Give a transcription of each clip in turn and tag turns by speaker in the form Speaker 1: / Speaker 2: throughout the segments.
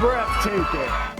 Speaker 1: breathtaking.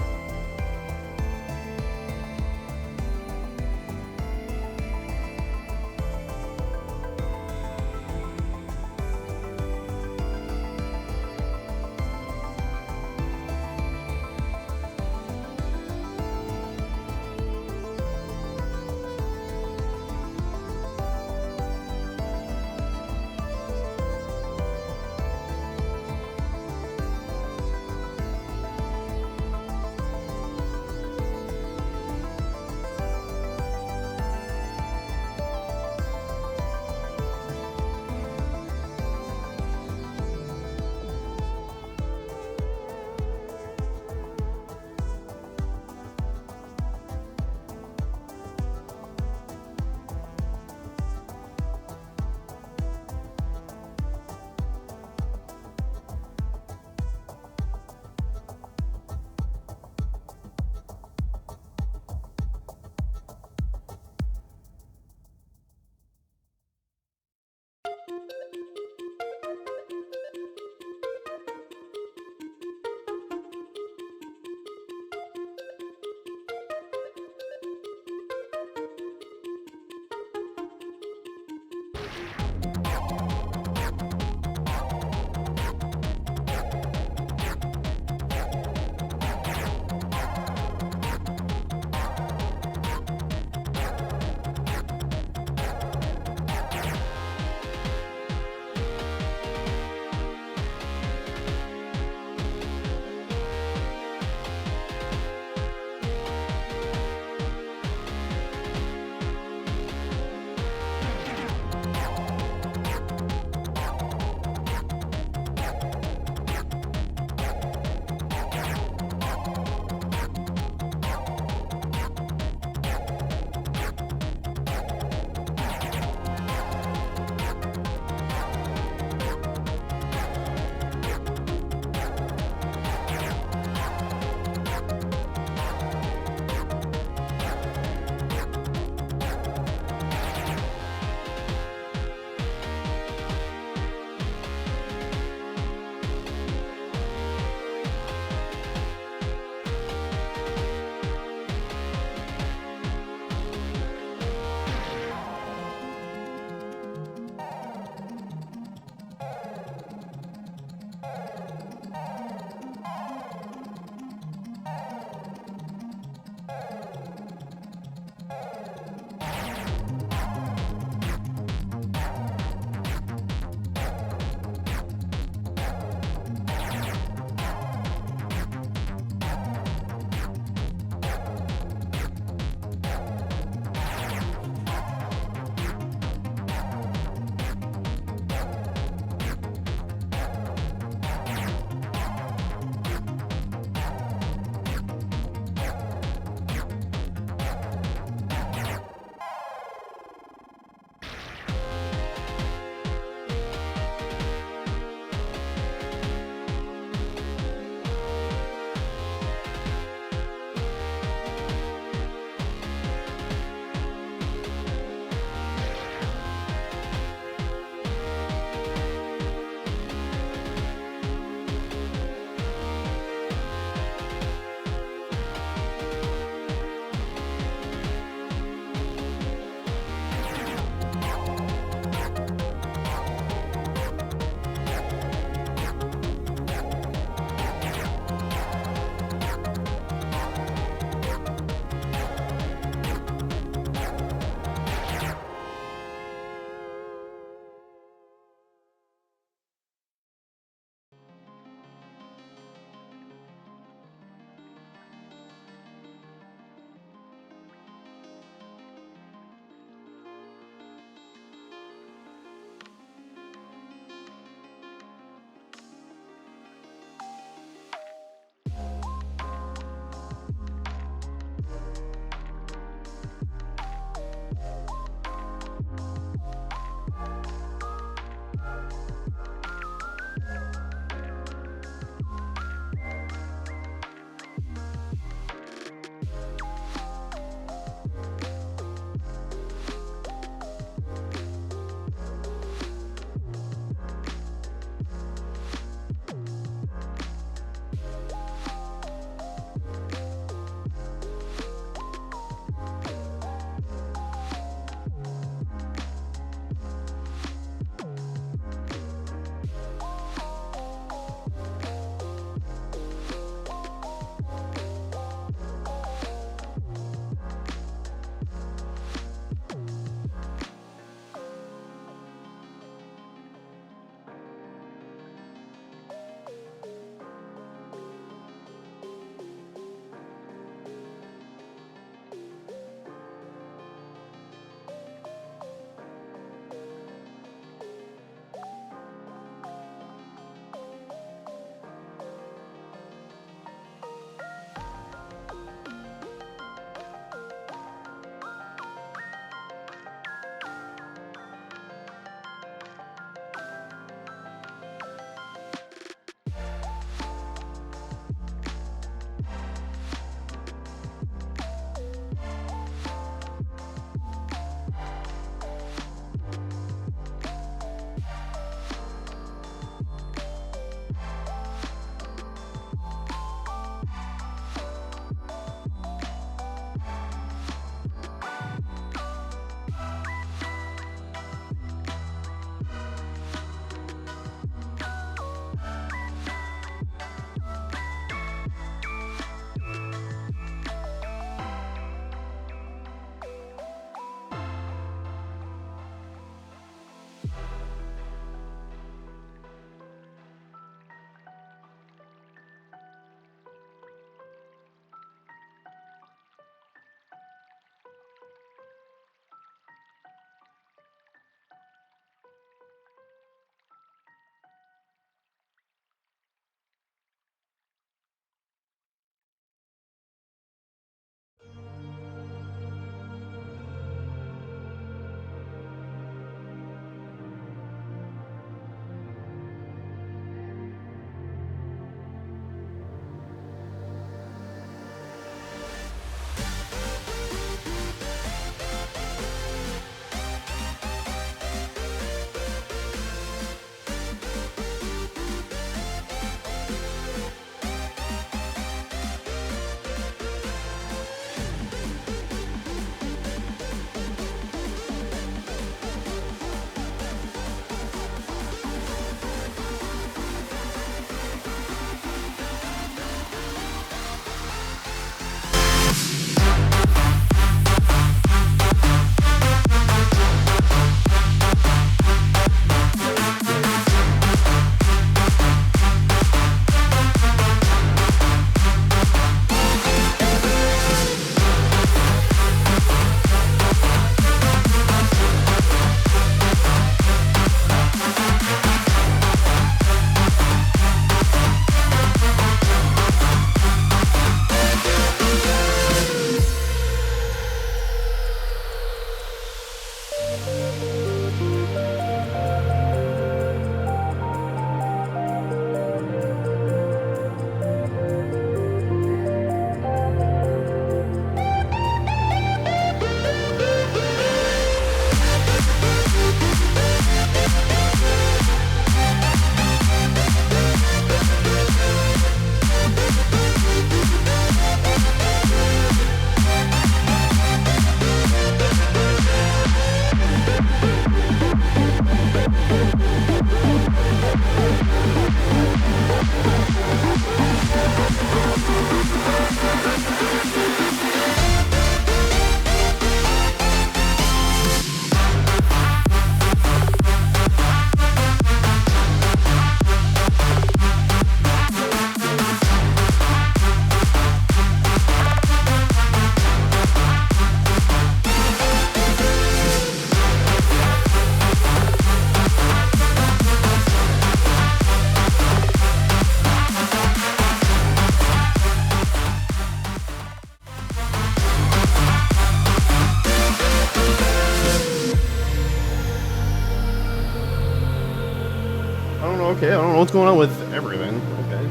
Speaker 1: okay, I don't know what's going on with everything. Okay.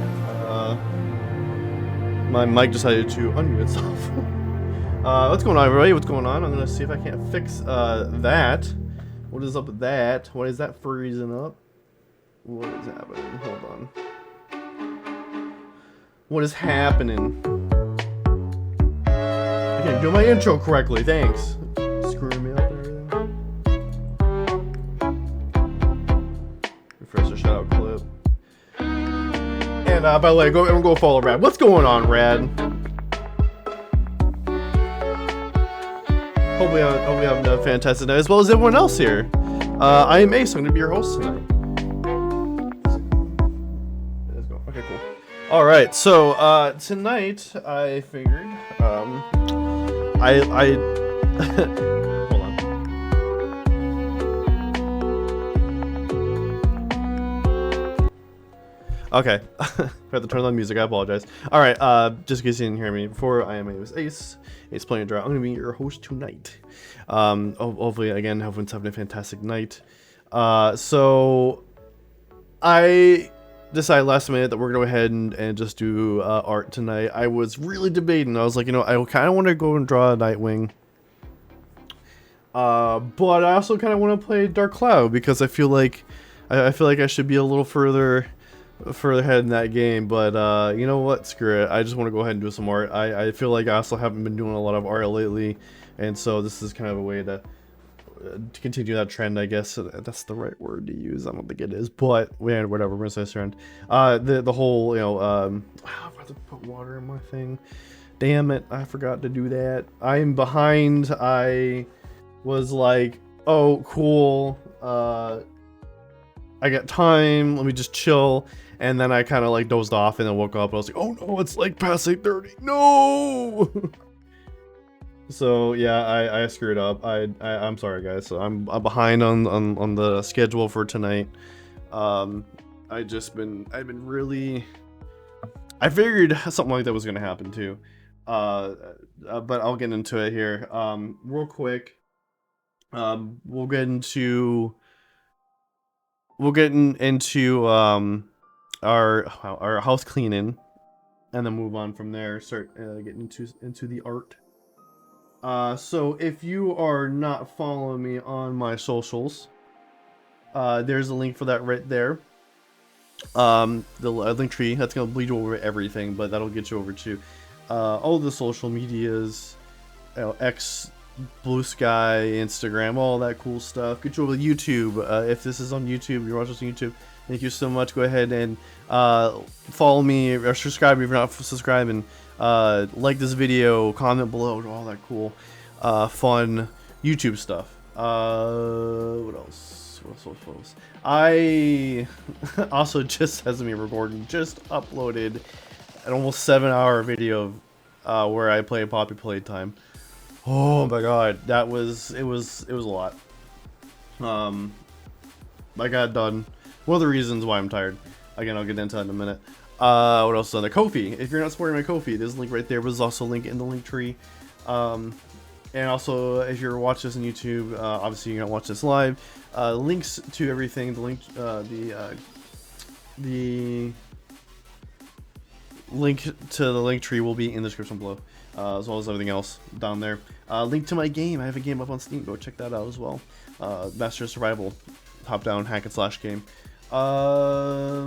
Speaker 1: My mic decided to unmute itself. What's going on, everybody? What's going on? I'm gonna see if I can't fix that. What is up with that? Why is that freezing up? What is happening? Hold on. What is happening? I can't do my intro correctly. Thanks. Screwing me up and everything. Refresh the shout clip. And by the way, everyone go follow Rad. What's going on, Rad? Hope we have a fantastic night, as well as everyone else here. I am Ace. I'm going to be your host tonight. Let's go. Okay, cool. All right. So tonight, I figured hold on. Okay, I have to turn on music. I apologize. All right, just in case you didn't hear me before, my name is Ace playing a draw. I'm gonna be your host tonight. Hopefully, again, everyone's having a fantastic night. So I decided last minute that we're gonna go ahead and just do art tonight. I was really debating. I was like, I kind of want to go and draw a Nightwing. But I also kind of want to play Dark Cloud because I feel like I should be a little further ahead in that game. But you know what, screw it, I just want to go ahead and do some art. I feel like I also haven't been doing a lot of art lately, and so this is kind of a way to continue that trend, I guess. That's the right word to use. I don't think it is, but man, whatever, we're gonna say this trend. The whole, I have to put water in my thing. Damn it, I forgot to do that. I'm behind. I was like, oh cool, I got time, let me just chill. And then I kind of like dozed off and then woke up and I was like, oh no, it's like past 8:30. No. So yeah, I screwed up. I'm sorry, guys. So I'm behind on the schedule for tonight. I've been really, I figured something like that was gonna happen too. But I'll get into it here. Real quick. We'll get into our house cleaning, and then move on from there. Start getting into the art. So if you are not following me on my socials, there's a link for that right there. The link tree that's gonna bleed you over everything, but that'll get you over to all the social medias, X, Blue Sky, Instagram, all that cool stuff. Get you over to YouTube. If this is on YouTube, you're watching on YouTube, thank you so much. Go ahead and follow me or subscribe if you're not subscribing. Like this video, comment below, all that cool, fun YouTube stuff. What else? What else? I also, just as me recording, just uploaded an almost 7-hour video where I play Poppy Playtime. Oh my god, it was a lot. I got done. One of the reasons why I'm tired. Again, I'll get into that in a minute. What else is on the Ko-fi? If you're not supporting my Ko-fi, there's a link right there. There's also a link in the link tree. And also, if you're watching this on YouTube, obviously you're gonna watch this live. Links to everything, the link, the link to the link tree will be in the description below, as well as everything else down there. Link to my game. I have a game up on Steam. Go check that out as well. Master of Survival, top-down hack and slash game. That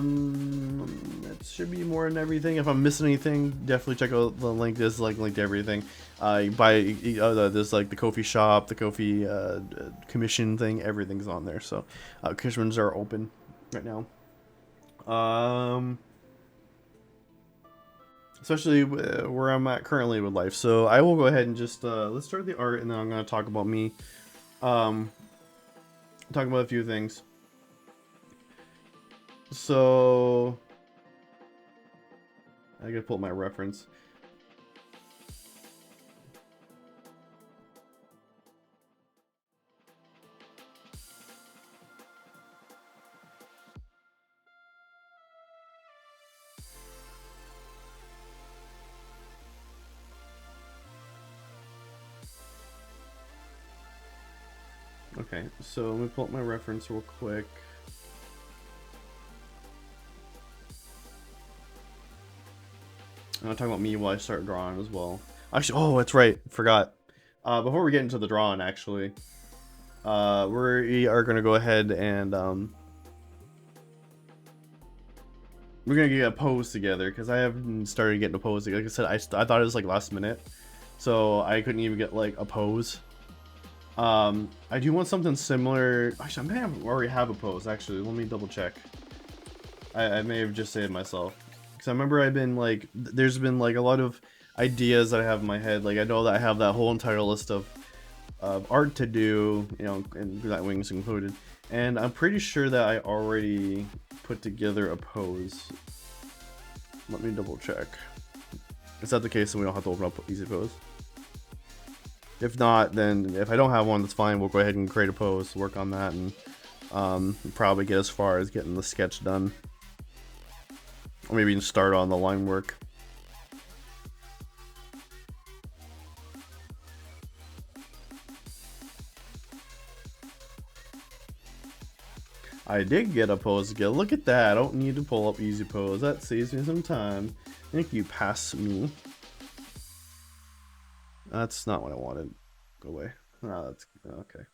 Speaker 1: should be more than everything. If I'm missing anything, definitely check out the link. There's like link to everything. There's like the Ko-fi shop, the Ko-fi commission thing. Everything's on there. So commissions are open right now. Especially where I'm at currently with life. So I will go ahead and just let's start the art, and then I'm gonna talk about me. Talk about a few things. So I gotta pull up my reference. Okay, so let me pull up my reference real quick. I'm talking about me while I start drawing as well. Actually, oh, that's right. Forgot. Before we get into the drawing, actually, we are gonna go ahead and we're gonna get a pose together because I haven't started getting a pose together. Like I said, I thought it was like last minute, so I couldn't even get like a pose. I do want something similar. Actually, I may have already have a pose. Actually, let me double check. I may have just saved myself. Because I remember I've been like, there's been like a lot of ideas that I have in my head. Like I know that I have that whole entire list of art to do, you know, and Nightwing's included. And I'm pretty sure that I already put together a pose. Let me double check. Is that the case? Then we don't have to open up Easy Pose. If not, then if I don't have one, that's fine. We'll go ahead and create a pose, work on that, and probably get as far as getting the sketch done. Or maybe even start on the line work. I did get a pose together. Look at that. I don't need to pull up Easy Pose. That saves me some time. Thank you, pass me. That's not what I wanted. Go away. Oh, that's okay.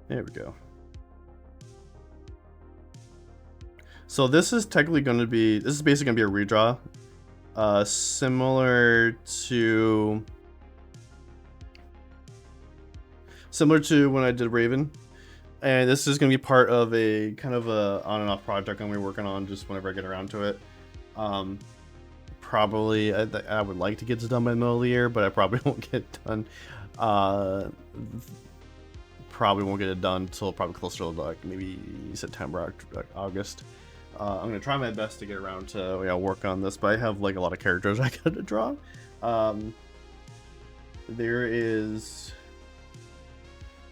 Speaker 1: There we go. So this is technically going to be, this is basically going to be a redraw. Similar to when I did Raven. And this is going to be part of a kind of a on and off project I'm going to be working on just whenever I get around to it. Probably, I would like to get this done by the middle of the year, but I probably won't get it done. Probably won't get it done until probably closer to like maybe September, August. I'm gonna try my best to get around to work on this, but I have like a lot of characters I gotta draw. There is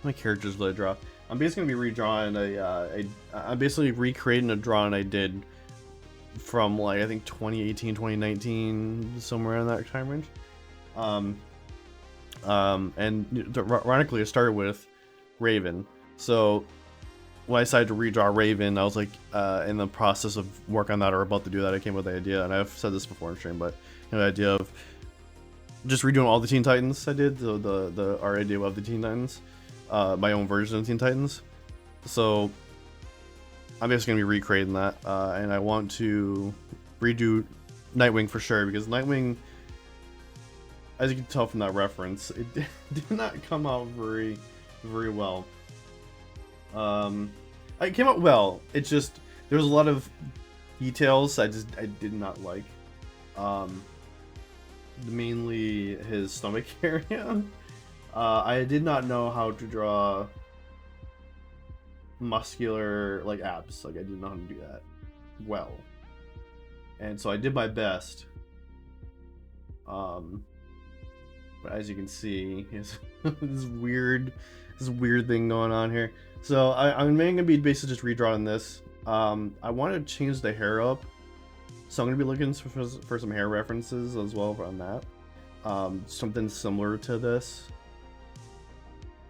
Speaker 1: how many characters did I draw? I'm basically gonna be redrawing I'm basically recreating a drawing I did from like I think 2018, 2019, somewhere in that time range. And ironically, it started with Raven. So when I decided to redraw Raven, I was like in the process of work on that or about to do that, I came up with the idea, and I've said this before in stream, but the idea of just redoing all the Teen Titans I did, our idea of the Teen Titans, my own version of Teen Titans. So I'm basically going to be recreating that, and I want to redo Nightwing for sure, because Nightwing, as you can tell from that reference, it did not come out very well. It came out well. It's just there was a lot of details I did not like. Mainly his stomach area. I did not know how to draw muscular like abs. Like I didn't know how to do that well, and so I did my best. But as you can see, there's this weird thing going on here. So I'm mainly gonna be basically just redrawing this. I want to change the hair up, so I'm gonna be looking for some hair references as well on that. Something similar to this.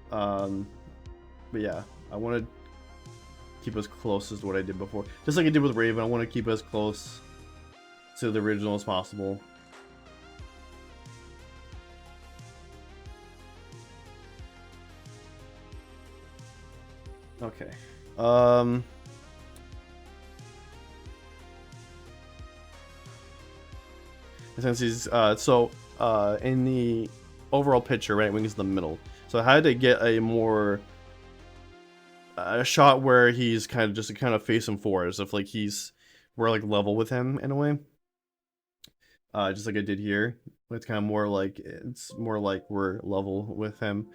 Speaker 1: But yeah, I want to keep as close as what I did before, just like I did with Raven. I want to keep as close to the original as possible. Okay. since he's in the overall picture, Nightwing is the middle. So I had to get a more a shot where he's kind of just kind of facing forward, as if like we're like level with him in a way. Just like I did here. It's kind of more like we're level with him.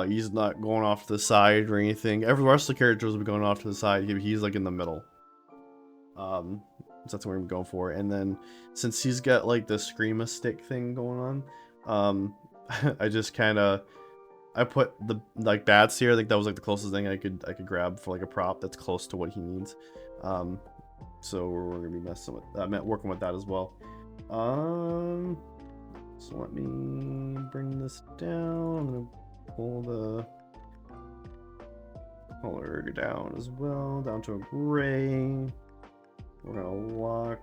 Speaker 1: He's not going off to the side or anything. Every rest of the characters will be going off to the side. He's like in the middle. So that's what we're going for. And then since he's got like the screama stick thing going on, I just kind of put the like bats here. I think that was like the closest thing I could grab for like a prop that's close to what he needs. So we're gonna be messing with that, working with that as well. So let me bring this down. I'm gonna pull the color down as well, down to a gray. We're gonna lock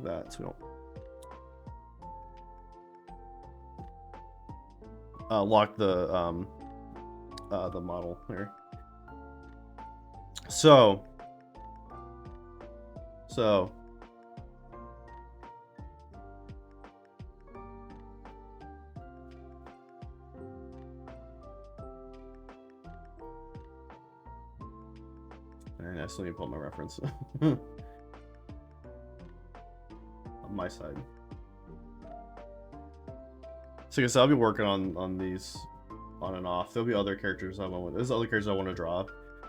Speaker 1: that so we don't lock the model here. So and I still need to pull my reference on my side. So I guess I'll be working on these on and off. There'll be other characters there's other characters I want to draw,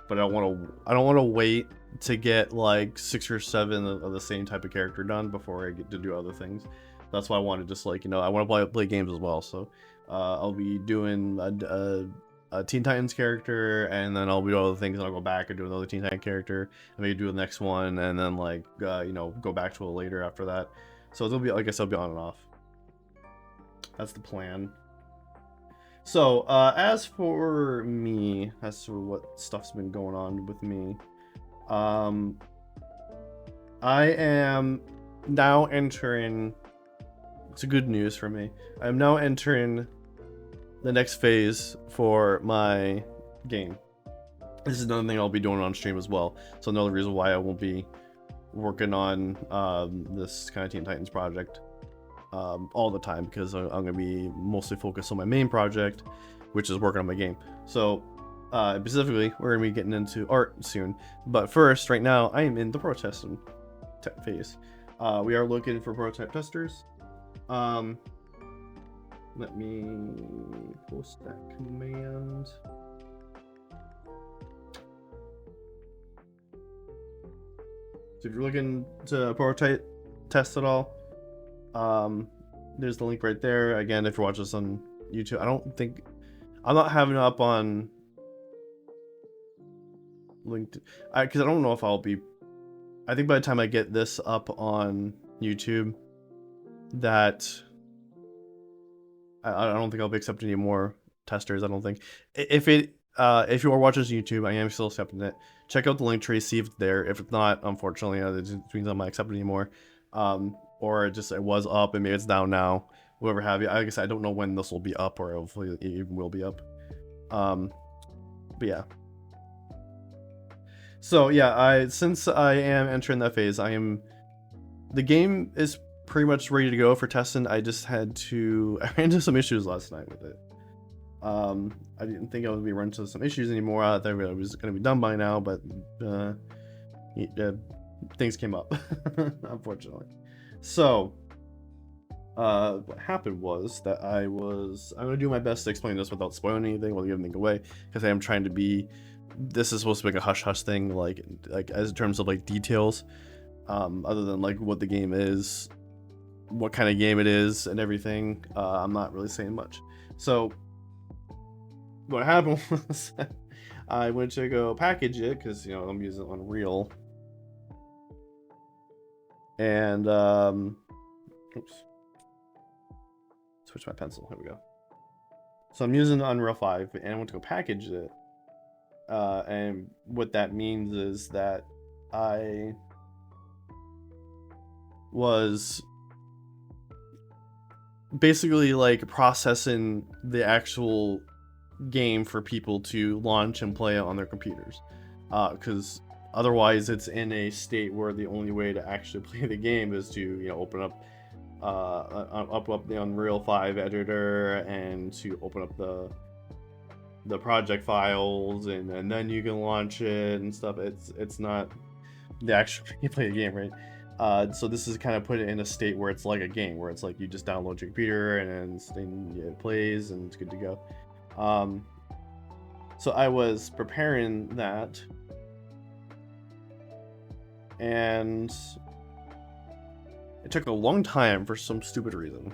Speaker 1: but I don't want to wait to get like 6 or 7 of the same type of character done before I get to do other things. That's why I want to just like, I want to play games as well. So I'll be doing a Teen Titans character, and then I'll do other things, and I'll go back and do another Teen Titan character, and maybe do the next one, and then like go back to it later after that. So it'll be, like I said, it'll be on and off. That's the plan. So as for me, as for what stuff's been going on with me, I am now entering. It's a good news for me. I'm now entering the next phase for my game. This is another thing I'll be doing on stream as well. So another reason why I won't be working on this kind of Teen Titans project all the time, because I'm going to be mostly focused on my main project, which is working on my game. So specifically, we're going to be getting into art soon. But first, right now, I am in the protesting phase. We are looking for prototype testers. Let me post that command. So if you're looking to prototype test at all, there's the link right there. Again, if you're watching this on YouTube, I'm not having it up on LinkedIn, because I don't know if I'll be. I think by the time I get this up on YouTube, that I don't think I'll be accepting any more testers. I don't think. If you are watching this on YouTube, I am still accepting it. Check out the link tree, see if it's there. If it's not, unfortunately, it just means I'm not accepting anymore. Or it was up and maybe it's down now. Whatever have you. I guess I don't know when this will be up, or hopefully it even will be up. But yeah. So yeah, since I am entering that phase, the game is pretty much ready to go for testing. I just I ran into some issues last night with it. I didn't think I would be running into some issues anymore. I thought it was going to be done by now, but things came up, unfortunately. So what happened was that I'm going to do my best to explain this without spoiling anything, without giving anything away, because I am trying to be. This is supposed to be like a hush-hush thing, like as in terms of like details, other than like what the game is, what kind of game it is, and everything. I'm not really saying much. So what happened was I went to go package it, because I'm using Unreal, and oops, switch my pencil. Here we go. So I'm using Unreal 5, and I went to go package it. And what that means is that I was basically like processing the actual game for people to launch and play it on their computers, because Otherwise, it's in a state where the only way to actually play the game is to, you know, open up the Unreal 5 editor and to open up the project files, and then you can launch it and stuff. It's not the actual you play the game, right? So this is kind of put it in a state where it's like a game, where it's like you just download your computer and then it plays and it's good to go. So I was preparing that, and it took a long time for some stupid reason.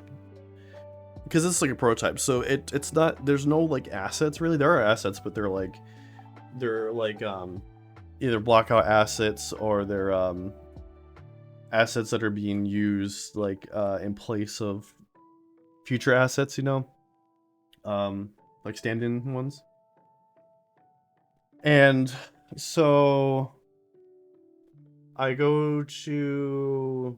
Speaker 1: Because it's like a prototype, so it's not, there's no like assets really. There are assets, but they're like either blockout assets, or they're assets that are being used like in place of future assets, you know, like stand-in ones. And so I go to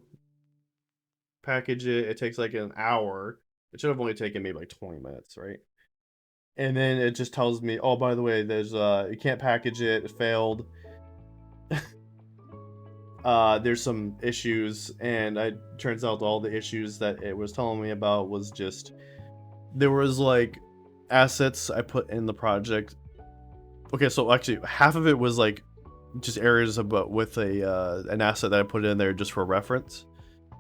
Speaker 1: package it. It takes like an hour. It should have only taken maybe like 20 minutes, right? And then it just tells me, oh, by the way, there's you can't package it. It failed. There's some issues, and it turns out all the issues that it was telling me about was just, there was like assets I put in the project. Okay, so actually half of it was like just errors about with an asset that I put in there just for reference.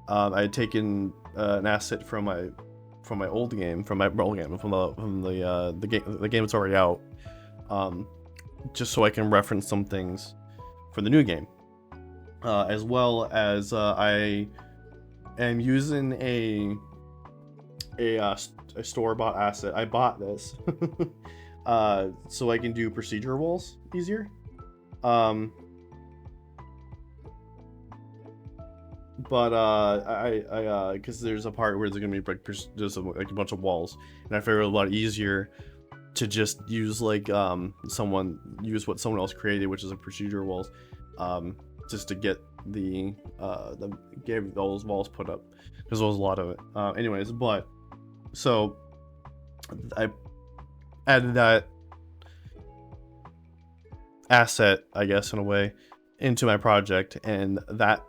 Speaker 1: I had taken an asset from my old game, from the game that's already out, just so I can reference some things for the new game, as well as I am using a store-bought asset. I bought this so I can do procedure walls easier. But I because there's a part where there's gonna be like just like a bunch of walls, and I figured it a lot easier to just use like use what someone else created, which is a procedure walls, just to get get all those walls put up, because there was a lot of it. Anyways, but so I added that asset, I guess, in a way, into my project, and that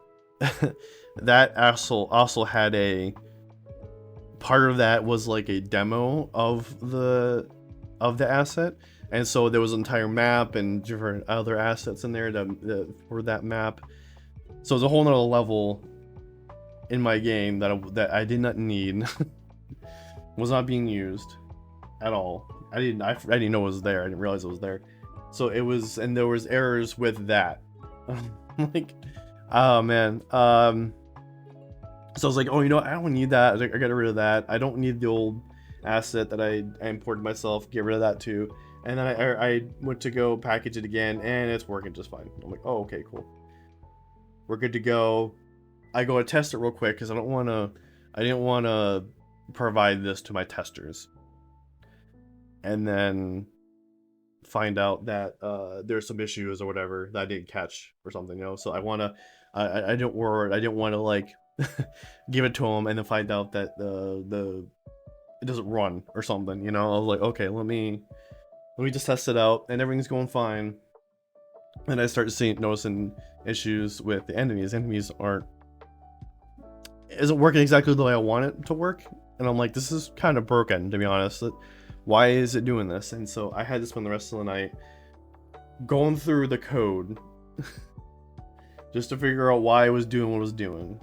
Speaker 1: that also had a part of that was like a demo of the asset, and so there was an entire map and different other assets in there for that map. So it was a whole nother level in my game that I did not need. Was not being used at all. I didn't know it was there. I didn't realize it was there. So it was, and there was errors with that. Like, oh man. So I was like, oh, you know what? I don't need that. I got rid of that. I don't need the old asset that I imported myself. Get rid of that too. And then I went to go package it again, and it's working just fine. I'm like, oh, okay, cool. We're good to go. I go to test it real quick because I didn't want to provide this to my testers and then find out that there's some issues or whatever that I didn't catch or something, you know. So I didn't want to like give it to them and then find out that it doesn't run or something, you know. I was like, okay, let me just test it out, and everything's going fine. And I start noticing issues with the enemies. Enemies isn't working exactly the way I want it to work, and I'm like, this is kind of broken, to be honest. Why is it doing this? And so I had to spend the rest of the night going through the code just to figure out why it was doing what it was doing,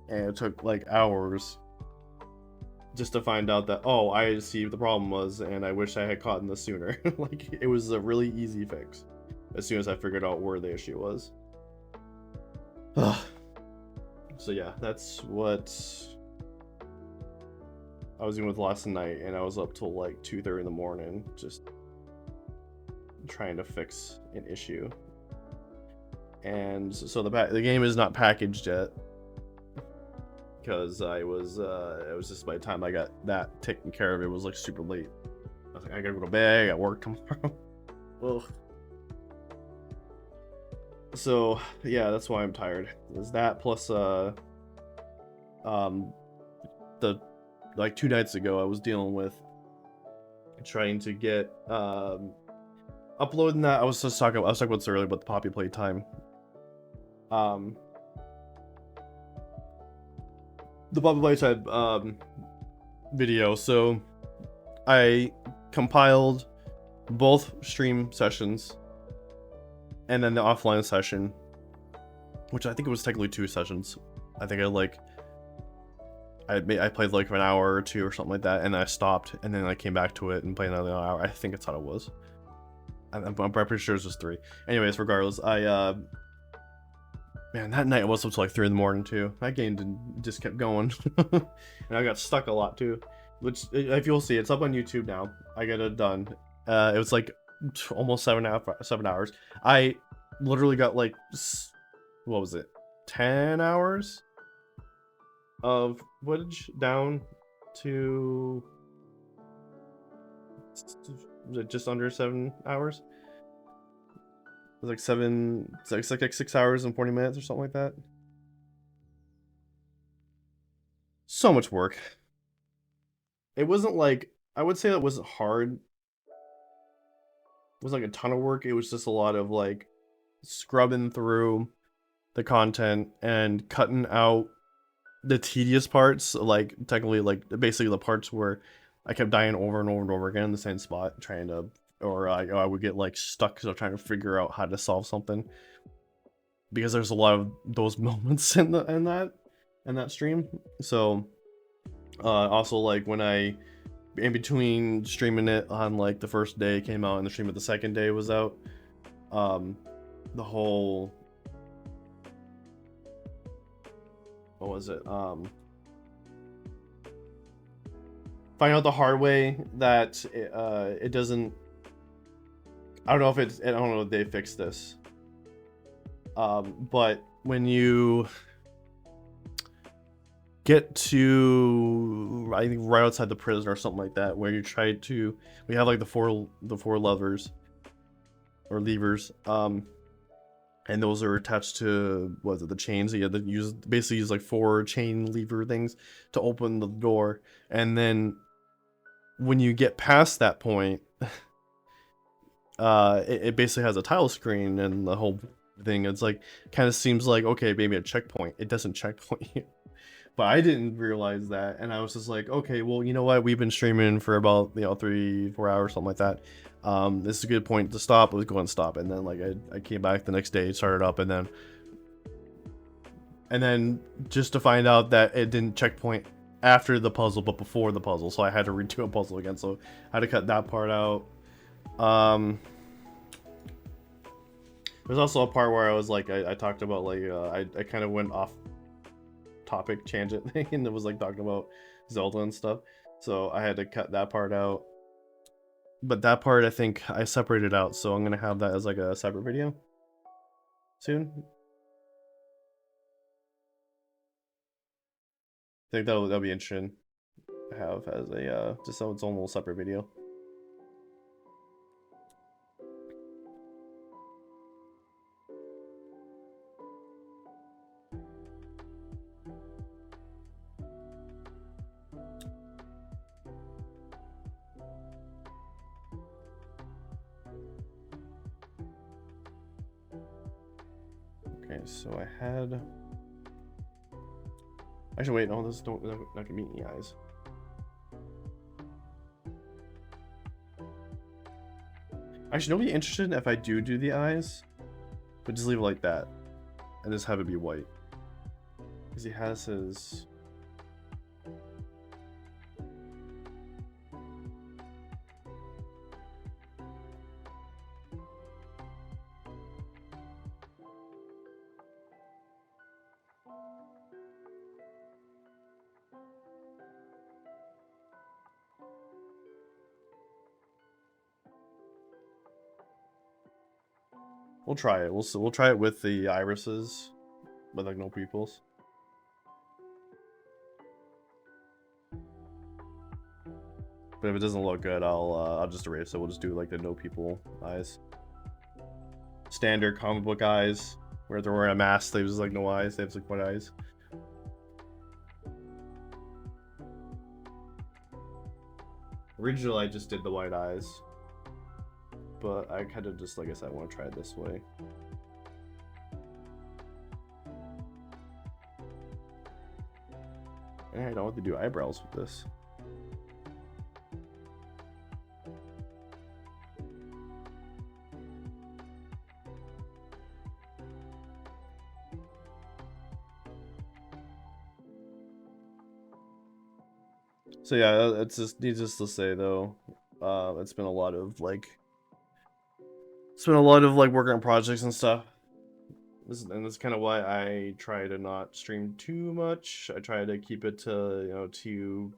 Speaker 1: and it took like hours just to find out that, oh, I see what the problem was, and I wish I had caught this sooner. Like, it was a really easy fix as soon as I figured out where the issue was. So yeah, that's what I was doing with last night, and I was up till like 2:30 in the morning just trying to fix an issue. And so the game is not packaged yet, because it was just, by the time I got that taken care of, it was like super late. I was like, I gotta go to bed, I got work tomorrow. Ugh. So yeah, that's why I'm tired. Is that plus like 2 nights ago I was dealing with trying to get uploading that. I was talking about this earlier about the Poppy playtime. Um, the Bobby Lightside video. So I compiled both stream sessions and then the offline session, which I think it was technically 2 sessions. I think I played like for an hour or 2 or something like that, and I stopped, and then I came back to it and played another hour. I think that's how it was. I'm pretty sure it was 3. Anyways, regardless, man, that night I was up to like 3 in the morning too. That game just kept going. And I got stuck a lot too. Which, if you'll see, it's up on YouTube now. I got it done. It was like almost 7 hours. I literally got like, what was it? 10 hours of footage down to just under 7 hours. It was like 6 hours and 40 minutes or something like that. So much work. It wasn't like, I would say that wasn't hard. It was like a ton of work. It was just a lot of like scrubbing through the content and cutting out the tedious parts, like technically like basically the parts where I kept dying over and over and over again in the same spot, trying to, or I would get like stuck because I'm trying to figure out how to solve something, because there's a lot of those moments in that stream. So also like when I, in between streaming it on like the first day it came out and the stream of the second day was out, the whole, what was it, find out the hard way that it doesn't, I don't know if it's, I don't know if they fixed this, but when you get to, I think right outside the prison or something like that, where you try to, we have like the four levers or levers, and those are attached to, what is it, the chains. You have to basically use like 4 chain lever things to open the door, and then when you get past that point, it basically has a title screen and the whole thing. It's like, kind of seems like, okay, maybe a checkpoint. It doesn't checkpoint you. But I didn't realize that, and I was just like, okay, well, you know what? We've been streaming for about, 3-4 hours, something like that. This is a good point to stop. Let's go and stop. And then like I came back the next day, started up, and then just to find out that it didn't checkpoint after the puzzle, but before the puzzle. So I had to redo a puzzle again. So I had to cut that part out. There's also a part where I was like, I talked about like, I kind of went off topic tangent thing, and it was like talking about Zelda and stuff, so I had to cut that part out. But that part I think I separated out, so I'm gonna have that as like a separate video soon. I think that'll be interesting to have as a just so its own little separate video. Okay, so I had, actually wait, no, this don't, not gonna meet any eyes. Actually, nobody interested if I do the eyes, but just leave it like that and just have it be white, because he has his, we'll try it. We'll try it with the irises, but like no pupils. But if it doesn't look good, I'll just erase it. We'll just do like the no people eyes. Standard comic book eyes, where they're wearing a mask. They have just like no eyes. They have like white eyes. Originally, I just did the white eyes, but I kind of just, like I said, I want to try it this way. I don't have to do eyebrows with this. So yeah, it's just needless to say though, it's been a lot of like, working on projects and stuff. And that's kind of why I try to not stream too much. I try to keep it to, 2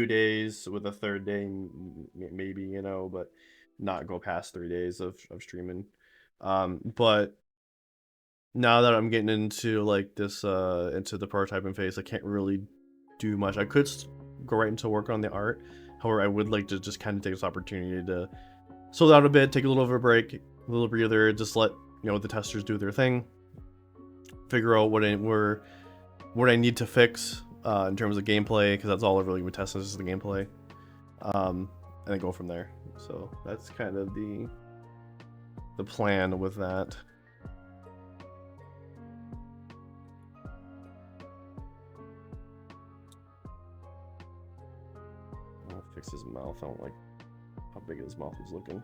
Speaker 1: days with a third day maybe, but not go past 3 days of streaming. But now that I'm getting into like this into the prototyping phase, I can't really do much. I could go right into work on the art. However, I would like to just kind of take this opportunity to slow down a bit, take a little of a break, a little breather, just let the testers do their thing, figure out what I need to fix in terms of gameplay, because that's all I've really been testing is the gameplay, and then go from there. So that's kind of the plan with that. I'll fix his mouth. I don't like how big his mouth is looking.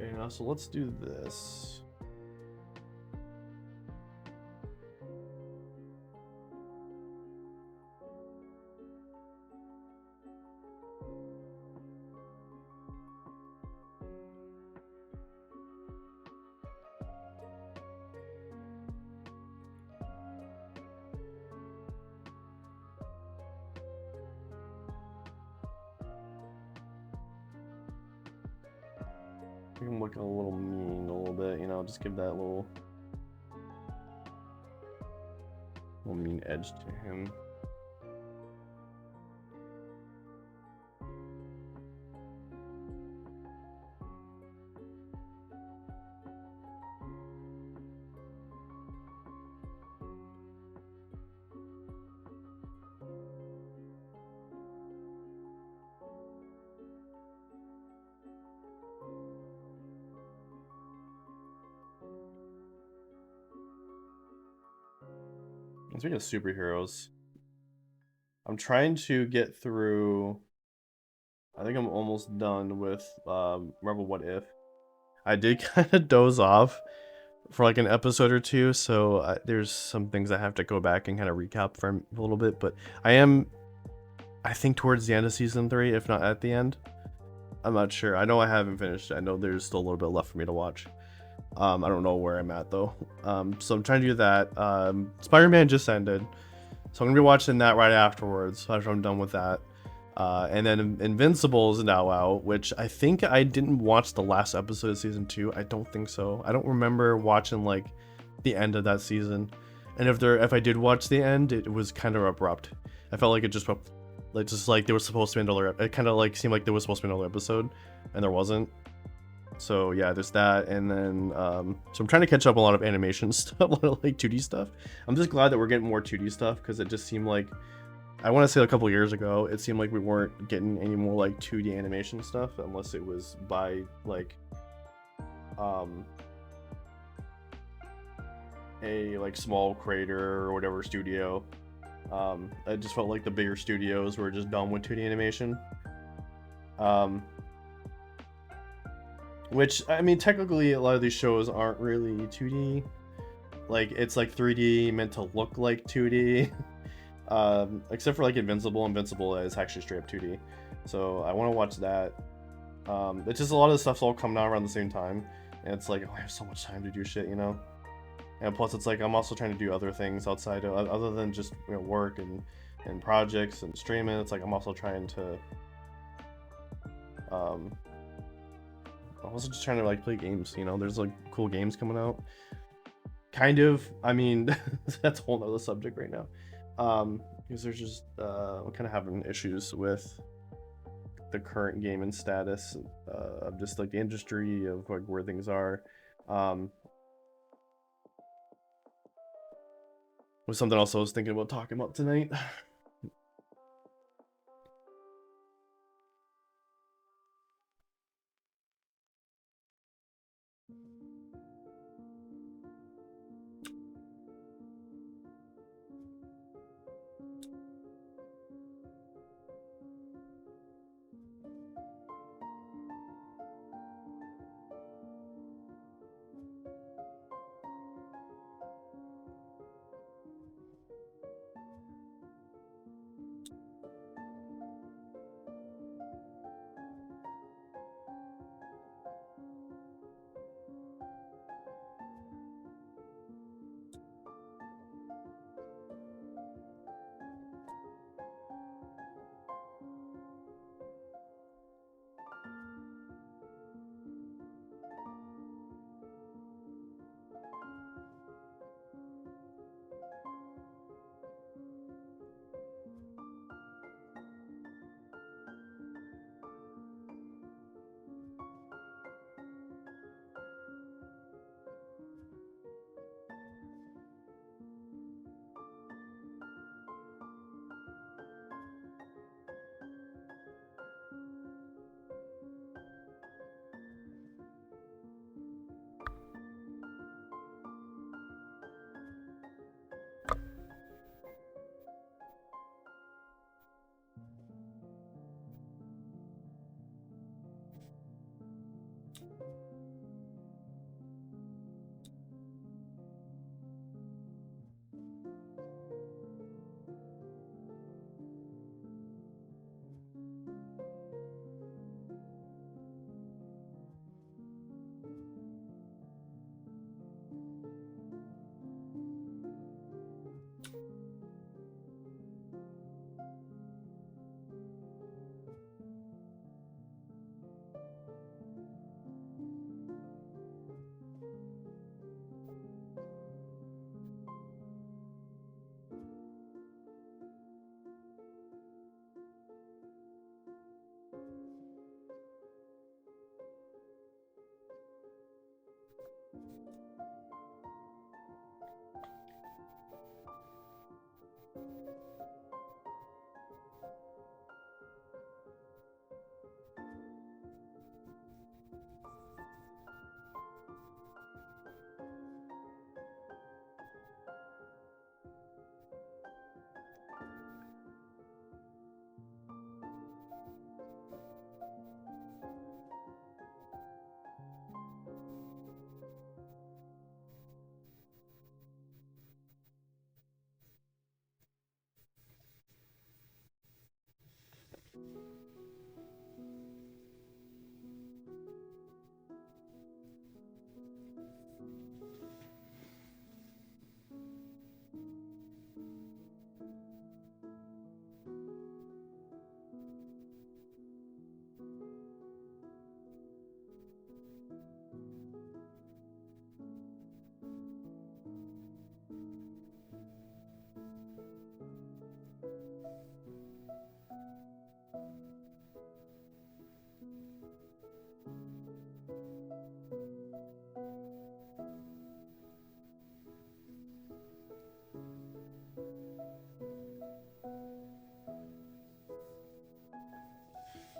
Speaker 1: Okay, now so let's do this. Make him look a little mean a little bit, just give that little mean edge to him. Speaking of superheroes, I'm trying to get through. I think I'm almost done with Marvel What If. I did kind of doze off for like an episode or two, so there's some things I have to go back and kind of recap for a little bit. But I think towards the end of season 3, if not at the end. I'm not sure. I know I haven't finished. I know there's still a little bit left for me to watch. I don't know where I'm at though. So I'm trying to do that. Spider-Man just ended, so I'm gonna be watching that right afterwards after I'm done with that. And then Invincible is now out, which I think I didn't watch the last episode of season 2. I don't think so. I don't remember watching like the end of that season. And if I did watch the end, it was kind of abrupt. I felt like it just like there was supposed to be another. It kind of like seemed like there was supposed to be another episode, and there wasn't. So yeah, there's that, and then so I'm trying to catch up a lot of animation stuff, a lot of like 2D stuff. I'm just glad that we're getting more 2D stuff, because it just seemed like, I want to say a couple years ago, it seemed like we weren't getting any more like 2D animation stuff unless it was by like a like small creator or whatever studio. I just felt like the bigger studios were just done with 2D animation. Which, I mean, technically a lot of these shows aren't really 2D. Like, it's like 3D meant to look like 2D. Except for like Invincible. Invincible is actually straight up 2D. So I want to watch that. It's just a lot of the stuff's all coming out around the same time. And it's like, oh, I have so much time to do shit, And plus it's like, I'm also trying to do other things outside of, other than just work and projects and streaming. It's like, I'm also trying to, I was just trying to like play games, there's like cool games coming out. Kind of, I mean, that's a whole other subject right now. Because there's just, I'm kind of having issues with the current gaming status of just like the industry of like where things are. was something else I was thinking about talking about tonight.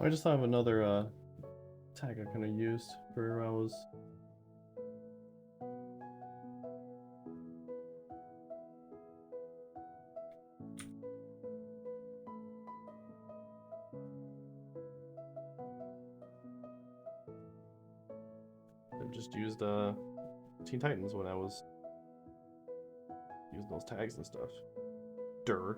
Speaker 1: I just have another tag I kind of used for I was. I just used Teen Titans when I was using those tags and stuff. Durr.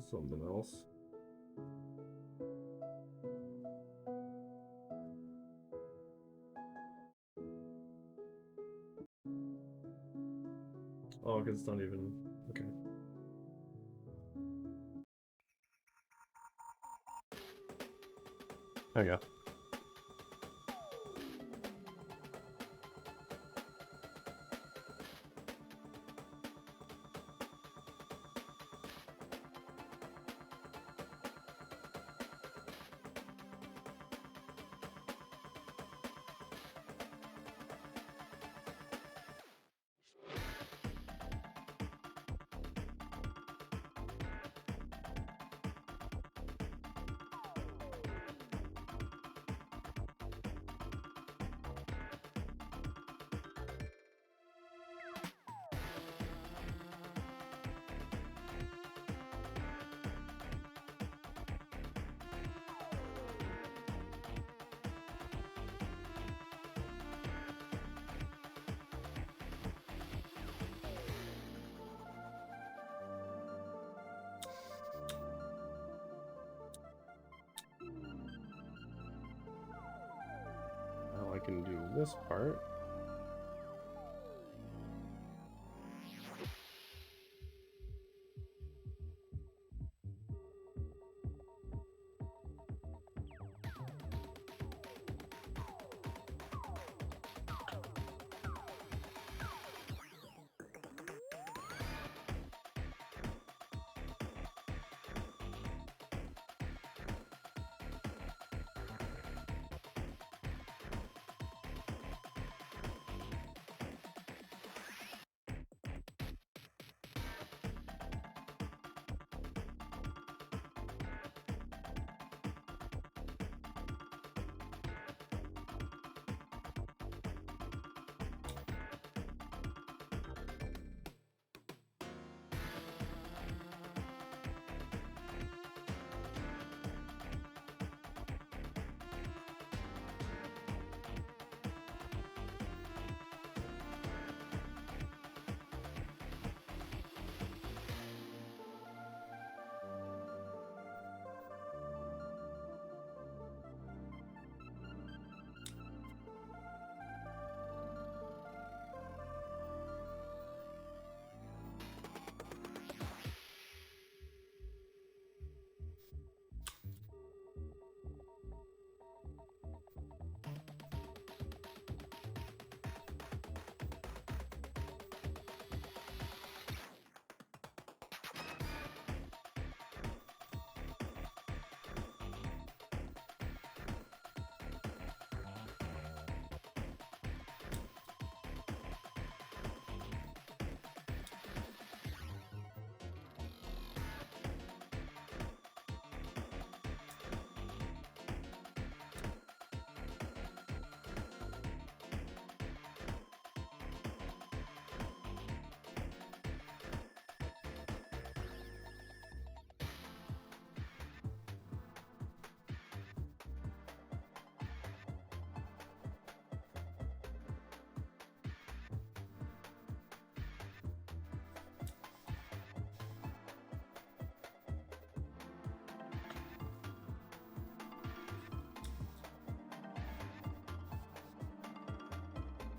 Speaker 1: something else. Oh, because it's not even... Okay. There you go. Now I can do this part.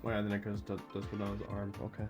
Speaker 1: Oh yeah, then it goes does go down his arm. Okay.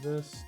Speaker 1: this.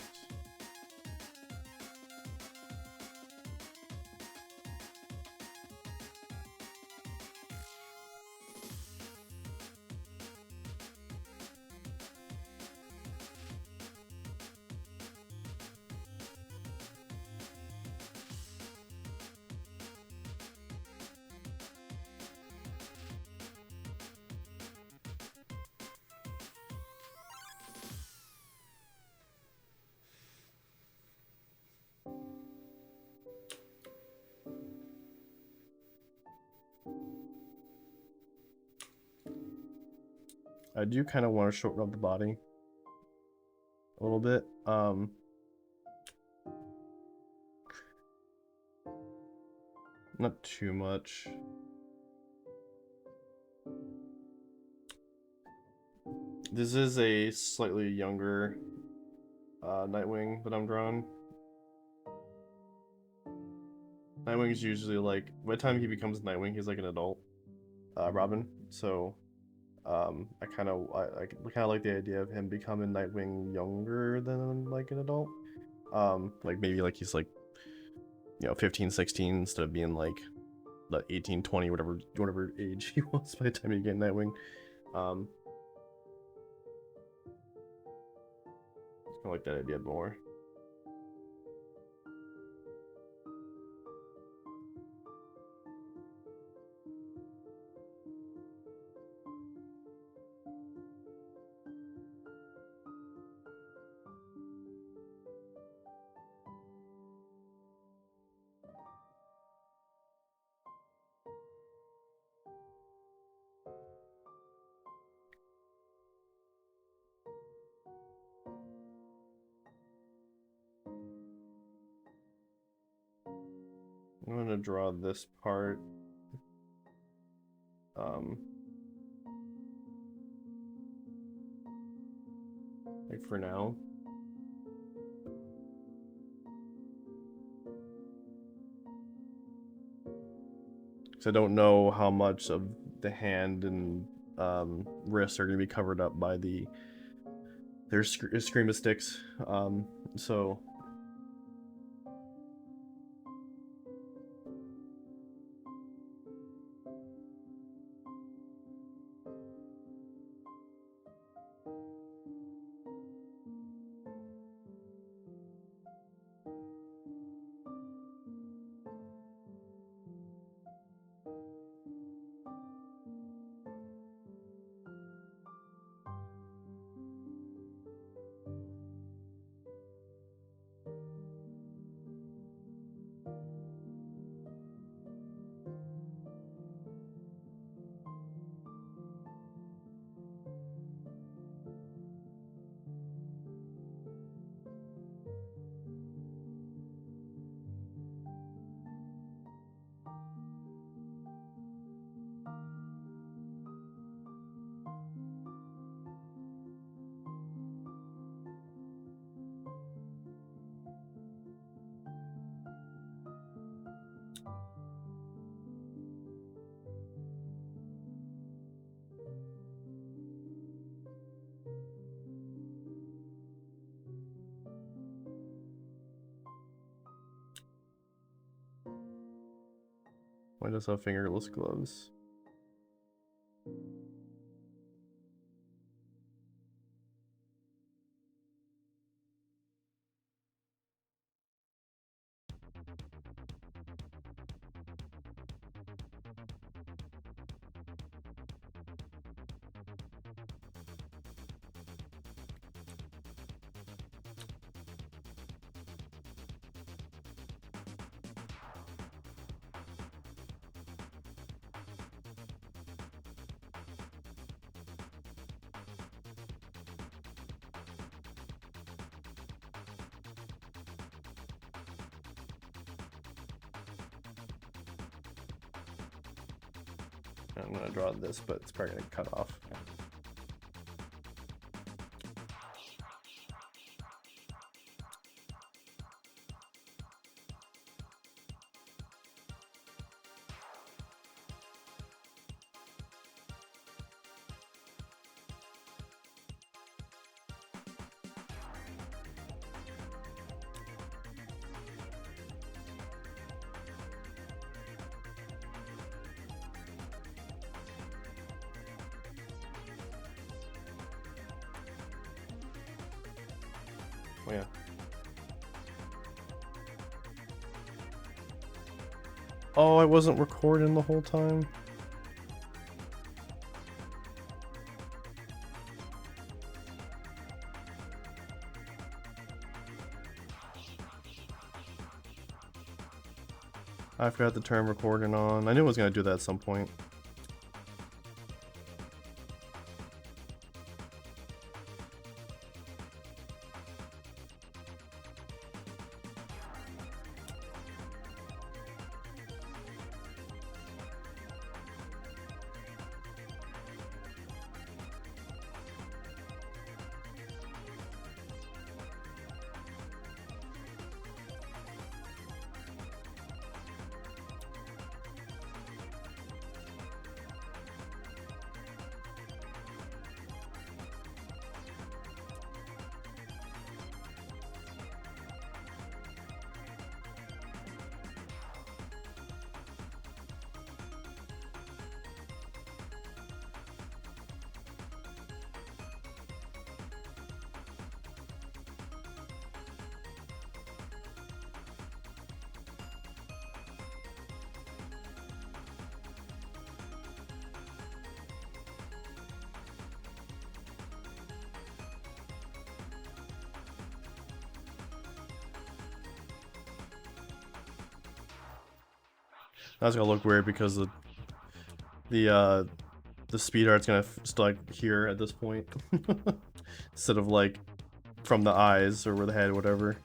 Speaker 1: I do kind of want to shorten up the body a little bit. Not too much. This is a slightly younger Nightwing that I'm drawing. Nightwing's usually like, by the time he becomes Nightwing, he's like an adult Robin. So I kind of like the idea of him becoming Nightwing younger than like an adult. Like maybe like he's like, you know, 15, 16 instead of being like the 18, 20, whatever age he was by the time you get Nightwing. I like that idea more. I'm gonna draw this part. Like for now. Because I don't know how much of the hand and wrists are gonna be covered up by their screama sticks. So why does have fingerless gloves? I'm gonna draw this, but it's probably gonna cut off.
Speaker 2: Oh, yeah. Oh, I wasn't recording the whole time. I forgot to turn recording on. I knew I was gonna do that at some point. That's gonna look weird because the speed art's gonna start here at this point instead of like from the eyes or the head, whatever.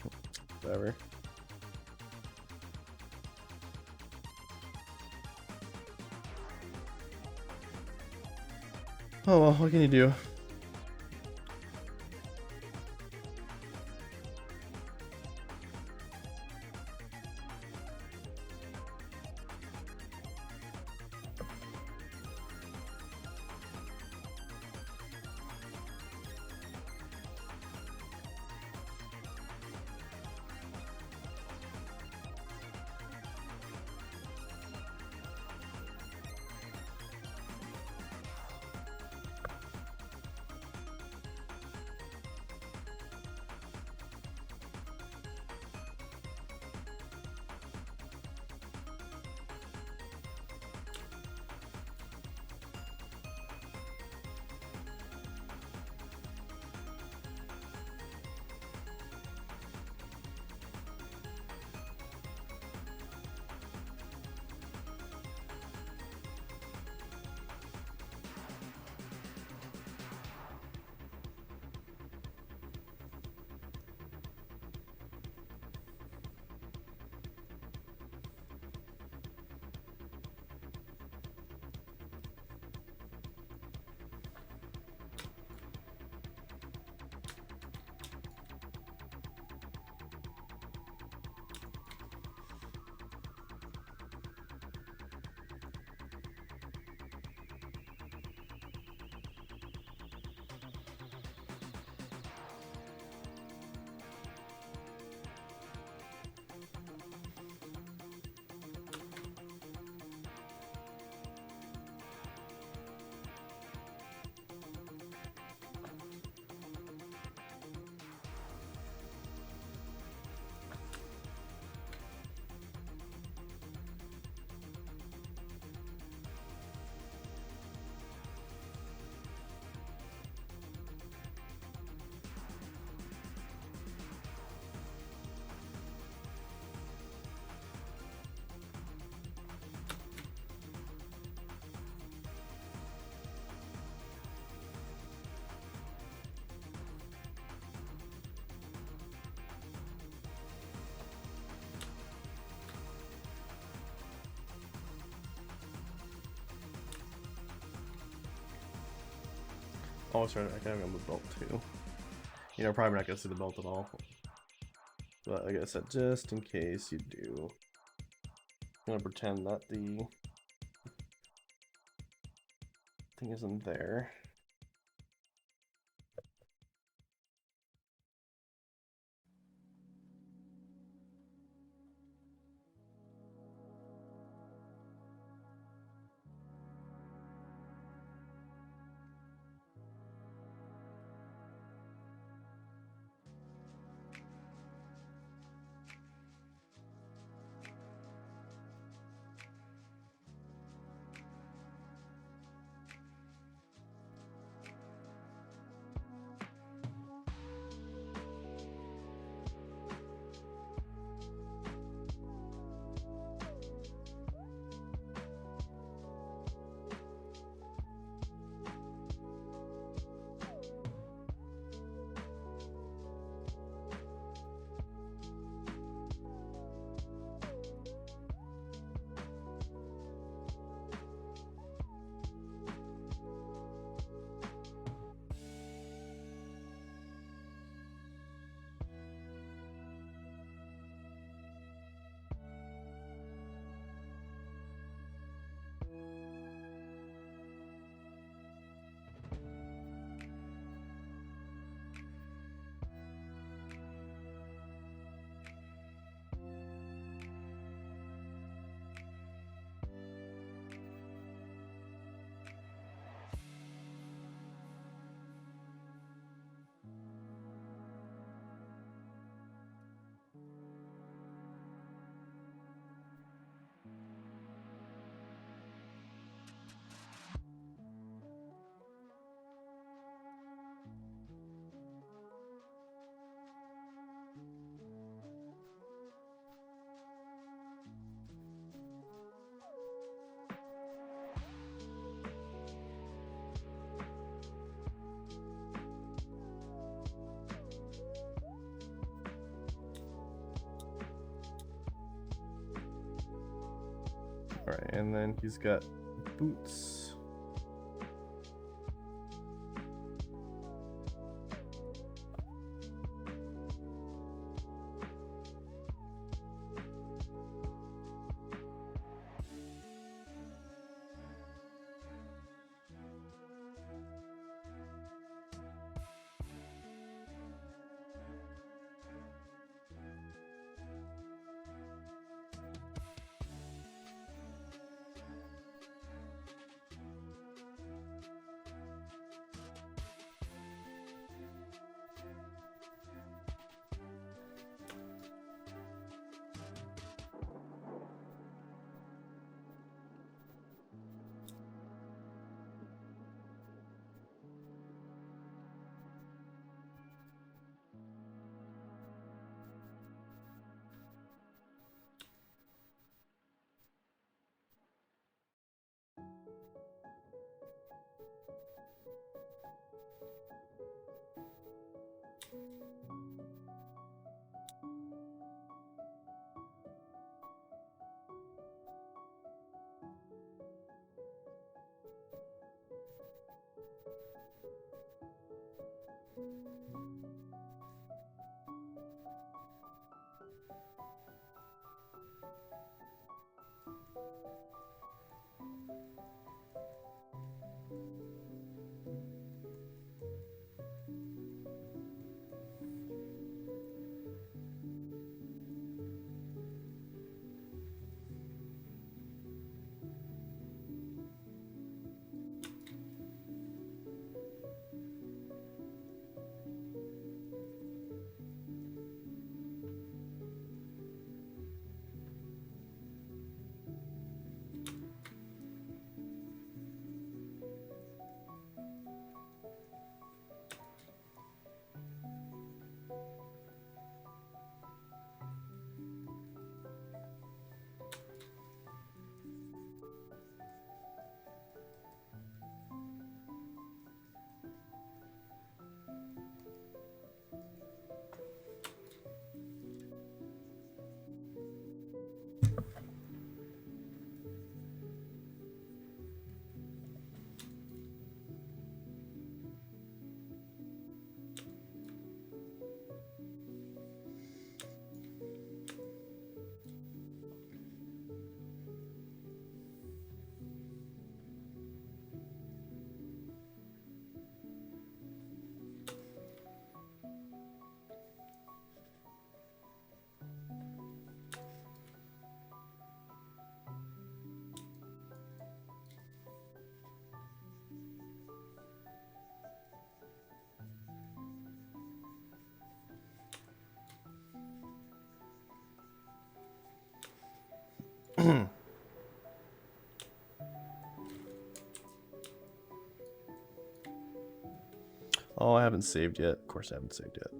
Speaker 2: Oh well, what can you do? Oh, sorry, I can have the belt too. You know, probably not gonna see the belt at all. But like I said, just in case you do, I'm gonna pretend that the thing isn't there. Alright, and then he's got boots. Oh, I haven't saved yet. Of course I haven't saved yet.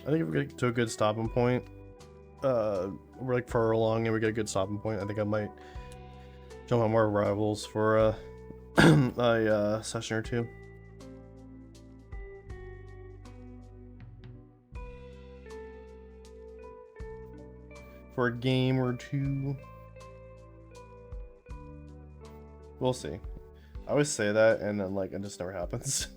Speaker 2: I think if we get to a good stopping point, we're like far along and we get a good stopping point, I think I might jump on more rivals for a session or two. For a game or two. We'll see. I always say that and then like it just never happens.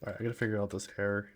Speaker 2: Alright, I gotta figure out this hair.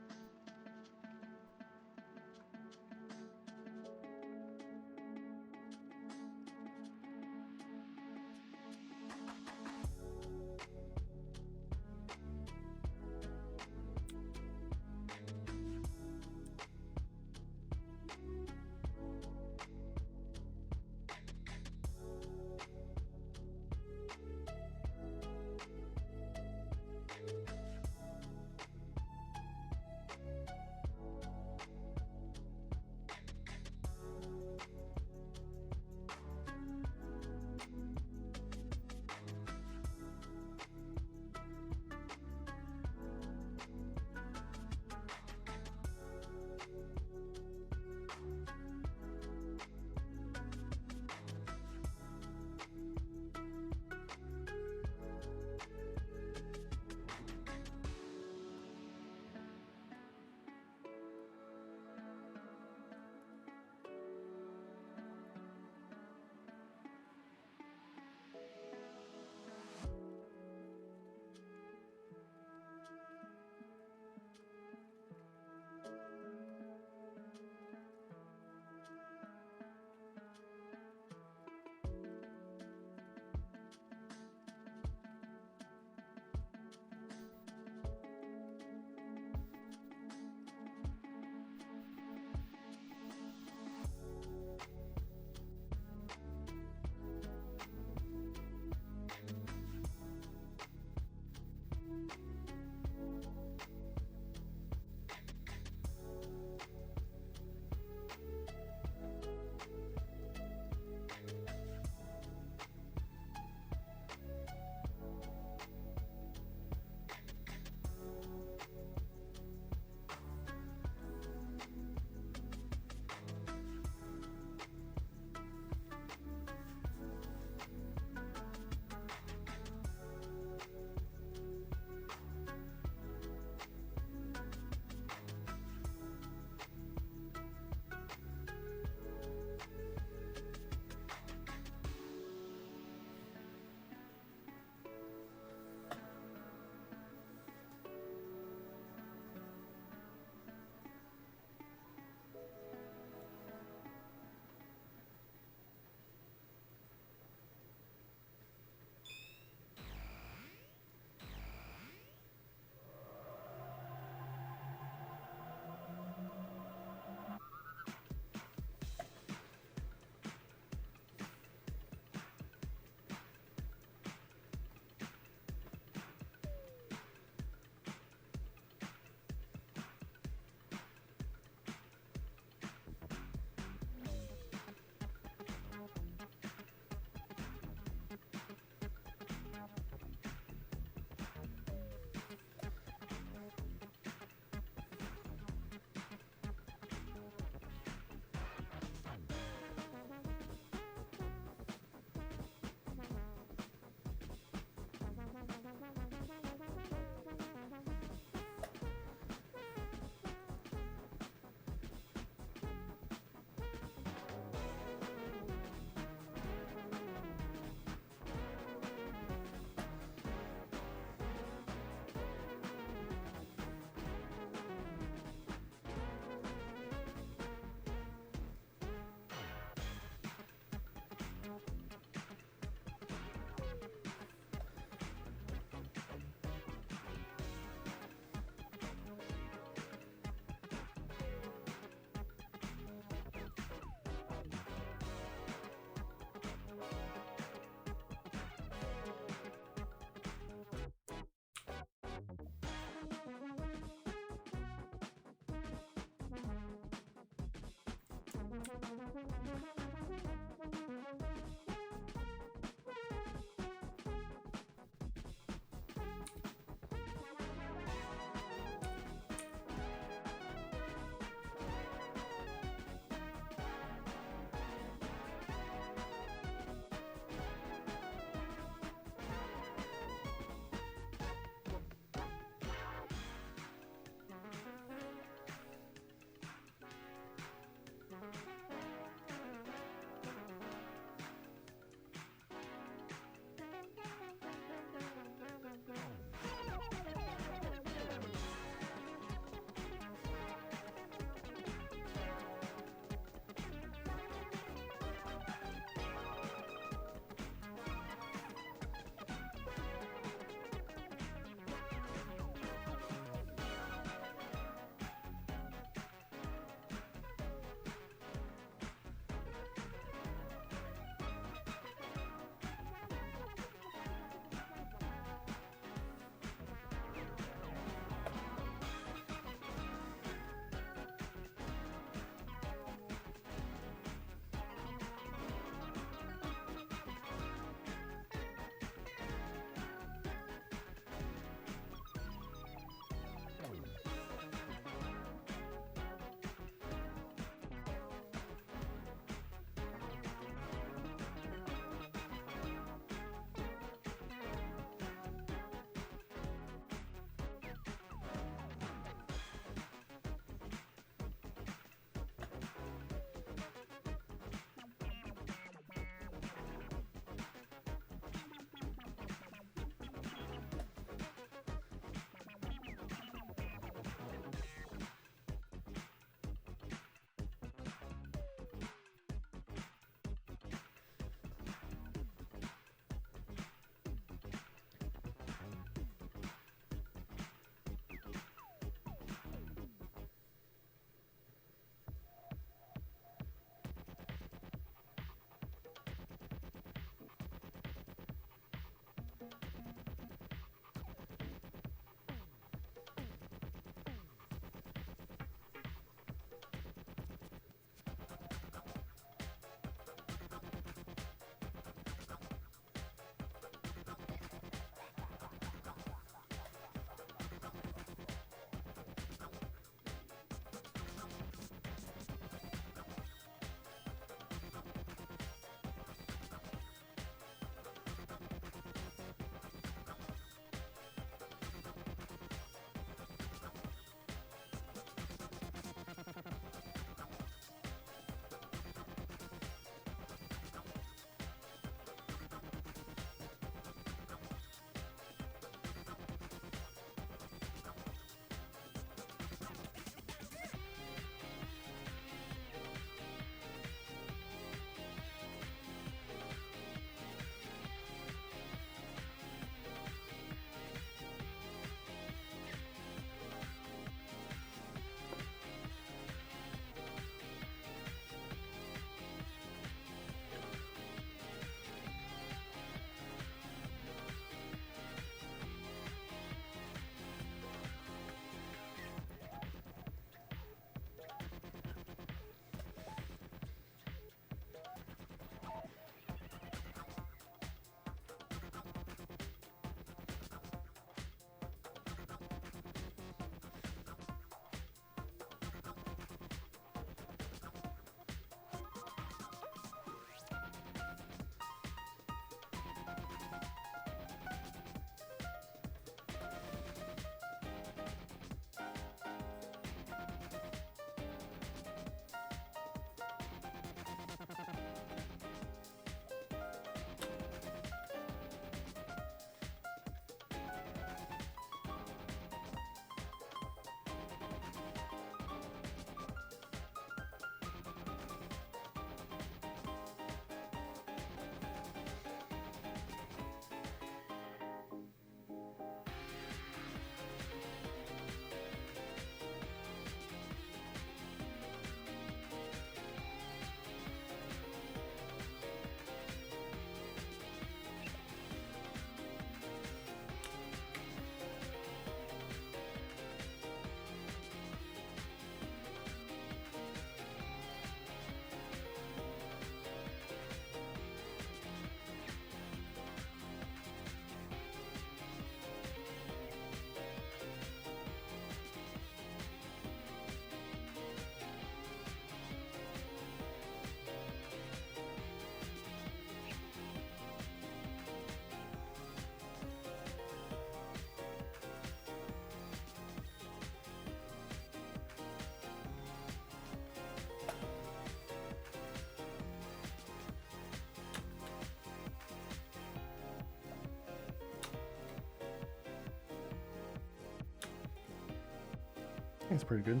Speaker 2: think it's pretty good.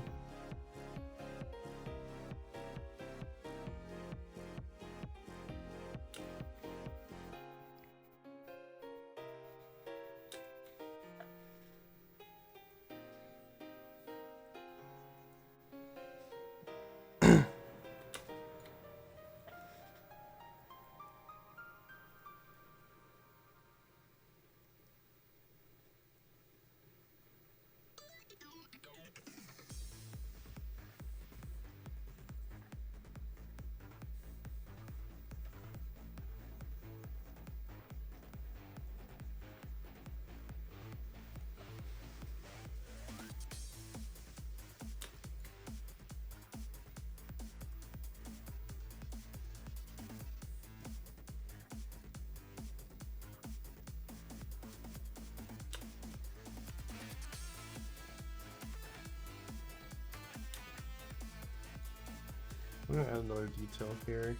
Speaker 2: I'm gonna add another detail here.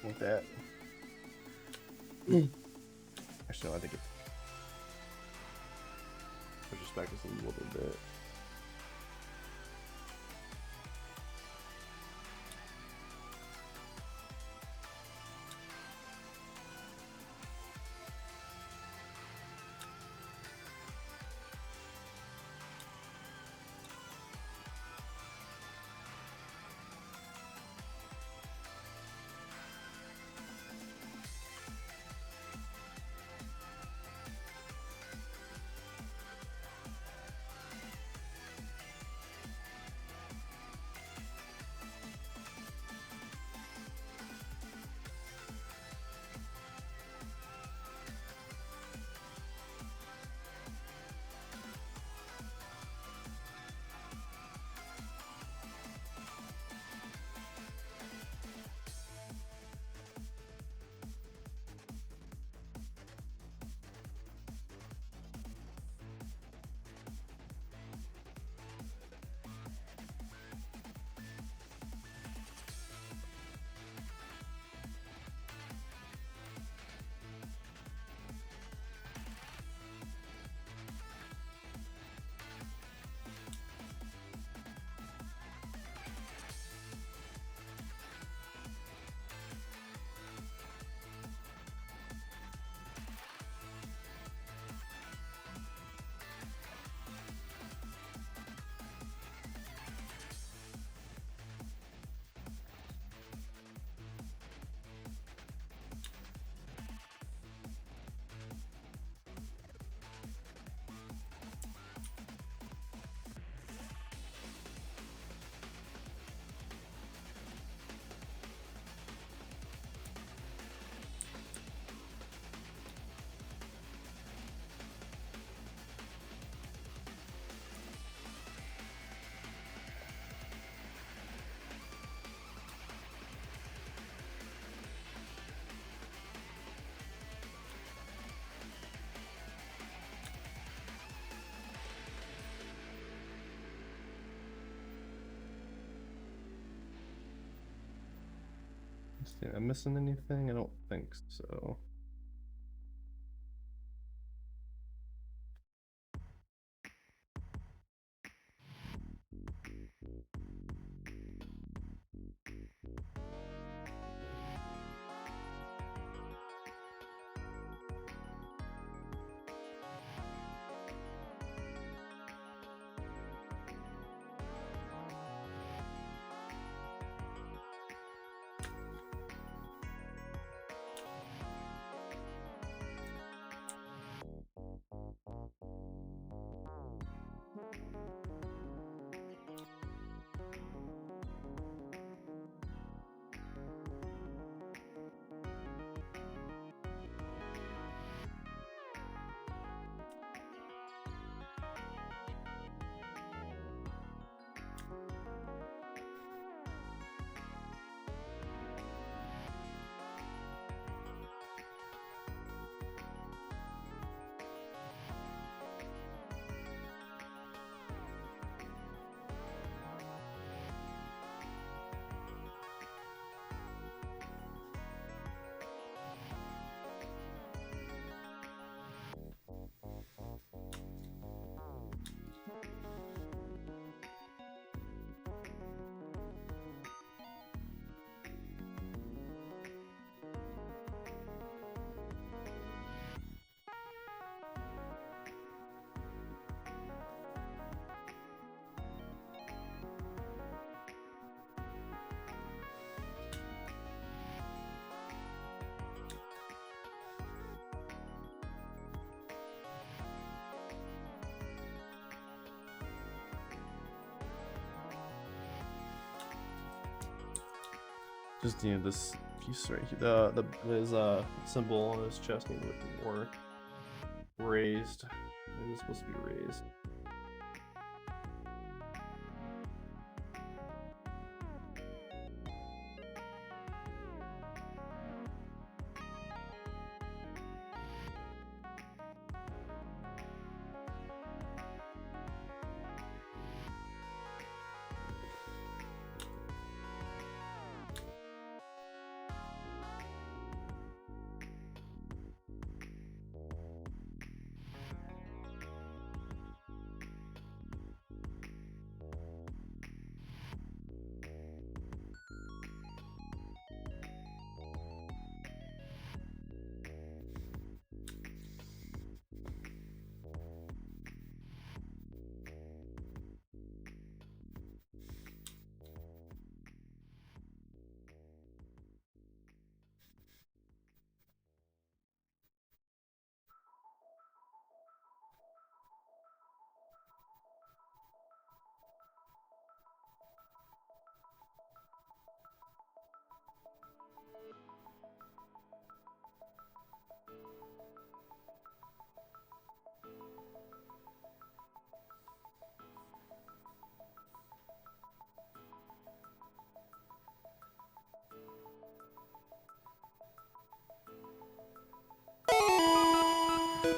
Speaker 2: Like that. Actually, no, I think it pushes back just a little bit. Am I missing anything? I don't think so. Just needed this piece right here. His symbol on his chest needed to be more raised. It was supposed to be raised.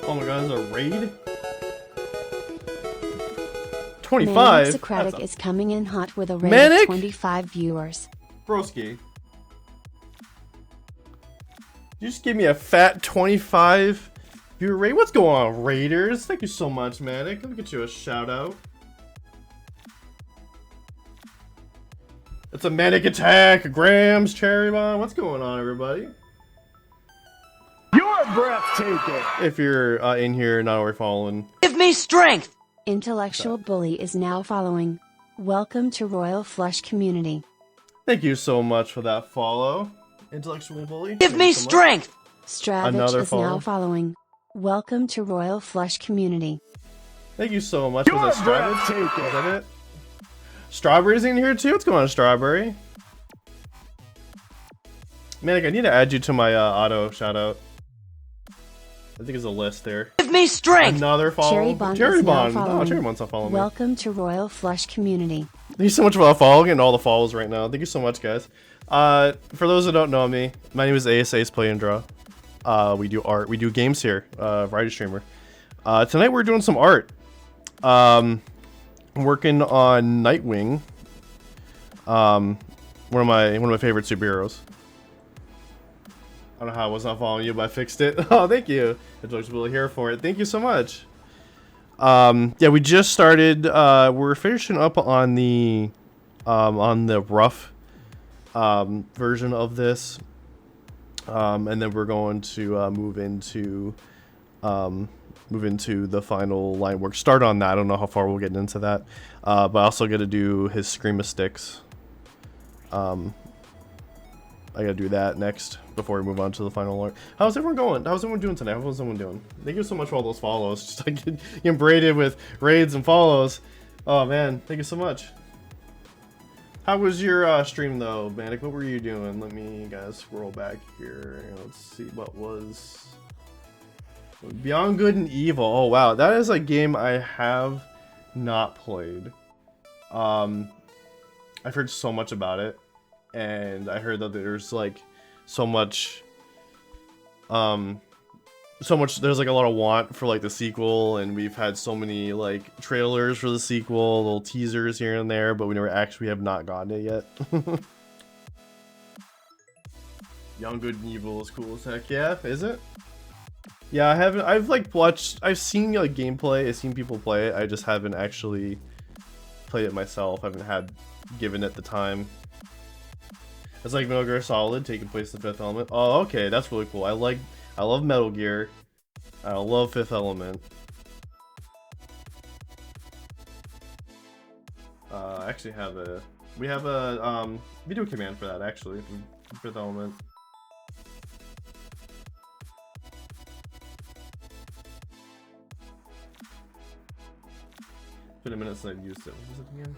Speaker 2: Oh my god, is a raid? 25?
Speaker 3: Manic Socratic is coming in hot with a raid
Speaker 2: Manic?
Speaker 3: of 25 viewers.
Speaker 2: Broski. You just gave me a fat 25 viewer rate. What's going on, Raiders? Thank you so much, Manic. Let me get you a shout out. It's a Manic attack. Grams, Cherry Bomb. What's going on, everybody?
Speaker 4: You're breathtaking.
Speaker 2: If you're in here, not already following.
Speaker 5: Give me strength!
Speaker 3: Intellectual Bully is now following. Welcome to Royal Flush Community.
Speaker 2: Thank you so much for that follow. Intellectual Bully.
Speaker 5: Give me strength!
Speaker 3: Stravich
Speaker 2: Another
Speaker 3: is
Speaker 2: follow.
Speaker 3: now following. Welcome to Royal Flush Community.
Speaker 2: Thank you so much. Was that Strawberry? Is that it? Strawberry's in here too? What's going on, Strawberry? Manic, I need to add you to my auto shout out. I think there's a list there.
Speaker 5: Give me strength!
Speaker 2: Another follow.
Speaker 3: Cherry Bond
Speaker 2: Cherry
Speaker 3: is now
Speaker 2: Bond. Oh,
Speaker 3: following.
Speaker 2: Cherry Bond's not following me.
Speaker 3: Welcome to Royal Flush Community.
Speaker 2: Thank you so much for that follow. Getting all the follows right now. Thank you so much, guys. For those who don't know me, my name is ASA's Play and Draw. We do art. We do games here. Variety streamer. Tonight we're doing some art. I'm working on Nightwing. One of my favorite superheroes. I don't know how I was not following you, but I fixed it. Oh, thank you. Intellectual here for it. Thank you so much. Yeah, we just started. We're finishing up on the rough version of this, and then we're going to move into the final line work. Start on that. I don't know how far we'll get into that, but I also got to do his Screama Sticks. I gotta do that next before we move on to the final art. How's everyone going? How's everyone doing tonight? How's everyone doing? Thank you so much for all those follows. Just like getting braided with raids and follows. Oh man, thank you so much. How was your stream though, Manic? What were you doing? Let me guys scroll back here. Let's see what was Beyond Good and Evil. Oh wow, that is a game I have not played. I've heard so much about it. And I heard that there's like so much there's like a lot of want for like the sequel, and we've had so many like trailers for the sequel, little teasers here and there, but we have not gotten it yet. Young Good and Evil is cool as heck. Yeah, is it? Yeah, I've seen like gameplay, I've seen people play it, I just haven't actually played it myself. I haven't given it the time. It's like Metal Gear Solid taking place in the Fifth Element. Oh, okay, that's really cool. I love Metal Gear. I love Fifth Element. I actually we have a video command for that actually from Fifth Element. It's been a minute since I've used it. What was it again?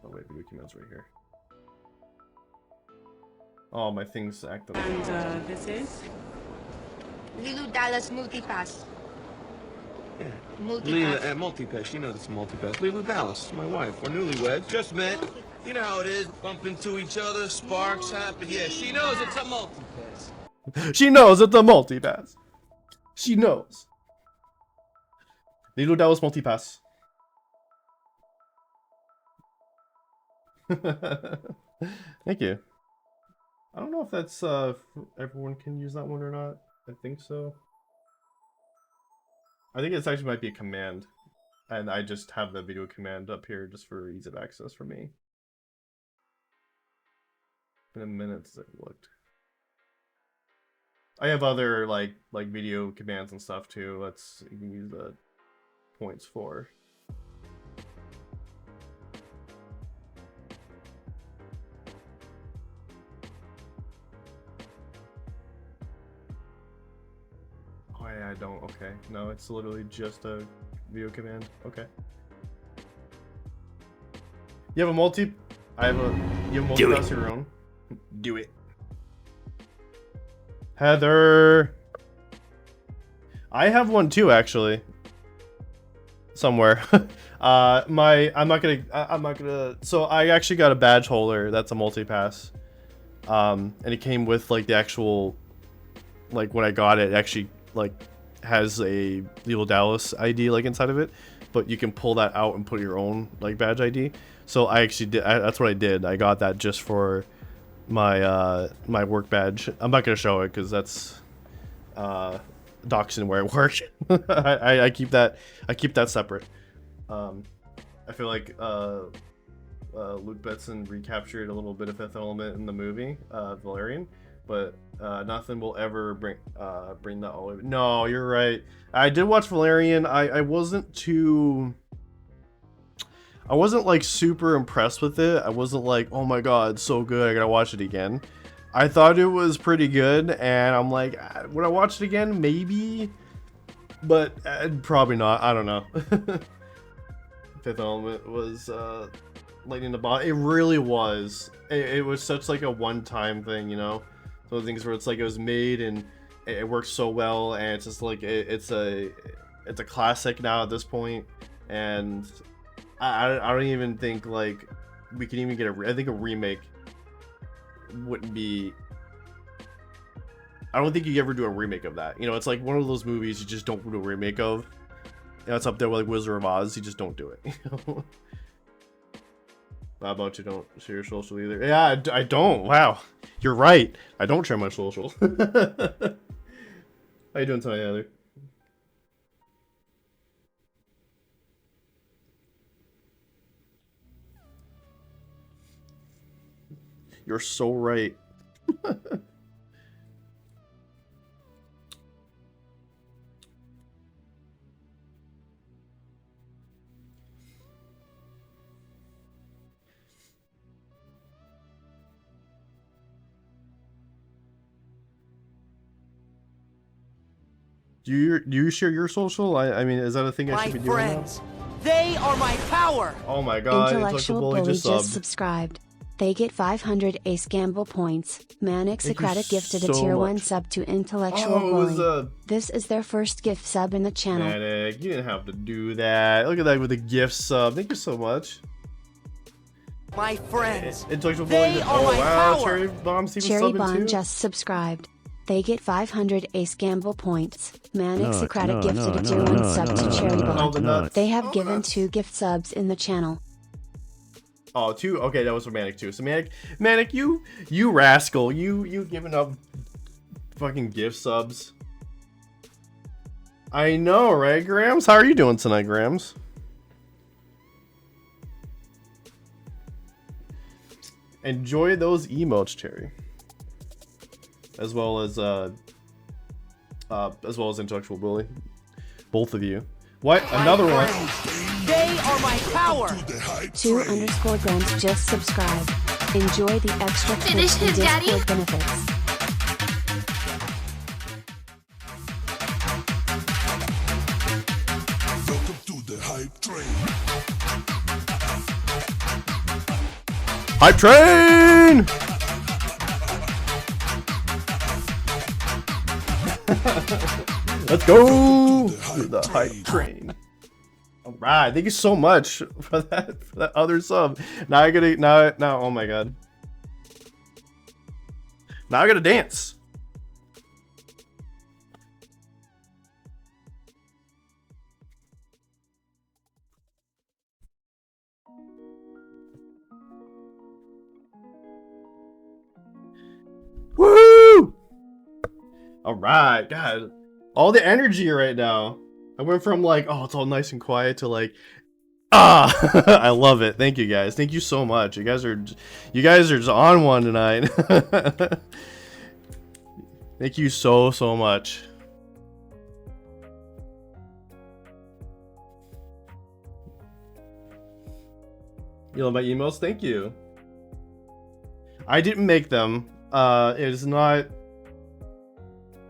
Speaker 2: Oh wait, video command's right here. Oh, my thing's active.
Speaker 4: And this is?
Speaker 6: Lilu Dallas Multipass.
Speaker 7: Yeah.
Speaker 6: Multipass.
Speaker 7: Lila at Multipass. She knows it's Multipass. Lila Dallas, my wife. We're newlyweds. Just met. You know how it is. Bump into each other, sparks happen. Yeah, she knows it's a Multipass.
Speaker 2: She knows it's a multipass. She knows. Lilo Dallas multipass. Thank you. I don't know if that's everyone can use that one or not. I think so. I think it's actually might be a command, and I just have the video command up here just for ease of access for me. In a minute since I looked. I have other like video commands and stuff too. You can use the points for. Oh yeah, I don't. Okay, no, it's literally just a video command. Okay. You have a multi. You have a multi-pass of your own. Do it. Heather. I have one too, actually. Somewhere. I'm not gonna. So I actually got a badge holder. That's a multi-pass. And it came with like the actual, like when I got it, it actually like has a Lilo Dallas ID like inside of it, but you can pull that out and put your own like badge ID. So I actually did. That's what I did. I got that just for my my work badge. I'm not gonna show it because that's doxing where I work. I keep that separate. I feel like Luke Betson recaptured a little bit of Fifth Element in the movie Valerian, but nothing will ever bring that all over. No, you're right. I did watch Valerian. I wasn't like super impressed with it. I wasn't like, oh my god, so good, I gotta watch it again. I thought it was pretty good, and I'm like, would I watch it again? Maybe, but probably not. I don't know. Fifth Element was lightning in the bottle. It really was. It was such like a one-time thing, you know. Those things where it's like it was made and it works so well, and it's just like it's a classic now at this point, and I don't even think like we can even get I think a remake wouldn't be. I don't think you ever do a remake of that. You know, it's like one of those movies you just don't do a remake of. You know, it's up there with like Wizard of Oz. You just don't do it. You know? How about you don't share your social either? Yeah, I don't. Wow, you're right. I don't share my social. How you doing tonight, Heather? You're so right. Do you share your social? I mean, is that a thing I should be doing now?
Speaker 5: They are my power.
Speaker 2: Oh my god,
Speaker 3: Intellectual Bully just subscribed. They get 500 Ace Gamble points. Manic Socratic gifted a tier 1 sub to Intellectual Bully. This is their first gift sub in the channel.
Speaker 2: Manic, you didn't have to do that. Look at that with a gift sub. Thank you so much.
Speaker 5: My friends.
Speaker 2: Intellectual Bully. Oh wow,
Speaker 5: power.
Speaker 2: Cherry Bomb's even
Speaker 3: Cherry
Speaker 2: subbing
Speaker 3: Bomb
Speaker 2: too.
Speaker 3: just subscribed. They get 500 Ace Gamble points. Manic Socratic gifted a tier 1 sub to Cherry Bomb. They have given 2 gift subs in the channel.
Speaker 2: Oh, 2? Okay, that was for Manic too. So Manic, you rascal, you giving up fucking gift subs. I know, right, Grams? How are you doing tonight, Grams? Enjoy those emotes, Cherry. As well as Intellectual Bully. Both of you. What? Another one.
Speaker 5: They are my power.
Speaker 3: 2_grams just subscribed. Enjoy the extra clips and Discord benefits.
Speaker 8: Welcome to the hype train.
Speaker 2: Hype train! Let's go! The hype train. Alright, thank you so much for that other sub. Now I gotta now oh my god. Now I gotta dance. Woo! Alright, God. All the energy right now. I went from like, oh, it's all nice and quiet to like, ah, I love it. Thank you guys. Thank you so much. You guys are just on one tonight. Thank you so much. You love my emails? Thank you. I didn't make them. It is not.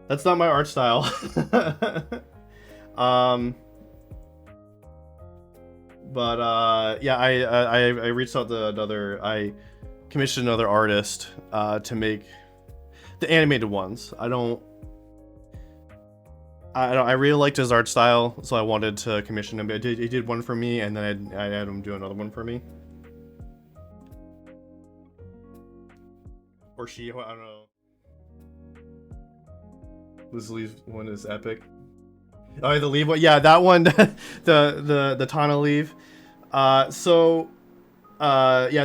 Speaker 2: That's not my art style. Yeah, I reached out to I commissioned another artist to make the animated ones. I really liked his art style, so I wanted to commission him. He did one for me, and then I had him do another one for me. Or she, I don't know. This leaf one is epic. Oh, the leaf one, yeah, that one, the Tana leaf. Yeah,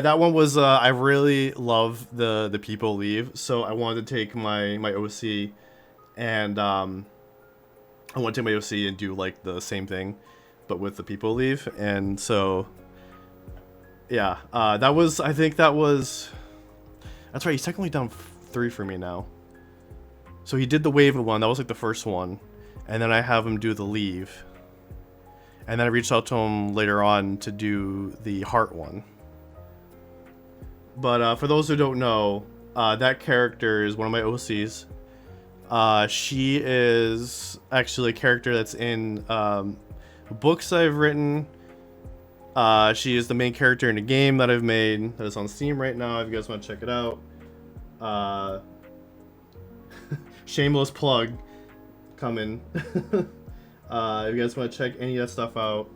Speaker 2: that one was I really love the people leave, so I wanted to take my OC and I want to take my OC and do like the same thing, but with the people leave, and so yeah, that was, I think that was, that's right, he's technically down 3 for me now. So he did the wave one, that was like the first one, and then I have him do the leave, and then I reached out to him later on to do the heart one. But for those who don't know, that character is one of my OCs. She is actually a character that's in books I've written. She is the main character in a game that I've made that is on Steam right now if you guys want to check it out. Shameless plug coming. If you guys want to check any of that stuff out,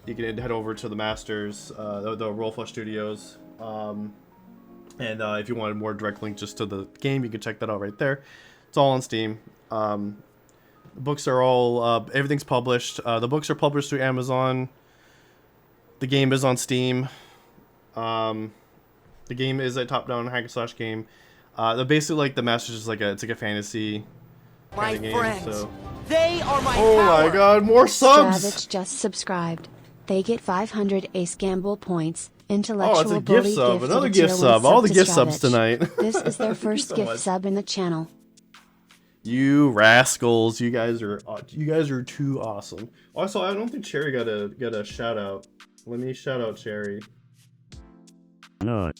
Speaker 2: you can head over to the Masters, the Rollflush Studios. And if you wanted more direct link just to the game, you can check that out right there. It's all on Steam. The books are all, everything's published. The books are published through Amazon. The game is on Steam. The game is a top-down hack and slash game. Basically, like, the Masters is like it's like a fantasy
Speaker 5: My
Speaker 2: game,
Speaker 5: friends,
Speaker 2: so.
Speaker 5: they are my
Speaker 2: Oh
Speaker 5: power.
Speaker 2: my god, more subs!
Speaker 3: Stravich just subscribed. They get 500 Ace Gamble points.
Speaker 2: Oh,
Speaker 3: Intellectual
Speaker 2: it's a
Speaker 3: bully
Speaker 2: gift sub.
Speaker 3: gifted
Speaker 2: Another
Speaker 3: a
Speaker 2: gift
Speaker 3: tier
Speaker 2: sub.
Speaker 3: 1
Speaker 2: All the
Speaker 3: to
Speaker 2: gift subs
Speaker 3: Stravich.
Speaker 2: tonight.
Speaker 3: This is their
Speaker 2: Thank you
Speaker 3: first
Speaker 2: so
Speaker 3: gift
Speaker 2: much.
Speaker 3: sub in the channel.
Speaker 2: You rascals, you guys are too awesome. Also, I don't think Cherry got a shout out. Let me shout out Cherry.
Speaker 4: Nut.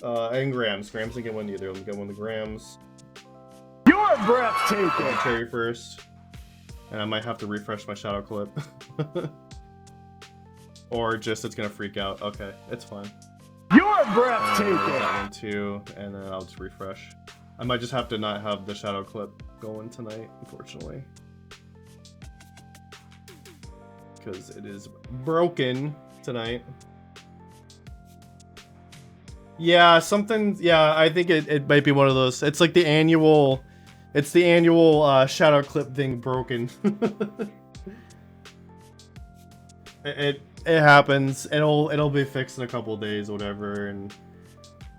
Speaker 2: And Grams. Grams didn't get one either. Let me get one of the Grams.
Speaker 4: You're breathtaking.
Speaker 2: Cherry first. And I might have to refresh my shout out clip. Or just it's gonna freak out. Okay, it's fine.
Speaker 4: You're breathtaking.
Speaker 2: That one too, and then I'll just refresh. I might just have to not have the shadow clip going tonight, unfortunately, because it is broken tonight. Yeah, something. Yeah, I think it might be one of those. It's like the annual. It's the annual shadow clip thing broken. It happens. It'll be fixed in a couple days or whatever, and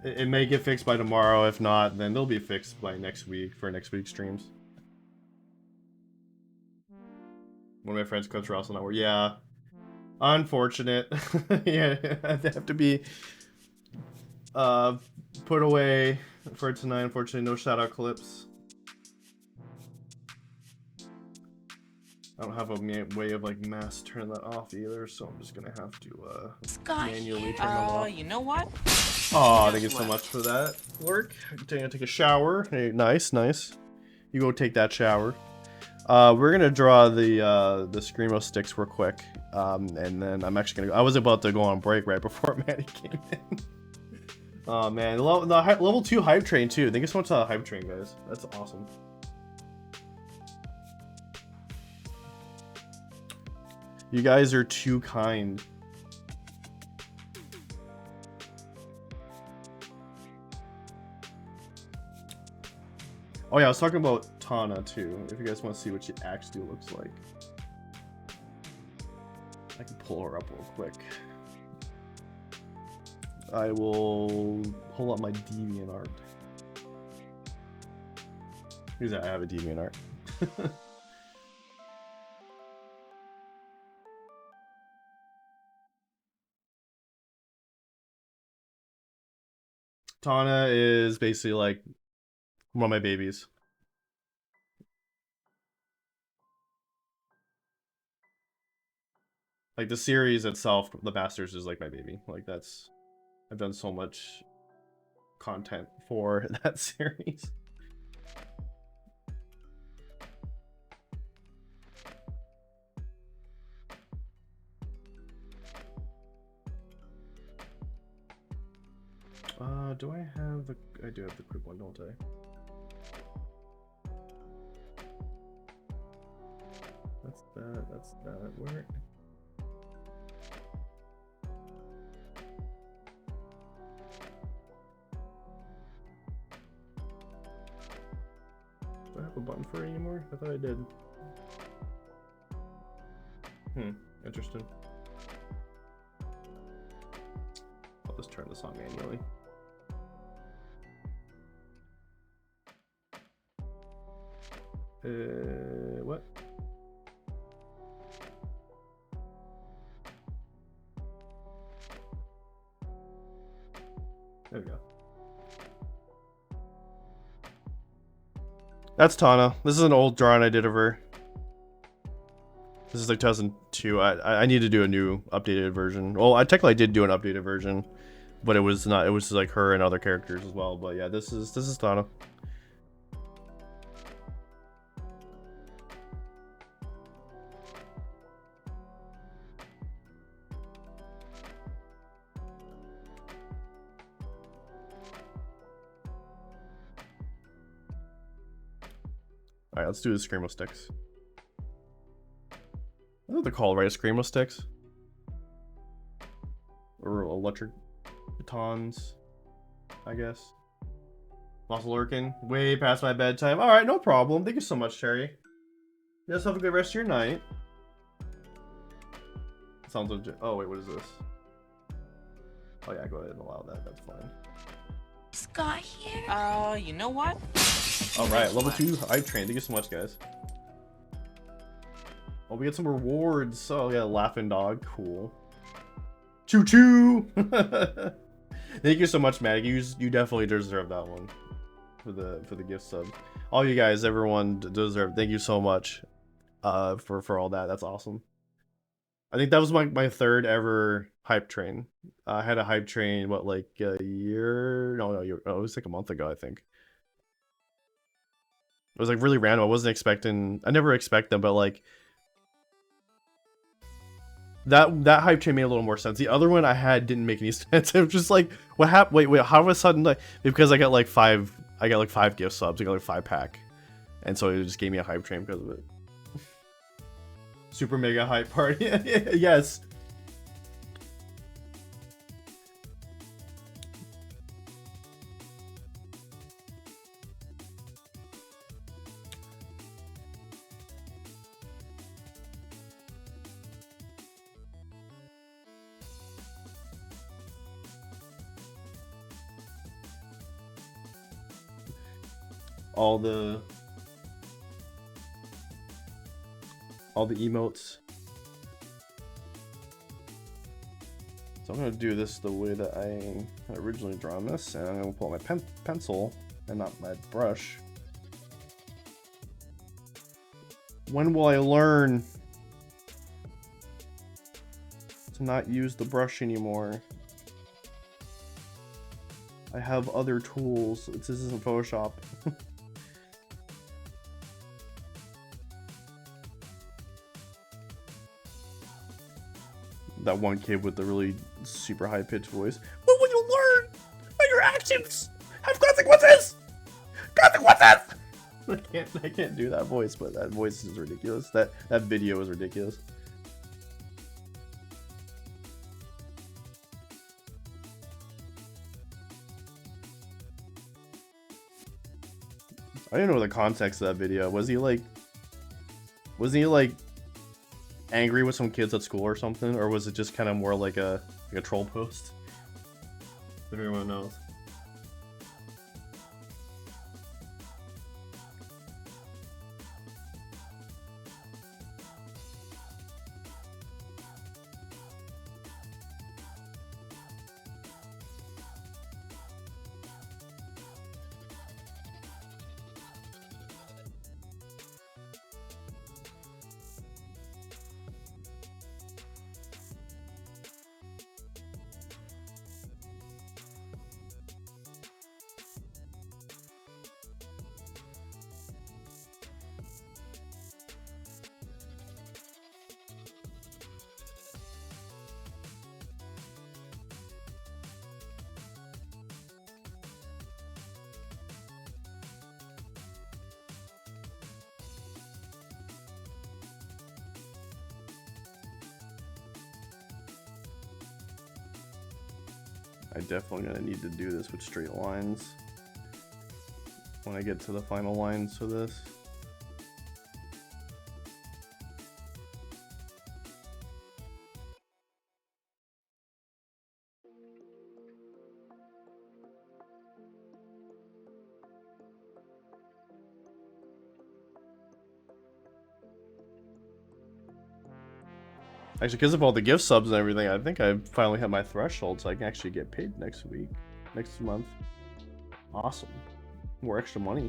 Speaker 2: it may get fixed by tomorrow. If not, then they'll be fixed by next week for next week's streams. One of my friends' clips are also not working. Yeah, unfortunate. Yeah, they have to be put away for tonight. Unfortunately, no shout out clips. I don't have a way of like mass turning that off either, so I'm just gonna have to manually turn them off.
Speaker 5: You know what?
Speaker 2: Oh, thank you so much for that work. I'm gonna take a shower. Hey, nice. You go take that shower. We're gonna draw the Screamo sticks real quick, and then I'm actually gonna. I was about to go on break right before Maddie came in. Oh man, level 2 hype train too. Thank you so much to the hype train, guys. That's awesome. You guys are too kind. Oh yeah, I was talking about Tana too, if you guys want to see what she actually looks like. I can pull her up real quick. I will pull up my DeviantArt. Because I have a DeviantArt. Tana is basically like one of my babies. Like the series itself, The Masters is like my baby. Like that's, I've done so much content for that series. Do I have the, I do have the quick one, don't I? That's that, where? Do I have a button for it anymore? I thought I did. Interesting. I'll just turn this on manually. What? There we go. That's Tana. This is an old drawing I did of her. This is like 2002. I need to do a new updated version. Well, I technically did do an updated version, but it was not. It was like her and other characters as well. But yeah, this is Tana. Alright, let's do the Screamo Sticks. I know what they're called, right? Screamo Sticks? Or electric batons, I guess. Lost lurking. Way past my bedtime. Alright, no problem. Thank you so much, Cherry. You guys have a good rest of your night. Sounds legit. Oh, wait, what is this? Oh yeah, go ahead and allow that. That's fine.
Speaker 5: Scott here?
Speaker 9: You know what?
Speaker 2: Alright, level 2 hype train. Thank you so much, guys. Oh, we get some rewards. Oh, yeah, Laughing Dog. Cool. Choo choo! Thank you so much, Maggie. You definitely deserve that one. For the gift sub. All you guys, everyone deserve. Thank you so much for all that. That's awesome. I think that was my third ever hype train. I had a hype train, what, like a year? No, it was like a month ago, I think. It was like really random. I wasn't expecting. I never expect them, but like that hype train made a little more sense. The other one I had didn't make any sense. It was just like, what happened? Wait, how of a sudden, like, because I got like 5 gift subs. I got like 5-pack, and so it just gave me a hype train because of it. Super mega hype party. Yes. All the emotes. So I'm gonna do this the way that I had originally drawn this, and I'm gonna pull out my pencil and not my brush. When will I learn to not use the brush anymore? I have other tools. This isn't Photoshop. That one kid with the really super high-pitched voice. When will you learn? When Your actions have consequences. Consequences. I can't do that voice, but that voice is ridiculous. That video is ridiculous. I don't know the context of that video. Was he like angry with some kids at school or something, or was it just kind of more like a troll post? If everyone knows. I definitely gonna need to do this with straight lines when I get to the final lines for this. Actually, because of all the gift subs and everything, I think I finally hit my threshold, so I can actually get paid next month. Awesome. More extra money.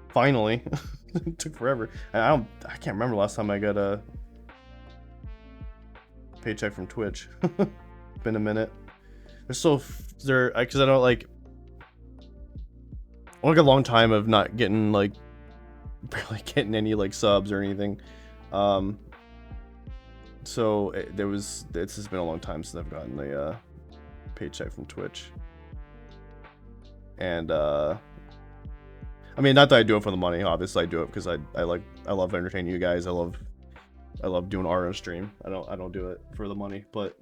Speaker 2: Finally. It took forever. I can't remember last time I got a paycheck from Twitch. Been a minute. Because I don't like. I like a long time of not getting like barely getting any like subs or anything. So it's just been a long time since I've gotten a paycheck from Twitch. And I mean, not that I do it for the money. Obviously, I do it because I love entertaining you guys. I love doing art on stream. I don't do it for the money. But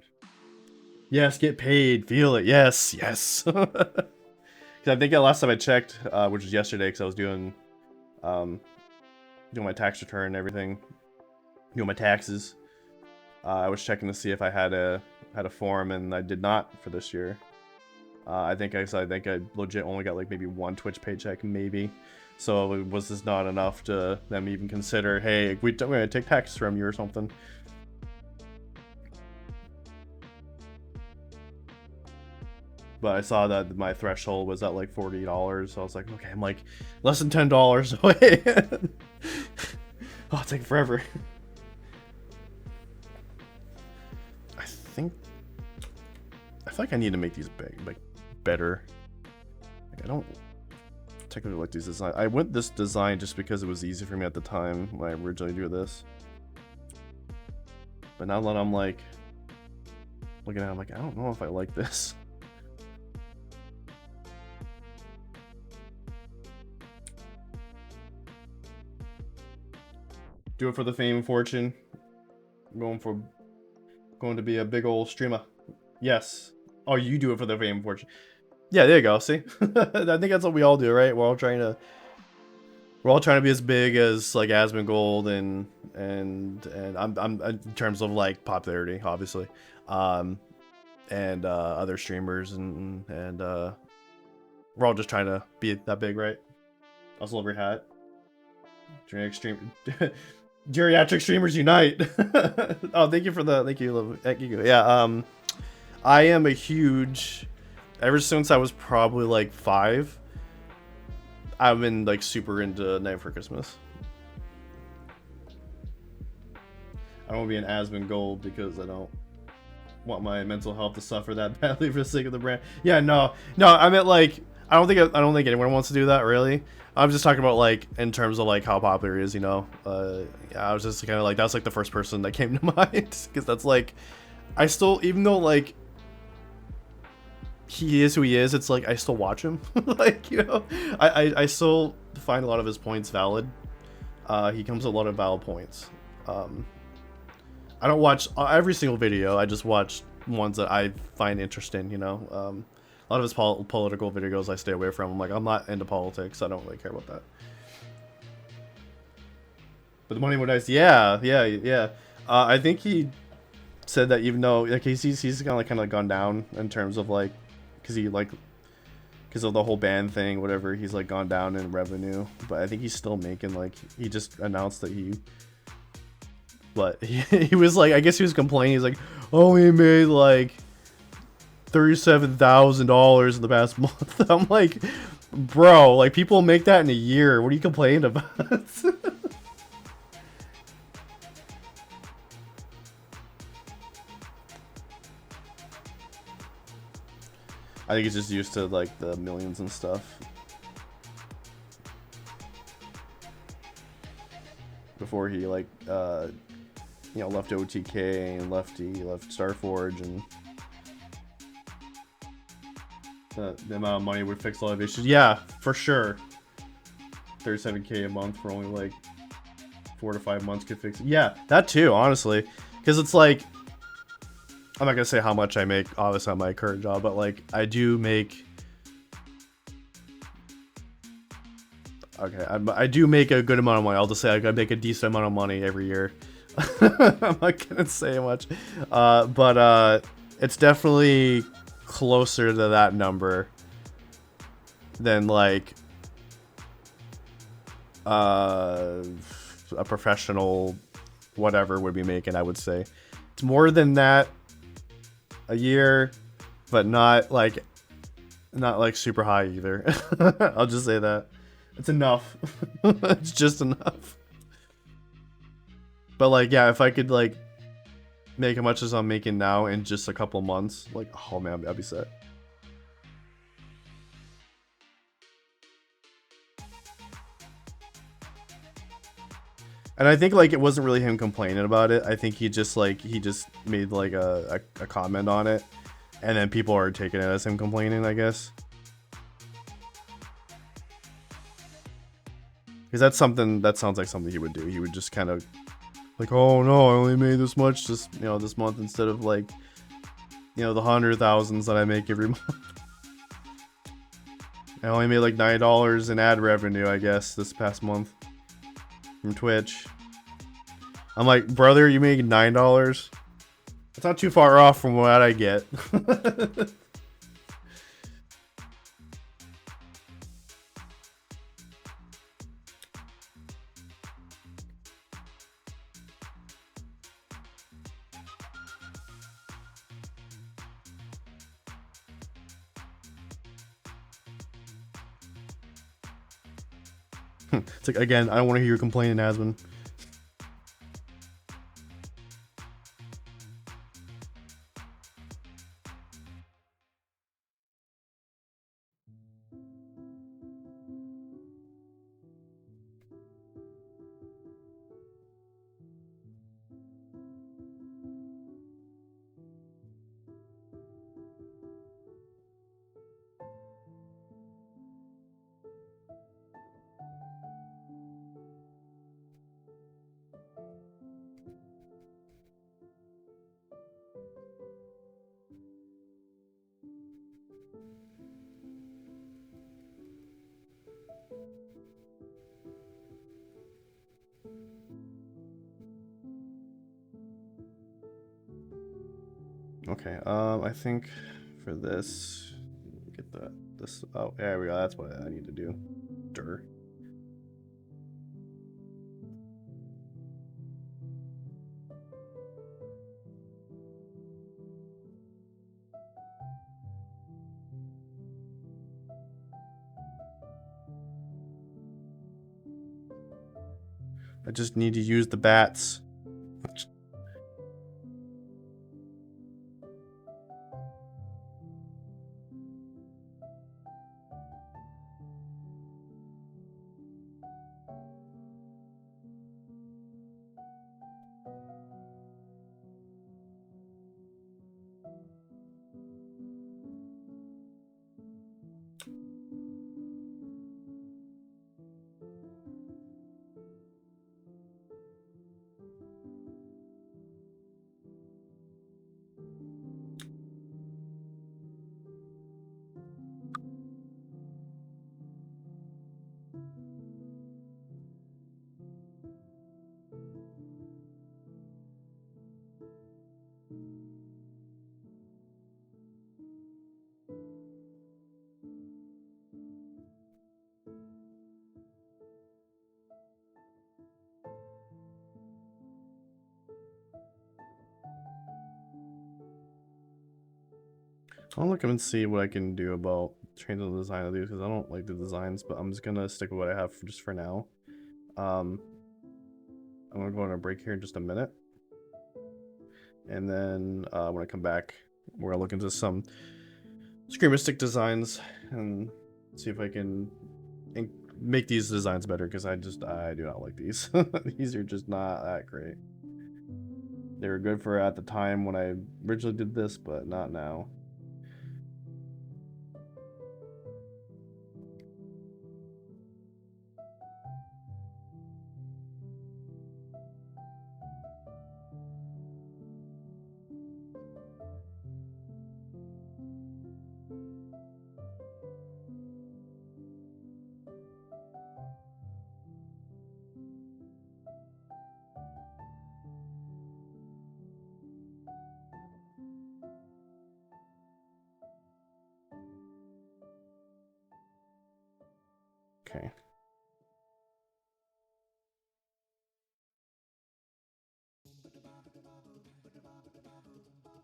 Speaker 2: yes, get paid. Feel it. Yes. Because I think last time I checked, which was yesterday, because I was doing my tax return and everything, doing my taxes. I was checking to see if I had a form, and I did not for this year. I think I legit only got like maybe one Twitch paycheck, maybe. So it was just not enough to them even consider, hey, we're gonna take taxes from you or something. But I saw that my threshold was at like $40, so I was like, okay, I'm like less than $10 away. Oh, it's taking forever. I feel like I need to make these better. Like, I don't technically like these designs. I went this design just because it was easy for me at the time when I originally do this. But now that I'm like looking at it, I'm like, I don't know if I like this. Do it for the fame and fortune. I'm going to be a big old streamer. Yes. Oh, you do it for the fame and fortune. Yeah, there you go. See, I think that's what we all do, right? We're all trying to be as big as like Asmongold and I'm in terms of like popularity, obviously, and other streamers and we're all just trying to be that big, right? Also love your hat. Geriatric streamers unite. Oh, thank you. Yeah. I am a huge. Ever since I was probably like 5, I've been like super into Night for Christmas. I don't want to be an Asmongold because I don't want my mental health to suffer that badly for the sake of the brand. Yeah, no. I meant like I don't think anyone wants to do that really. I'm just talking about like in terms of like how popular it is, you know. Yeah, I was just kind of like that's like the first person that came to mind because that's like I still, even though like he is who he is, it's like I still watch him. Like, you know, I still find a lot of his points valid. He comes with a lot of valid points. I don't watch every single video. I just watch ones that I find interesting. You know, a lot of his political videos I stay away from. I'm like, I'm not into politics. I don't really care about that. But the money went nice. Yeah. I think he said that even though like he's kind of gone down in terms of like, because of the whole band thing, whatever. He's like gone down in revenue, but I think he's still making like he just announced that he. But he was like, I guess he was complaining. He's like, oh, he made like $37,000 in the past month. I'm like, bro, like people make that in a year. What are you complaining about? I think he's just used to like the millions and stuff. Before he like you know, left OTK and left Starforge, and the amount of money would fix a lot of issues. Yeah, for sure. 37K a month for only like 4 to 5 months could fix it. Yeah, that too, honestly, because it's like, I'm not gonna say how much I make, obviously, on my current job, but like I do make. Okay, I do make a good amount of money. I'll just say I make a decent amount of money every year. I'm not gonna say much, but it's definitely closer to that number than like a professional whatever would be making. I would say it's more than that a year, but not like super high either. I'll just say that it's enough. It's just enough. But like, yeah, if I could like make as much as I'm making now in just a couple months, like, oh man, I'd be set. And I think like it wasn't really him complaining about it. I think he just made like a comment on it, and then people are taking it as him complaining, I guess. Because that sounds like something he would do. He would just kind of like, oh no, I only made this much this month instead of like, the 100,000s that I make every month. I only made like $9 in ad revenue, I guess, this past month from Twitch. I'm like, brother, you make $9? It's not too far off from what I get. It's like, again, I don't want to hear you complaining, Asmon. Okay, I think for this, get this. Oh, there we go. That's what I need to do. Dur. I just need to use the bats. I'll look and see what I can do about changing the design of these because I don't like the designs, but I'm just gonna stick with what I have just for now. I'm gonna go on a break here in just a minute, and then when I come back, we're gonna look into some Screamer Stick designs and see if I can make these designs better because I do not like these. These are just not that great. They were good for at the time when I originally did this, but not now. Okay.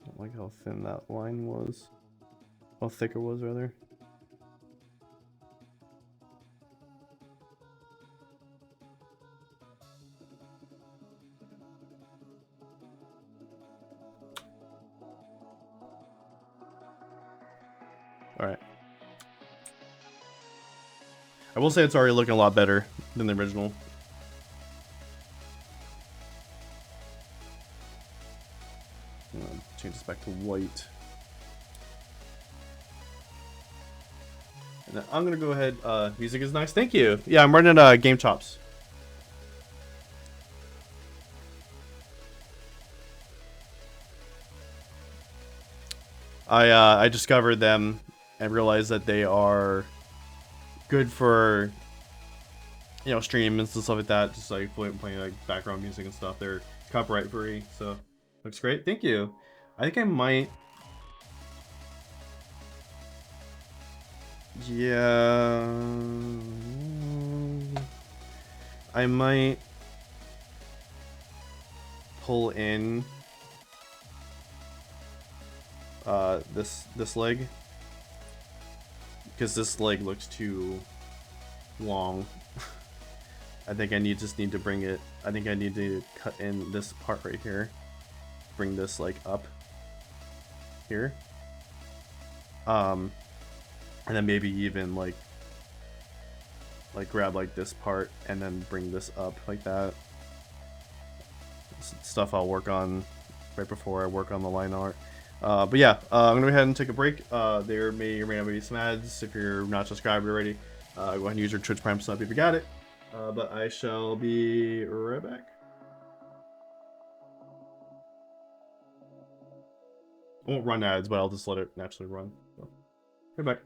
Speaker 2: Don't like how thin that line was. How thick it was, rather. Alright. I will say it's already looking a lot better than the original. Change this back to white. And then I'm gonna go ahead. Music is nice. Thank you. Yeah, I'm running Game Chops. I discovered them and realized that they are good for, you know, streams and stuff like that. Just like playing like background music and stuff. They're copyright free, so looks great. Thank you. I think I might. Yeah, I might pull in this leg because this leg looks too long. I think I just need to bring it. I think I need to cut in this part right here, bring this like up here, and then maybe even like grab like this part and then bring this up like that. Stuff I'll work on right before I work on the line art. But yeah, I'm gonna go ahead and take a break. There may or may not be some ads. If you're not subscribed already, go ahead and use your Twitch Prime sub if you got it. But I shall be right back. I won't run ads, but I'll just let it naturally run. So, right back.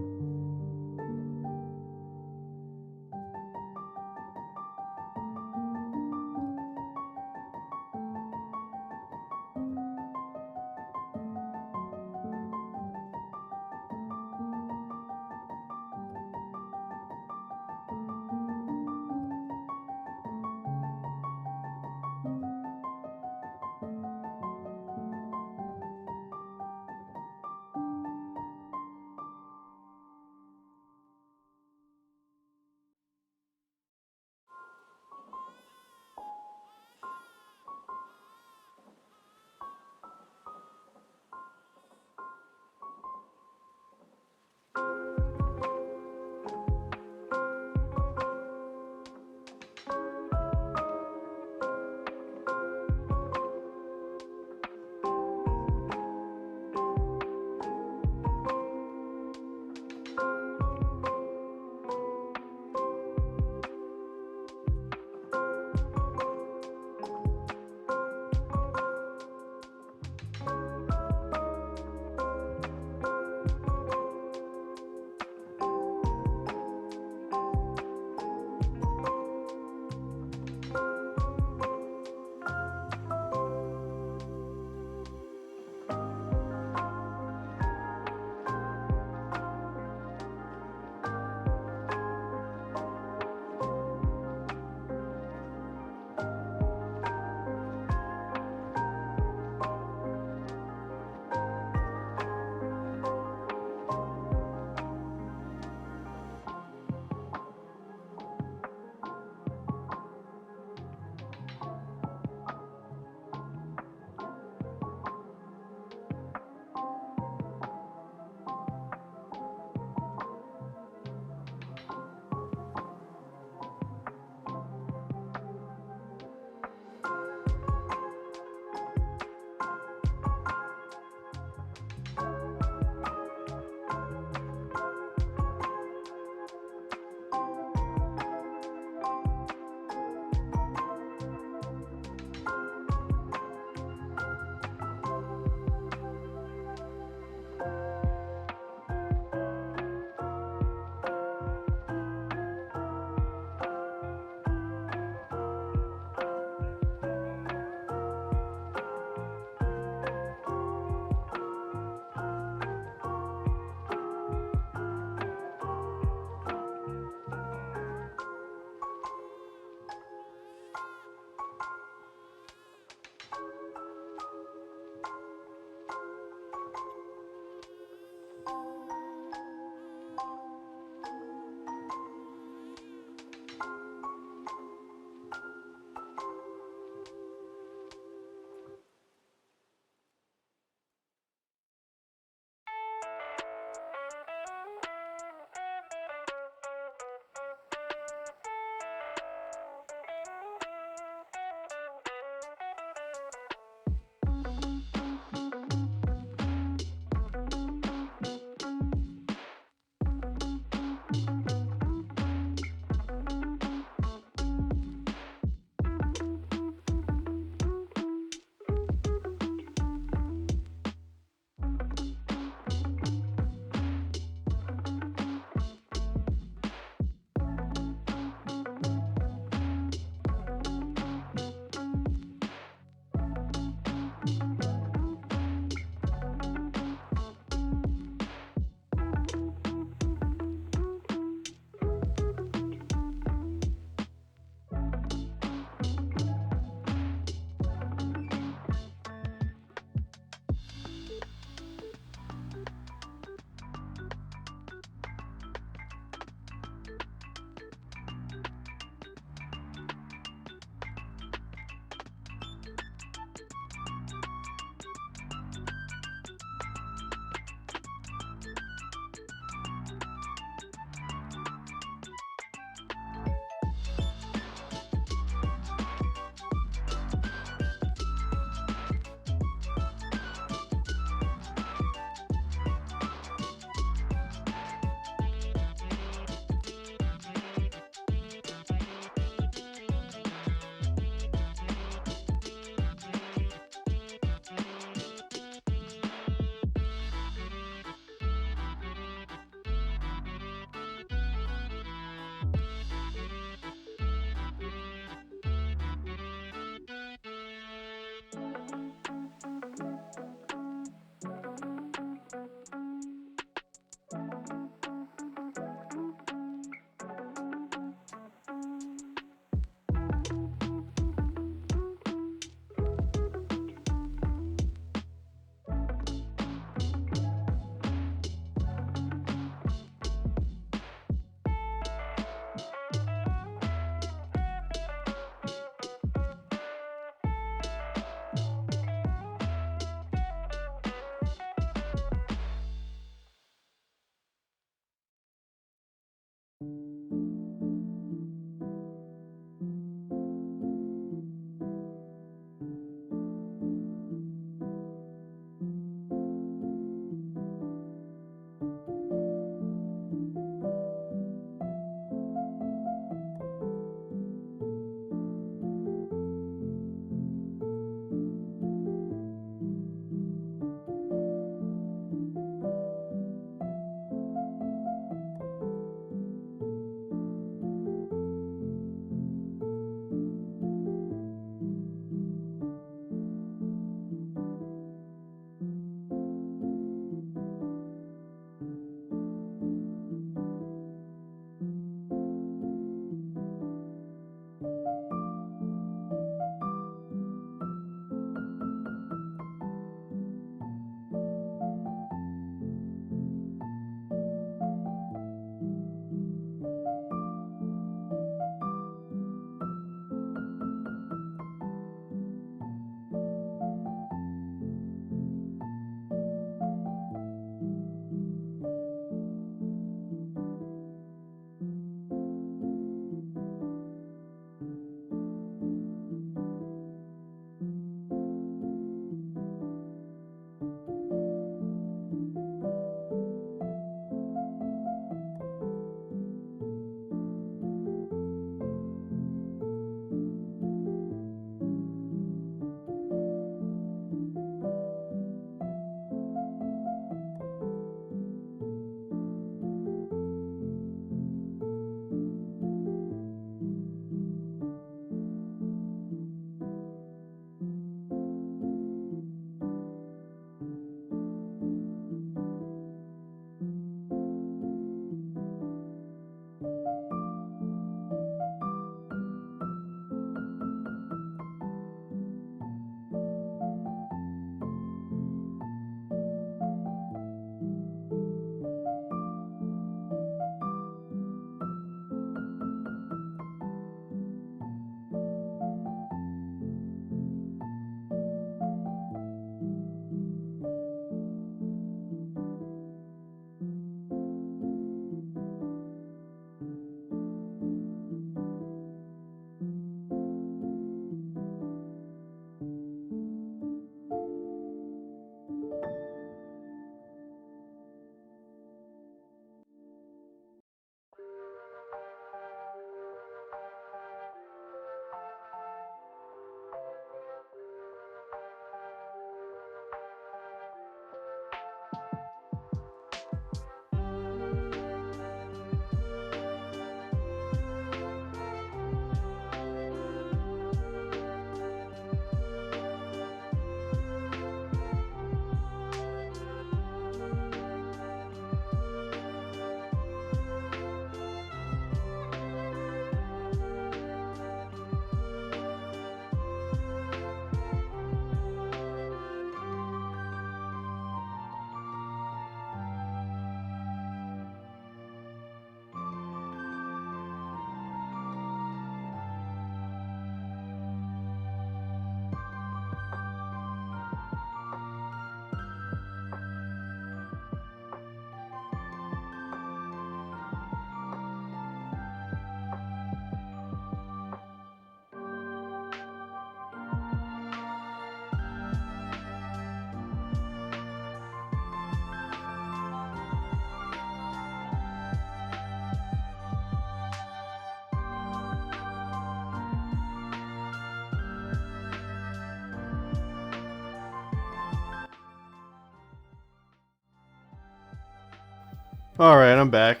Speaker 1: Alright, I'm back.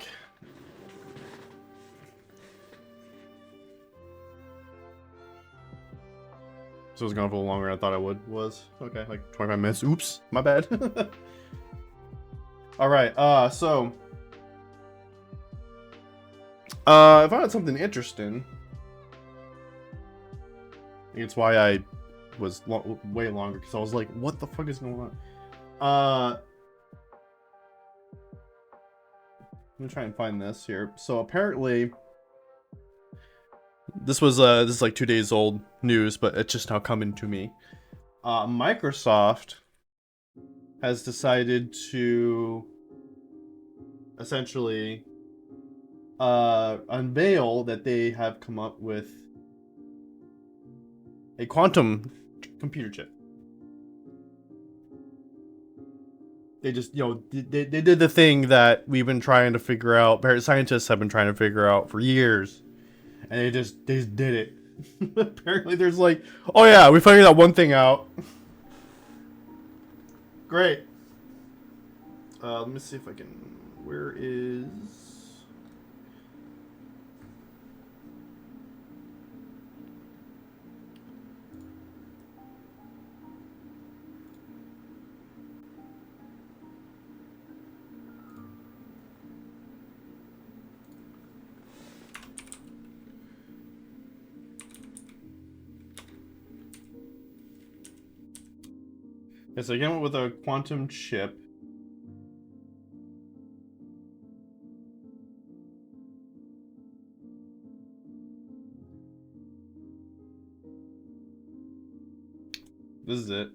Speaker 1: So it was going for a little longer than I thought it was. Okay, like 25 minutes. Oops, my bad. Alright, so I found something interesting. I think it's why I was way longer, because I was like, what the fuck is going on? I'm gonna try and find this here. So apparently, this is like 2 days old news, but it's just now coming to me. Microsoft has decided to essentially unveil that they have come up with a quantum computer chip. They just, you know, they did the thing that we've been trying to figure out, scientists have been trying to figure out for years, and they just did it. Apparently there's like, oh yeah, we figured that one thing out. Great. Let me see if I can, where is... Okay, so again with a quantum chip. This is it.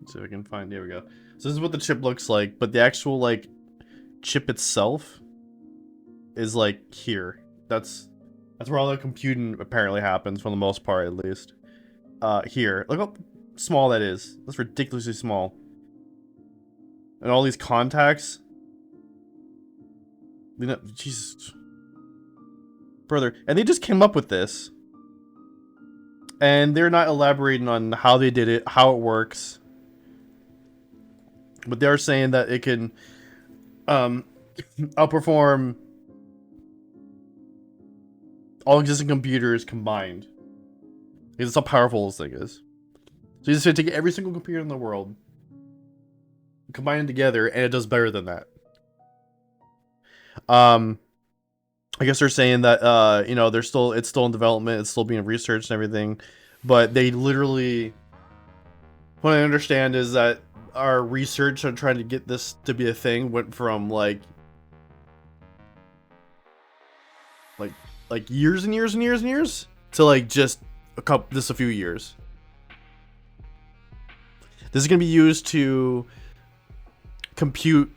Speaker 1: Let's see if I can find, there we go. So this is what the chip looks like, but the actual like chip itself is like here. That's where all the computing apparently happens for the most part, at least. Here. Look how small that is. That's ridiculously small. And all these contacts. You know, Jesus. Brother. And they just came up with this. And they're not elaborating on how they did it, how it works. But they're saying that it can outperform all existing computers combined. Because that's how powerful this thing is. So you just have to take every single computer in the world, combine them together, and it does better than that. I guess they're saying that you know, it's still in development, it's still being researched and everything, but they literally, what I understand is that our research on trying to get this to be a thing went from like years and years and years and years to like just a few years. This is going to be used to compute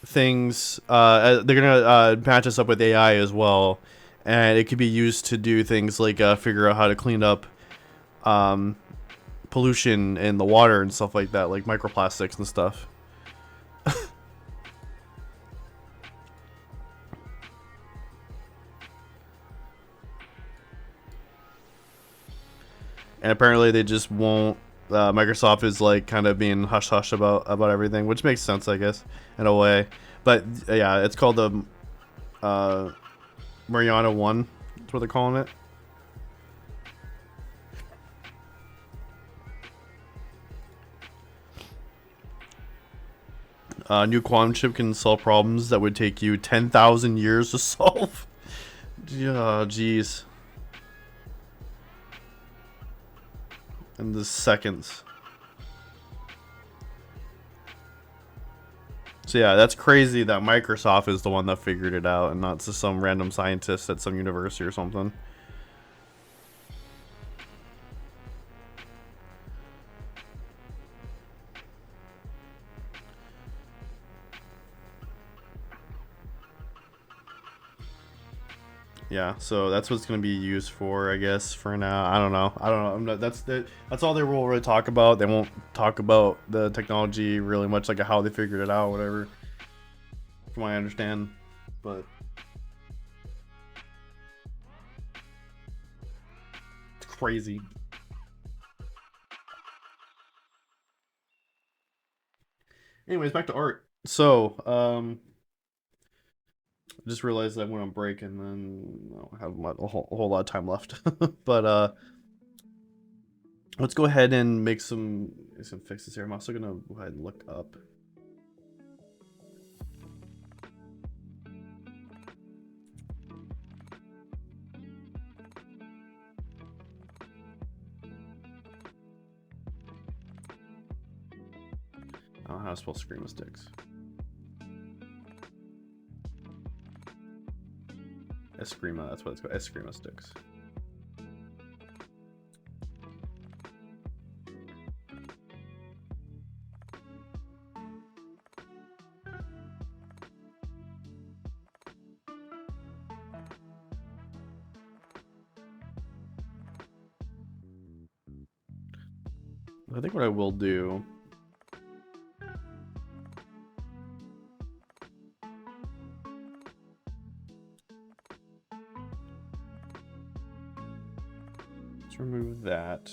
Speaker 1: things. They're going to match us up with AI as well, and it could be used to do things like figure out how to clean up pollution in the water and stuff like that, like microplastics and stuff. And apparently they just won't. Microsoft is like kind of being hush hush about everything, which makes sense, I guess, in a way. But yeah, it's called the Mariana 1. That's what they're calling it. New quantum chip can solve problems that would take you 10,000 years to solve. Yeah, jeez. In the seconds. So yeah, that's crazy that Microsoft is the one that figured it out and not just some random scientist at some university or something. Yeah, so that's what it's going to be used for, I guess, for now. I don't know. That's all they will really talk about. They won't talk about the technology really much, like how they figured it out, whatever. from what I understand, but it's crazy. Anyways, back to art. So, I just realized I went on break and then I don't have a whole lot of time left. But let's go ahead and make some fixes here. I'm also gonna go ahead and look up. I don't know how to spell Screamo Sticks. Eskrima, that's what it's called. Eskrima Sticks. I think what I will do is remove that.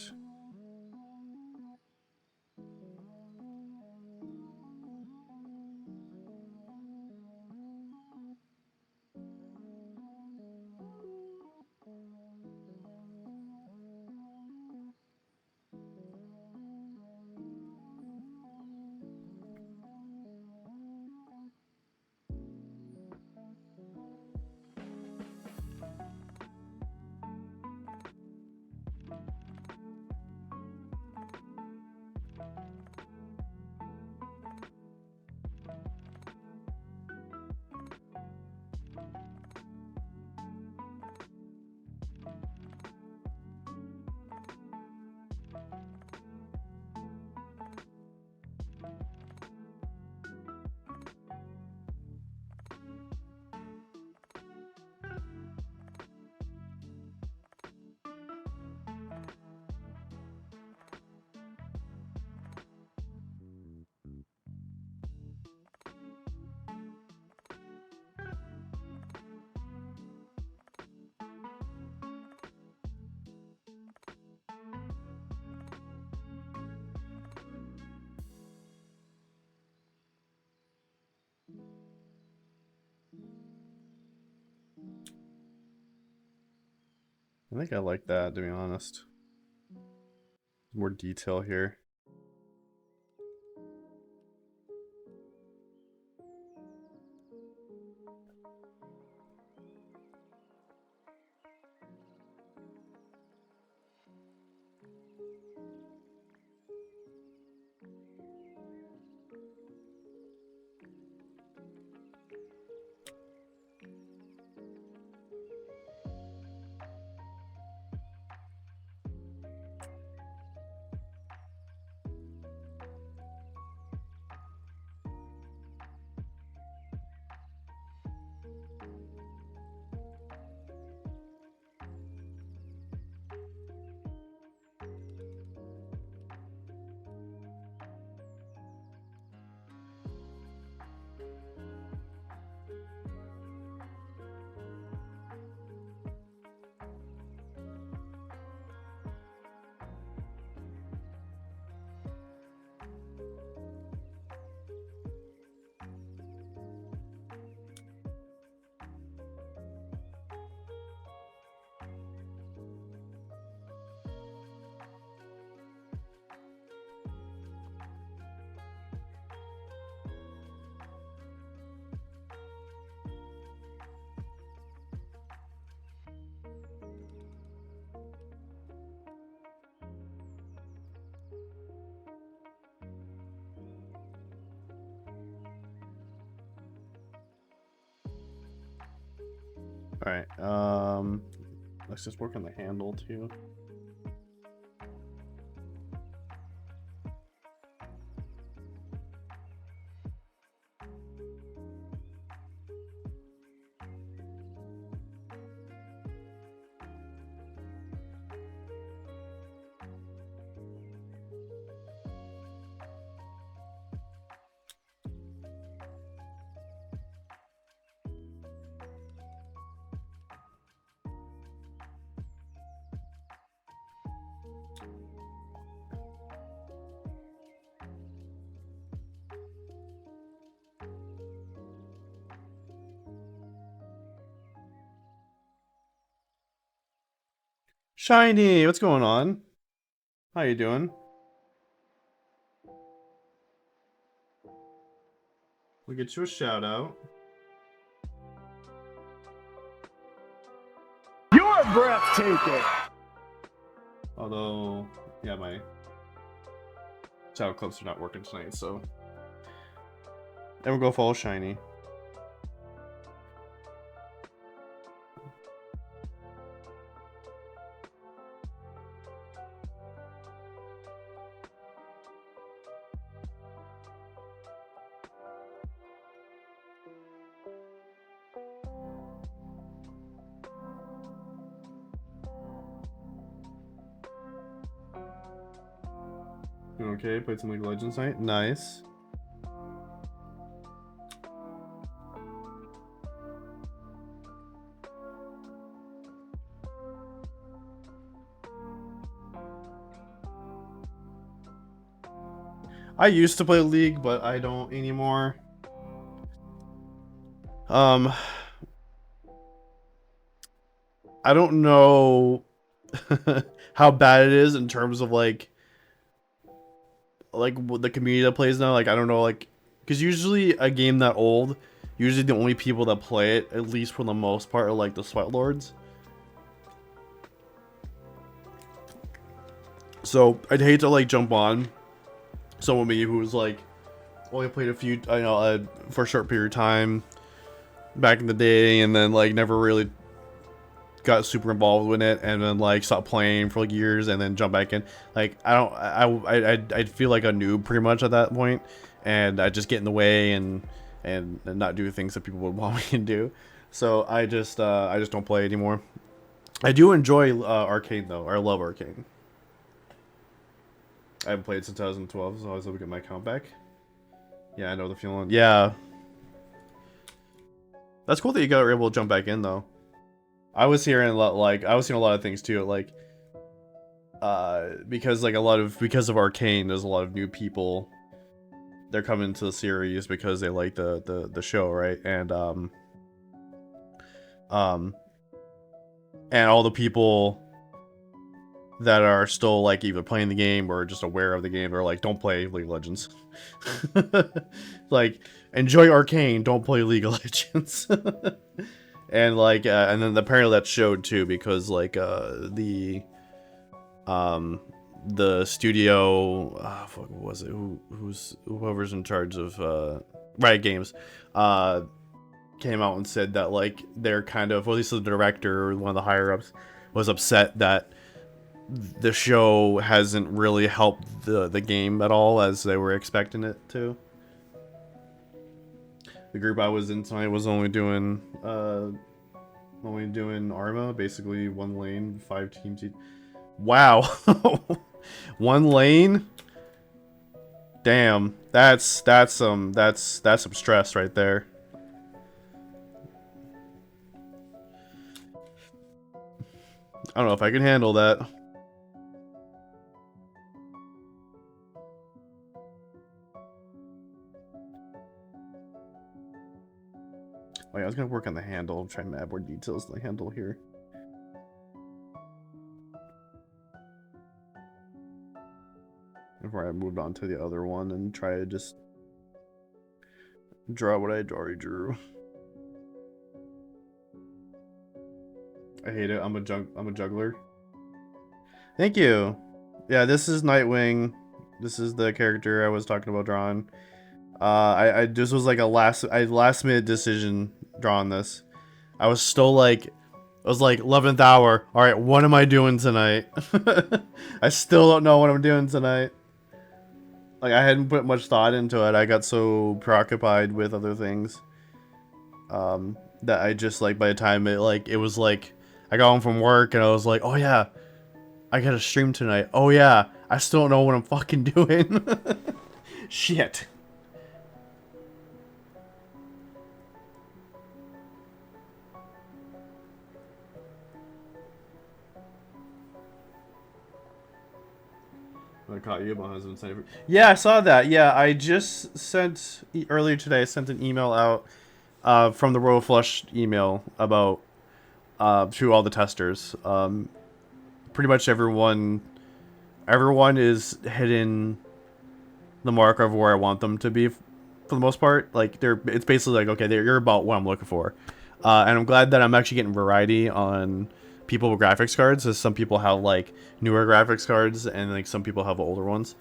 Speaker 1: I think I like that, to be honest. More detail here. Alright, let's just work on the handle too.
Speaker 2: Shiny, what's going on? How you doing? We'll get you a shout out.
Speaker 4: You're breathtaking.
Speaker 2: Although, yeah, my shout out clips are not working tonight, so. And we'll go follow Shiny. Doing okay, played some League of Legends tonight. Nice. I used to play League, but I don't anymore. I don't know how bad it is in terms of like what the community that plays now. Like, I don't know, like, because usually a game that old, usually the only people that play it, at least for the most part, are like the sweat lords. So I'd hate to like jump on someone me who's like only played a few, I know, for a short period of time back in the day, and then like never really got super involved with it, and then like stopped playing for like years, and then jump back in. Like, I'd feel like a noob pretty much at that point, and I'd just get in the way and not do things that people would want me to do. So I just don't play anymore. I do enjoy Arcane though. I love Arcane. I haven't played since 2012, so I was able to get my account back. Yeah, I know the feeling. Yeah, that's cool that you were able to jump back in though. I was hearing a lot, like, I was seeing a lot of things too, like, because of Arcane, there's a lot of new people. They're coming to the series because they like the show, right? And all the people that are still like either playing the game or just aware of the game are like, don't play League of Legends. Like, enjoy Arcane, don't play League of Legends. And like, and then apparently that showed too, because like the studio, fuck, what was it? Whoever's in charge of Riot Games, came out and said that like they're kind of, well, at least the director or one of the higher ups was upset that the show hasn't really helped the game at all as they were expecting it to. The group I was in tonight was only doing Arma, basically one lane, 5 teams. Wow. One lane? Damn. That's some stress right there. I don't know if I can handle that. Wait, I was gonna work on the handle. I'm trying to add more details to the handle here. Before I moved on to the other one and try to just draw what I already drew. I hate it. I'm a juggler. Thank you. Yeah, this is Nightwing. This is the character I was talking about drawing. This was like a last minute decision drawing this. I was still like, it was like 11th hour. All right, what am I doing tonight? I still don't know what I'm doing tonight. Like, I hadn't put much thought into it. I got so preoccupied with other things that I just, like, by the time it was like I got home from work and I was like, oh yeah, I got a stream tonight. Oh yeah, I still don't know what I'm fucking doing. Shit. I caught you, my husband saying. Yeah, I saw that. Yeah, I just sent earlier today. I sent an email out from the Royal Flush email about to all the testers, pretty much everyone is hitting the mark of where I want them to be for the most part. Like it's basically like, okay, you're about what I'm looking for. And I'm glad that I'm actually getting variety on people with graphics cards, as some people have like newer graphics cards and like some people have older ones.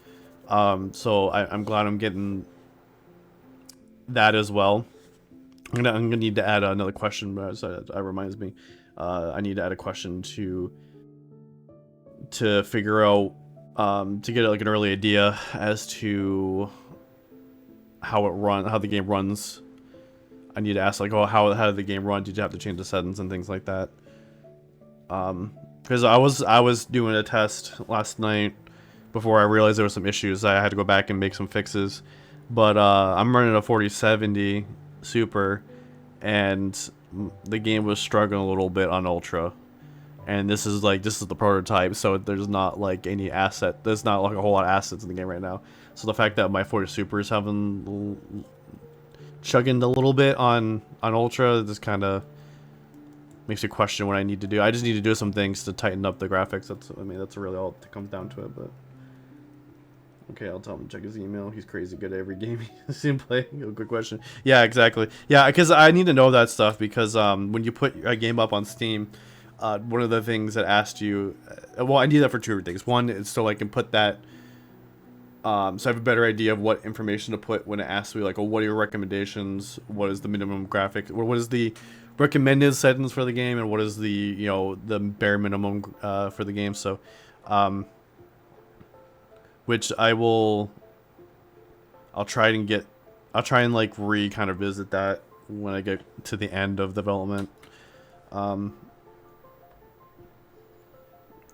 Speaker 2: So I'm glad I'm getting that as well. I'm gonna need to add another question, but that reminds me. I need to add a question to figure out, to get like an early idea as to how the game runs. I need to ask like, oh, how did the game run? Did you have to change the settings and things like that? Because I was doing a test last night before I realized there were some issues. I had to go back and make some fixes, but I'm running a 4070 Super, and the game was struggling a little bit on Ultra. And this is the prototype, so there's not like any asset. There's not like a whole lot of assets in the game right now. So the fact that my 40 Super is having chugging a little bit on Ultra just kind of makes you question what I need to do. I just need to do some things to tighten up the graphics. That's really all it comes down to it. But okay, I'll tell him to check his email. He's crazy good at every game he's seen play. Good question. Yeah, exactly. Yeah, because I need to know that stuff, because when you put a game up on Steam, one of the things that asked you, well, I need that for two things. One is so I can put that, so I have a better idea of what information to put when it asks me, like, oh, what are your recommendations? What is the minimum graphic? What is the recommended settings for the game? And what is the, the bare minimum for the game? So, which I'll try and like kind of visit that when I get to the end of development.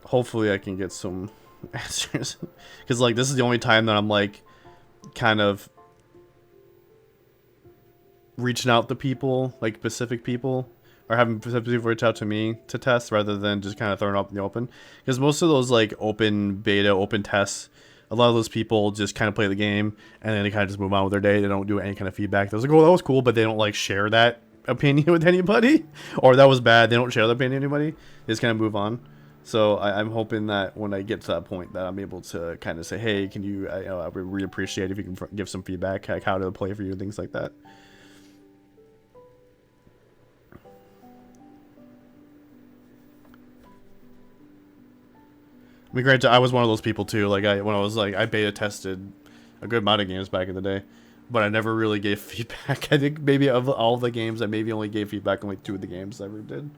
Speaker 2: Hopefully I can get some answers, because like this is the only time that I'm like kind of reaching out to people, like specific people, or having specific people reach out to me to test, rather than just kind of throwing it up in the open. Because most of those like open beta, open tests, a lot of those people just kind of play the game and then they kind of just move on with their day. They don't do any kind of feedback. They're like, oh, that was cool, but they don't like share that opinion with anybody, or that was bad. They don't share the opinion with anybody. They just kind of move on. So I'm hoping that when I get to that point, that I'm able to kind of say, hey, can you, I would really appreciate if you can give some feedback, like how to play for you and things like that. I mean, granted, I was one of those people too. Like I beta tested a good amount of games back in the day, but I never really gave feedback. I think maybe of all the games, I maybe only gave feedback on like 2 of the games I ever did.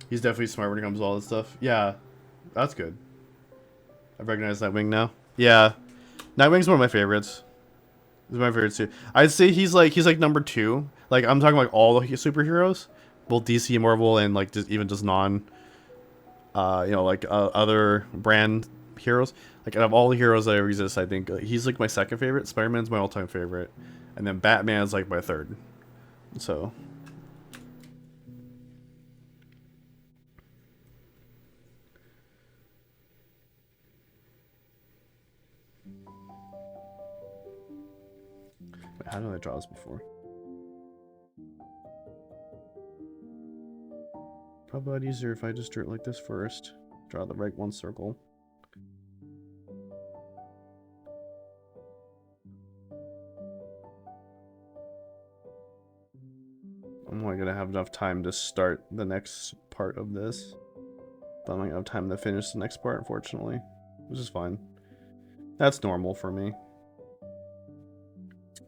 Speaker 2: He's definitely smart when it comes to all this stuff. Yeah, that's good. I recognize Nightwing now. Yeah, Nightwing's one of my favorites. He's my favorite too. I'd say he's like number 2. Like I'm talking like all the superheroes, both DC, Marvel, and like even just non, other brand heroes. Like out of all the heroes that ever exist, I think he's like my second favorite. Spider-Man's my all-time favorite, and then Batman's like my third. So. How did I draw this before? Probably a lot easier if I just drew it like this first. Draw the right one circle. I'm only gonna have enough time to start the next part of this, but I'm not gonna have time to finish the next part, unfortunately, which is fine. That's normal for me.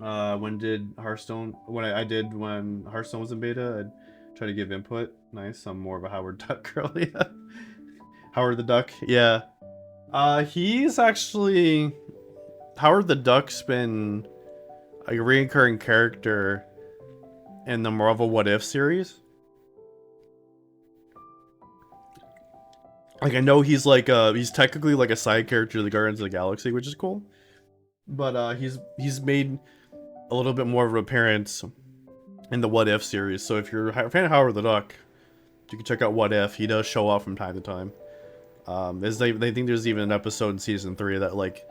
Speaker 2: When Hearthstone was in beta, I'd try to give input. Nice. I'm more of a Howard Duck girl. Yeah. Howard the Duck. Yeah. He's actually, Howard the Duck's been a recurring character in the Marvel What If series. Like I know he's like he's technically like a side character of the Guardians of the Galaxy, which is cool. But he's made a little bit more of an appearance in the What If series. So if you're a fan of Howard the Duck, you can check out What If. He does show up from time to time. They think there's even an episode in season 3 that like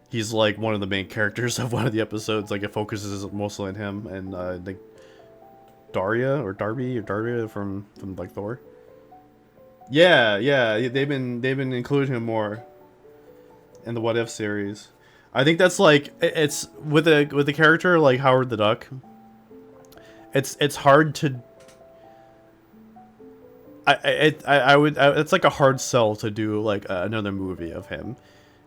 Speaker 2: he's like one of the main characters of one of the episodes. Like it focuses mostly on him and I think Darby from like Thor. Yeah, they've been including him more in the What If series. I think that's like it's with a character like Howard the Duck. It's hard to. It's like a hard sell to do like another movie of him,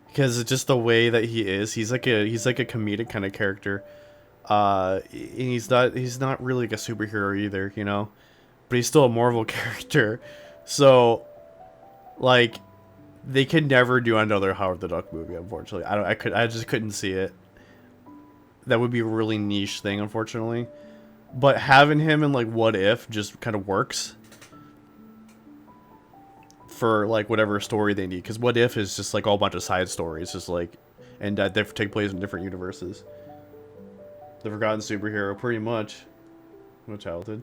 Speaker 2: because it's just the way that he is. He's like a comedic kind of character. And he's not really like a superhero either, you know, but he's still a Marvel character. So, like, they could never do another Howard the Duck movie. Unfortunately, I just couldn't see it. That would be a really niche thing, unfortunately. But having him in like What If just kind of works for like whatever story they need, because What If is just like all bunch of side stories, just like, and they take place in different universes. The forgotten superhero, pretty much. No childhood.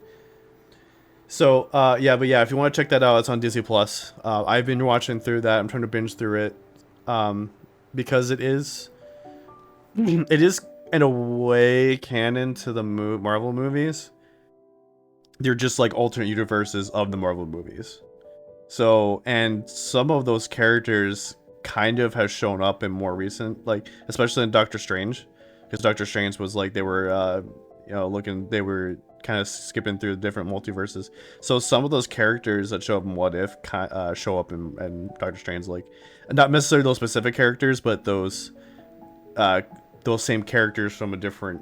Speaker 2: So, yeah, but yeah, if you want to check that out, it's on Disney Plus. I've been watching through that. I'm trying to binge through it, because it is in a way canon to the Marvel movies. They're just like alternate universes of the Marvel movies. So, and some of those characters kind of have shown up in more recent, like especially in Doctor Strange. Because Doctor Strange was like, they were, you know, they were kind of skipping through the different multiverses. So some of those characters that show up in What If show up in Doctor Strange, like, not necessarily those specific characters, but those same characters from a different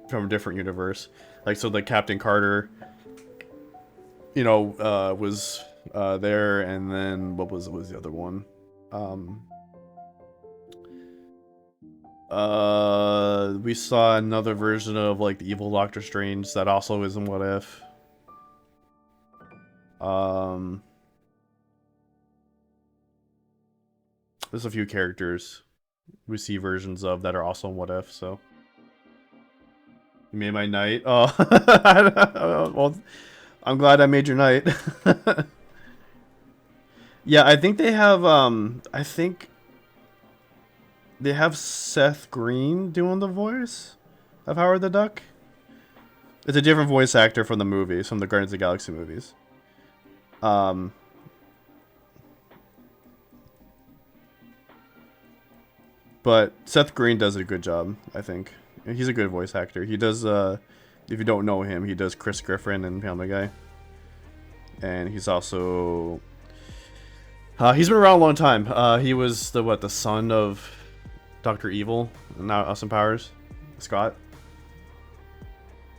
Speaker 2: universe. Like, so the Captain Carter, you know, was there, and then what was the other one? We saw another version of like the evil Doctor Strange that also is in What If. There's a few characters we see versions of that are also in What If, so. You made my night. Oh, well, I'm glad I made your night. Yeah, I think they have, they have Seth Green doing the voice of Howard the Duck. It's a different voice actor from the movies, from the Guardians of the Galaxy movies. But Seth Green does a good job, I think. He's a good voice actor. He does, if you don't know him, he does Chris Griffin in Family Guy. And he's also... he's been around a long time. He was the son of Dr. Evil, and now Austin Powers. Scott.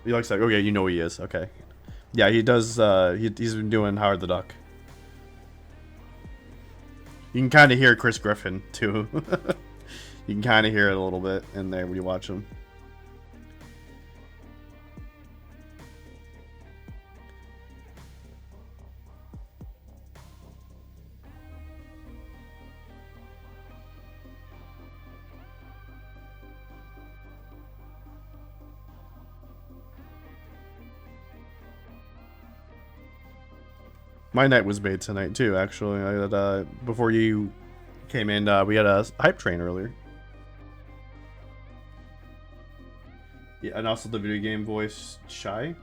Speaker 2: He likes that. Okay, you know who he is. Okay. Yeah, he does, he's been doing Howard the Duck. You can kind of hear Chris Griffin, too. You can kind of hear it a little bit in there when you watch him. My night was made tonight too, actually. I had, before you came in, we had a hype train earlier. Yeah, and also the video game voice, Shy.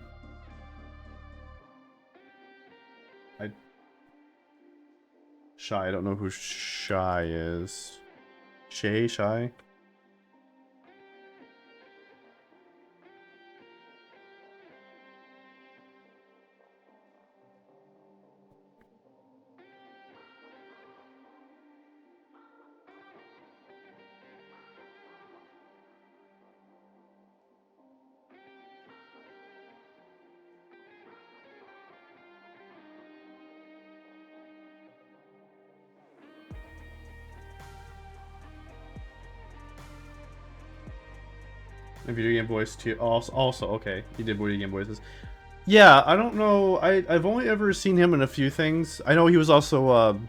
Speaker 2: Shy, I don't know who Shy is. Shy? And video game voice too. Also, okay, he did video game voices. Yeah, I don't know. I've only ever seen him in a few things. I know he was also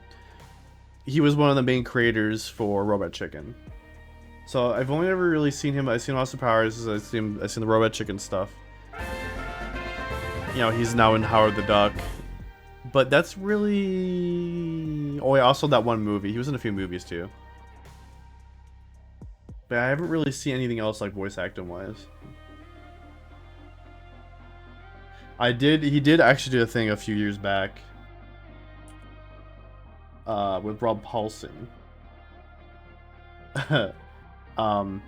Speaker 2: he was one of the main creators for Robot Chicken. So I've only ever really seen him. I've seen Austin Powers. I've seen the Robot Chicken stuff. You know, he's now in Howard the Duck. But that's really... Oh, yeah, also that one movie. He was in a few movies too. But I haven't really seen anything else like voice acting wise. He did actually do a thing a few years back
Speaker 1: with Rob Paulsen. Well,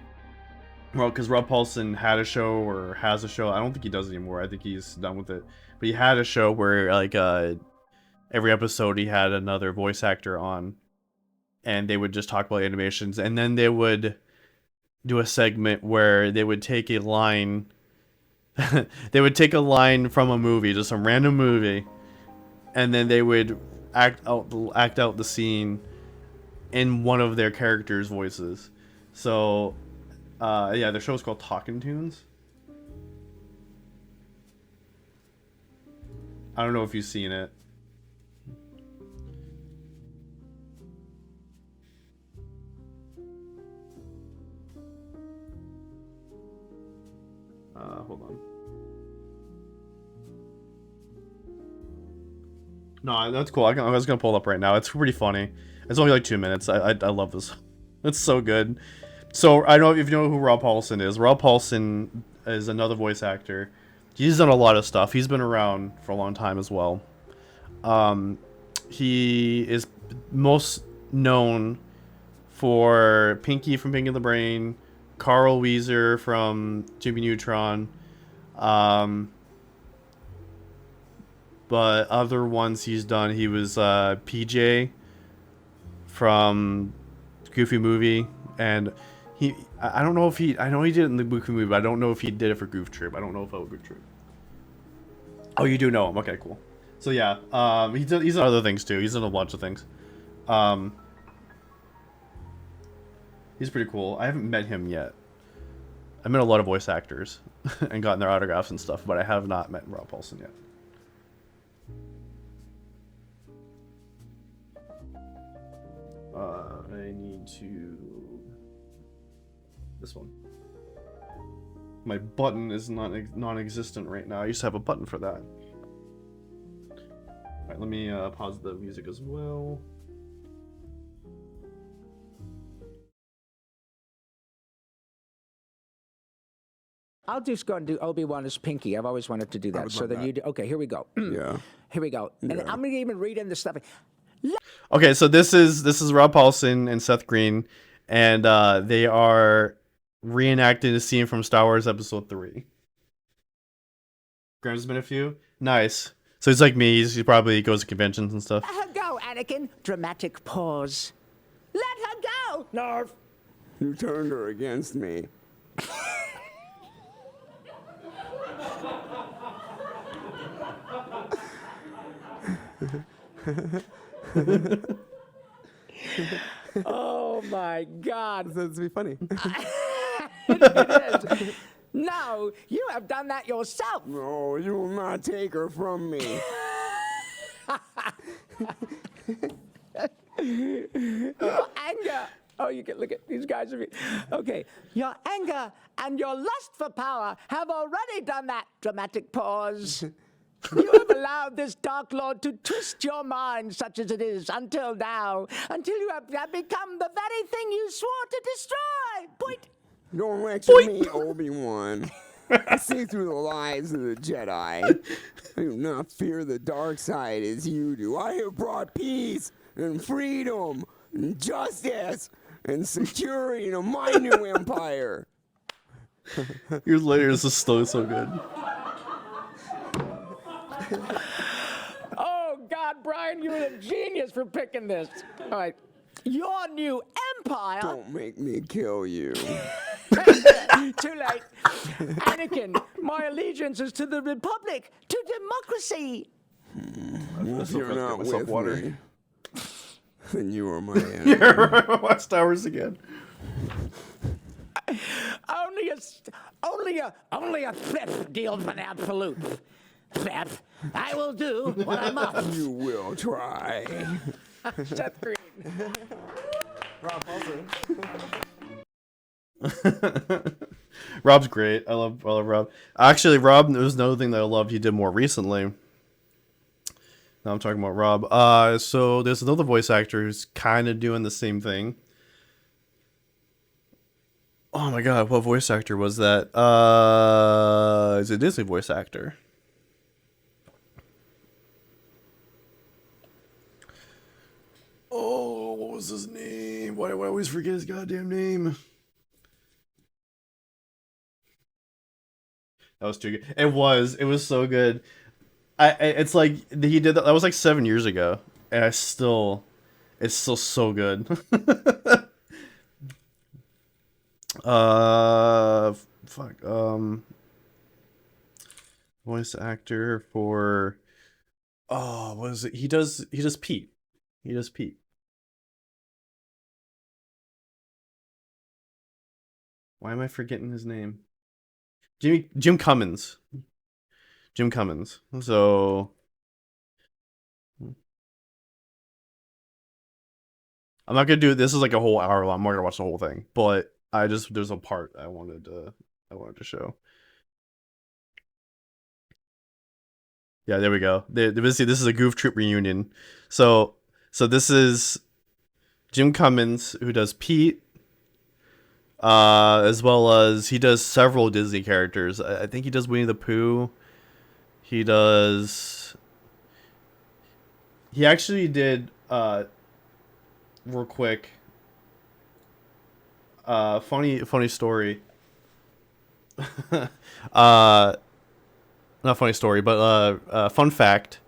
Speaker 1: because Rob Paulsen had a show or has a show. I don't think he does anymore. I think he's done with it. But he had a show where like every episode he had another voice actor on, and they would just talk about animations, and then they would do a segment where they would take a line. They would take a line from a movie, just some random movie, and then they would act out the scene in one of their characters' voices. So, yeah, the show's called Talkin' Tunes. I don't know if you've seen it. Hold on. No, that's cool. I was gonna pull it up right now. It's pretty funny. It's only like 2 minutes. I love this. It's so good. So I know if you know who Rob Paulsen is. Rob Paulsen is another voice actor. He's done a lot of stuff. He's been around for a long time as well. He is most known for Pinky from Pinky and the Brain, Carl Weezer from Jimmy Neutron, but other ones he's done, he was PJ from Goofy Movie, and I don't know if I know he did it in the Goofy Movie, but I don't know if he did it for Goof Troop. I don't know if it was Goof Troop. Oh, you do know him. Okay, cool. So yeah, he's done other things too. He's done a bunch of things. He's pretty cool. I haven't met him yet. I've met a lot of voice actors and gotten their autographs and stuff, but I have not met Rob Paulsen yet. I need to... This one. My button is non-existent right now. I used to have a button for that. Alright, let me pause the music as well.
Speaker 9: I'll just go and do Obi-Wan as Pinky. I've always wanted to do that. So then you do... Okay, here we go.
Speaker 10: Yeah.
Speaker 9: Here we go. And I'm going to even read in the stuff.
Speaker 1: Okay, so this is Rob Paulsen and Seth Green, and they are reenacting a scene from Star Wars Episode 3. Graham's been a few? Nice. So he's like me. He probably goes to conventions and stuff.
Speaker 9: Let her go, Anakin. Dramatic pause. Let her go! Narf.
Speaker 10: You turned her against me.
Speaker 9: Oh my God.
Speaker 10: That's be funny.
Speaker 9: It is. No, you have done that yourself.
Speaker 10: No, you will not take her from me.
Speaker 9: Your anger. Oh, you can look at these guys. Okay. Your anger and your lust for power have already done that. Dramatic pause. You have allowed this Dark Lord to twist your mind, such as it is, until now, until you have become the very thing you swore to destroy. Point.
Speaker 10: Don't lecture me, Obi-Wan. I see through the lies of the Jedi. I do not fear the dark side as you do. I have brought peace and freedom and justice and security to my new empire.
Speaker 1: Years later, this is still so good.
Speaker 9: Oh, God, Brian, you're a genius for picking this. All right. Your new empire...
Speaker 10: Don't make me kill you.
Speaker 9: Too late. Anakin, my allegiance is to the Republic, to democracy.
Speaker 10: If you're not with me, then you are my enemy.
Speaker 1: Yeah, watch Star Wars again.
Speaker 9: Only a flip deals with absolute. Flip, I will do what I must.
Speaker 10: You will try.
Speaker 9: Seth Green.
Speaker 10: Rob
Speaker 1: Rob's great. I love Rob. Actually, Rob, there was another thing that I loved he did more recently. Now I'm talking about Rob. So there's another voice actor who's kind of doing the same thing. Oh my God, what voice actor was that? It's a Disney voice actor.
Speaker 2: was his name? Why do I always forget his goddamn name? That was too good. It was so good. It's like he did that. That was like 7 years ago, and it's still so good. Fuck. Voice actor for. Oh, what is it? He does Pete. He does Pete. Why am I forgetting his name? Jim Cummins. Jim Cummins. So I'm not gonna do this. Is like a whole hour long. I'm not gonna watch the whole thing, but there's a part I wanted to show. Yeah, there we go. This is a Goof Troop reunion. So this is Jim Cummins, who does Pete, as well as he does several Disney characters. I think he does Winnie the Pooh. He actually did, real quick, funny story. Not funny story, but fun fact.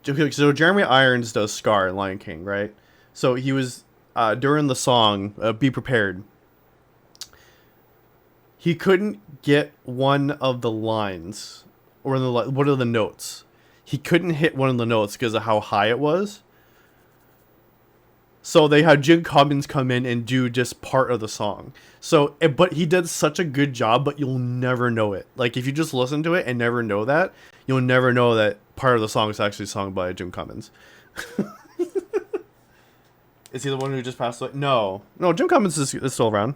Speaker 2: So Jeremy Irons does Scar in Lion King, right? So he was, during the song "Be Prepared," he couldn't get one of the lines or one of the notes. He couldn't hit one of the notes because of how high it was. So they had Jim Cummins come in and do just part of the song. So, but he did such a good job, but you'll never know it. Like, if you just listen to it and never know that, you'll never know that part of the song is actually sung by Jim Cummins. Is he the one who just passed away? No, Jim Cummins is still around.